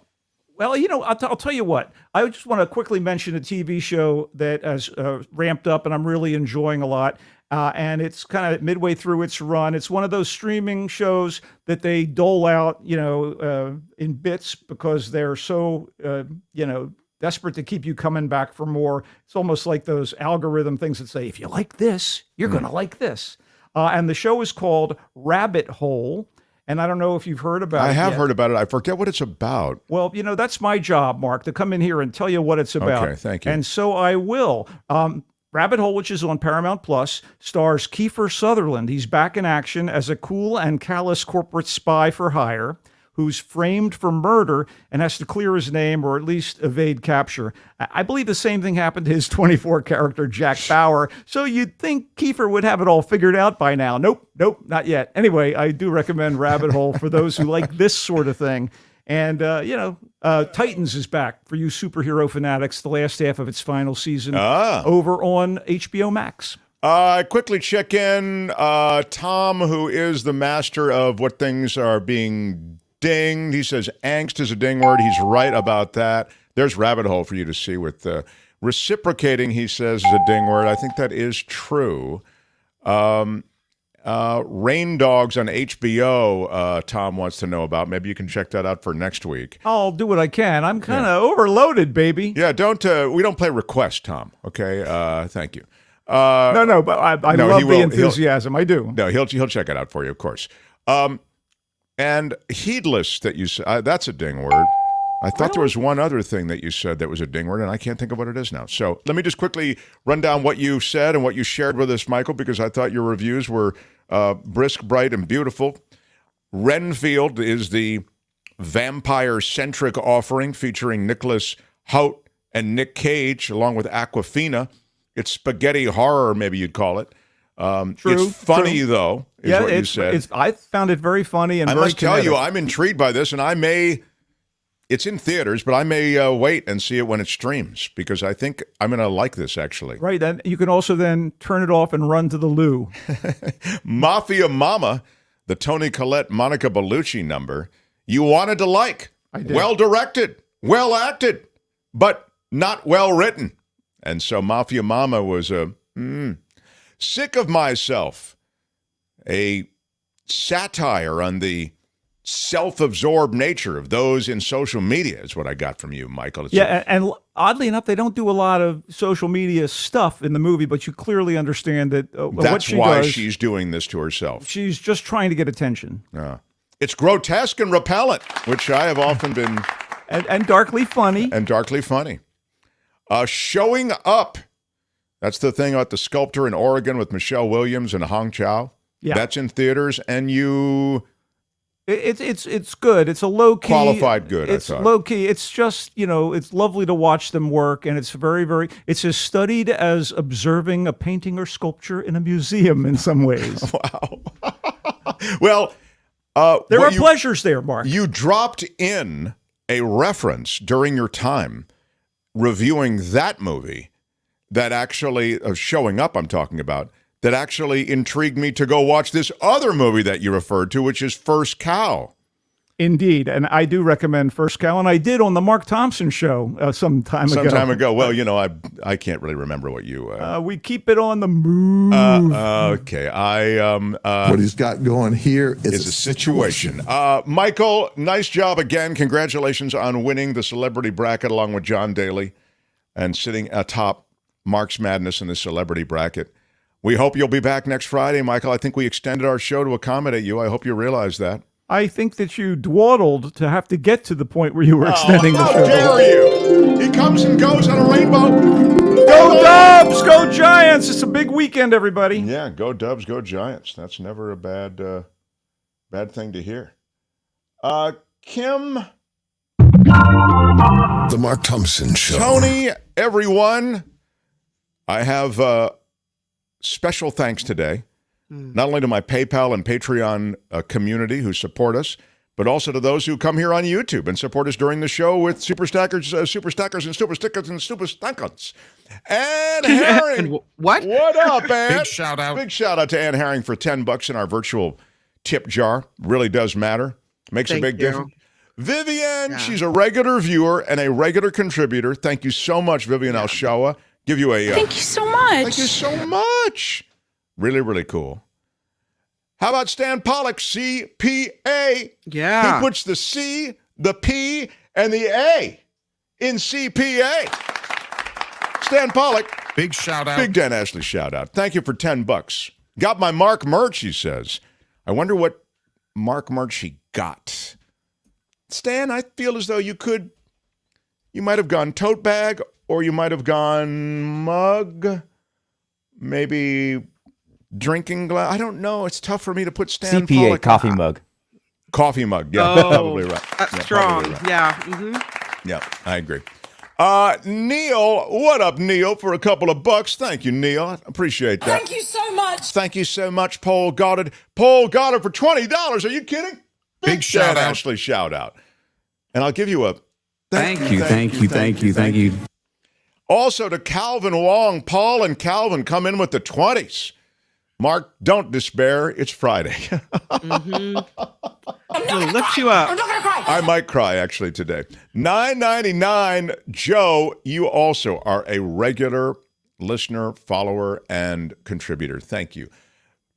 I'll tell you what. I just want to quickly mention a TV show that has ramped up and I'm really enjoying a lot. And it's kind of midway through its run. It's one of those streaming shows that they dole out, in bits because they're so, desperate to keep you coming back for more. It's almost like those algorithm things that say, if you like this, you're going to like this. And the show is called Rabbit Hole. And I don't know if you've heard about it. I have heard about it. I forget what it's about. Well, that's my job, Mark, to come in here and tell you what it's about. Okay, thank you. And so I will. Rabbit Hole, which is on Paramount Plus, stars Kiefer Sutherland. He's back in action as a cool and callous corporate spy for hire who's framed for murder and has to clear his name or at least evade capture. I believe the same thing happened to his 24 character, Jack Bauer. So you'd think Kiefer would have it all figured out by now. Nope, not yet. Anyway, I do recommend Rabbit Hole for those who like this sort of thing. And, Titans is back for you superhero fanatics, the last half of its final season over on HBO Max. Quickly check in. Tom, who is the master of what things are being dinged. He says angst is a ding word. He's right about that. There's Rabbit Hole for you to see with reciprocating, he says, is a ding word. I think that is true. Rain Dogs on HBO, Tom wants to know about. Maybe you can check that out for next week. I'll do what I can. I'm kind of overloaded, baby. Yeah, we don't play request, Tom. Okay, thank you. No, but I love the enthusiasm. I do. No, he'll check it out for you, of course. And heedless that you say, that's a ding word. I thought there was one other thing that you said that was a ding word, and I can't think of what it is now. So let me just quickly run down what you said and what you shared with us, Michael, because I thought your reviews were brisk, bright, and beautiful. Renfield is the vampire-centric offering featuring Nicholas Hoult and Nick Cage, along with Awkwafina. It's spaghetti horror, maybe you'd call it. True, it's funny, true. though, is what you said. I found it very funny and I very must tell you, kinetic. I'm intrigued by this, and I may... It's in theaters, but I may wait and see it when it streams because I think I'm going to like this, actually. Right, and you can also then turn it off and run to the loo. Mafia Mama, the Toni Collette, Monica Bellucci number, you wanted to like. I did. Well directed, well acted, but not well written. And so Mafia Mama was Sick of Myself, a satire on the self-absorbed nature of those in social media is what I got from you, Michael. It's and oddly enough, they don't do a lot of social media stuff in the movie, but you clearly understand that what that's she why does, she's doing this to herself. she's just trying to get attention. It's grotesque and repellent, which I have often been... And darkly funny. And darkly funny. Showing Up. That's the thing about The Sculptor in Oregon with Michelle Williams and Hong Chow. Yeah. That's in theaters, and you... It's good. It's a low key, Qualified good, I It's thought. low key. It's just it's lovely to watch them work, and it's very, very. It's as studied as observing a painting or sculpture in a museum in some ways. Wow. Well, there are pleasures there, Mark. You dropped in a reference during your time reviewing that movie that actually, Showing Up I'm talking about, that actually intrigued me to go watch this other movie that you referred to, which is First Cow. Indeed, and I do recommend First Cow, and I did on the Mark Thompson show some time ago. Well, I can't really remember what you... we keep it on the move. Okay, what he's got going here is a situation. Michael, nice job again. Congratulations on winning the celebrity bracket along with John Daly and sitting atop Mark's Madness in the celebrity bracket. We hope you'll be back next Friday, Michael. I think we extended our show to accommodate you. I hope you realize that. I think that you dawdled to have to get to the point where you were extending the show. How dare you? He comes and goes on a rainbow. Go Dubs! Go Giants! It's a big weekend, everybody. Yeah, go Dubs, go Giants. That's never a bad thing to hear. Kim. The Mark Thompson Show. Tony, everyone. I have special thanks today, not only to my PayPal and Patreon community who support us, but also to those who come here on YouTube and support us during the show with Super Stackers and Super Stickers and Super Stackers. Ann Herring. What? What up, Ann? Big shout out. Big shout out to Ann Herring for $10 in our virtual tip jar. Really does matter. Makes a big difference. Vivian, she's a regular viewer and a regular contributor. Thank you so much, Vivian Alshawa. Give you a... Thank you so much. Thank you so much. Really, really cool. How about Stan Pollock, CPA? Yeah. He puts the C, the P, and the A in CPA. Stan Pollock. Big shout out. Big Dan Ashley shout out. Thank you for $10. Got my Mark merch, he says. I wonder what Mark merch he got. Stan, I feel as though you might have gone tote bag, or you might have gone mug, maybe drinking glass. I don't know. It's tough for me to put Stan CPA Pollock. coffee mug. Coffee mug. Yeah, probably right. That's strong. probably right. Yeah. Mm-hmm. Yeah, I agree. Neil, what up, Neil, for a couple of bucks? Thank you, Neil. I appreciate that. Thank you so much. Thank you so much, Paul Goddard. Paul Goddard for $20. Are you kidding? Big shout out. Ashley shout out. And I'll give you a Thank you. Also to Calvin Wong, Paul and Calvin come in with the 20s. Mark, don't despair. It's Friday. We'll lift you up. I'm not gonna cry. I might cry actually today. $9.99. Joe, you also are a regular listener, follower, and contributor. Thank you.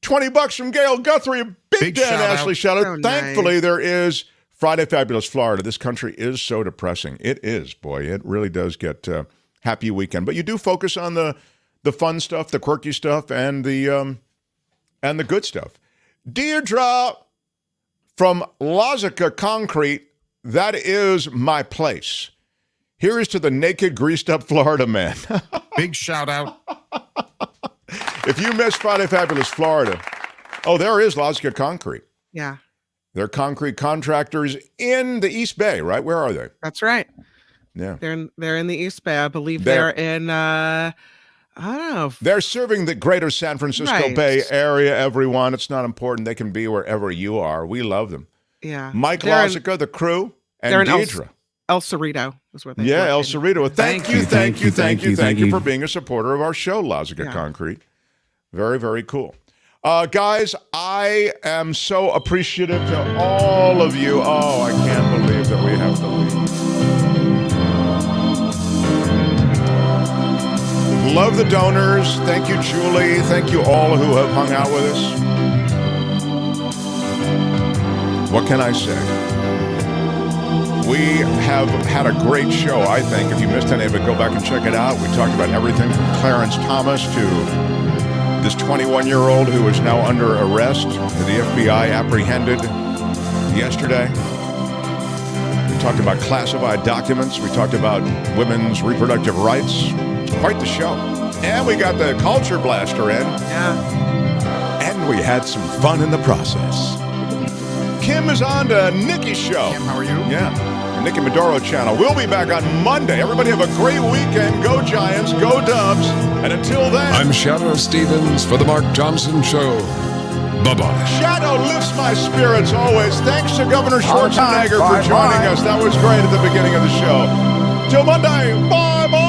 $20 from Gail Guthrie. Big Dan Ashley shout out. Oh, Thankfully, nice. there is Friday Fabulous Florida. This country is so depressing. It is, boy. It really does get happy weekend. But you do focus on the fun stuff, the quirky stuff, and the good stuff. Deirdre from Lozica Concrete that is my place. Here is to the naked, greased-up Florida man. Big shout-out. If you missed Friday Fabulous Florida, there is Lazica Concrete. Yeah. They're concrete contractors in the East Bay, right? Where are they? That's right. Yeah. They're in the East Bay. I believe they're in I don't know. They're serving the greater San Francisco Bay Area, everyone. It's not important. They can be wherever you are. We love them. Yeah. Mike Lazica, the crew, and Deidre. El Cerrito is what they Yeah, El Cerrito. Thank you for being a supporter of our show, Lazica Concrete. Very, very cool. Guys, I am so appreciative to all of you. Oh, I can't believe that we have to leave. Love the donors. Thank you, Julie. Thank you all who have hung out with us. What can I say? We have had a great show, I think. If you missed any of it, go back and check it out. We talked about everything from Clarence Thomas to this 21-year-old who is now under arrest. The FBI apprehended yesterday. We talked about classified documents. We talked about women's reproductive rights. It's quite the show. And we got the Culture Blaster in. Yeah. And we had some fun in the process. Kim is on to Nikki's show. Kim, how are you? Yeah. The Nikki Maduro channel. We'll be back on Monday. Everybody have a great weekend. Go Giants. Go Dubs. And until then. I'm Shadow Stevens for the Mark Thompson Show. Bye-bye. Shadow lifts my spirits always. Thanks to Governor Schwarzenegger for joining us. That was great at the beginning of the show. Till Monday. Bye-bye.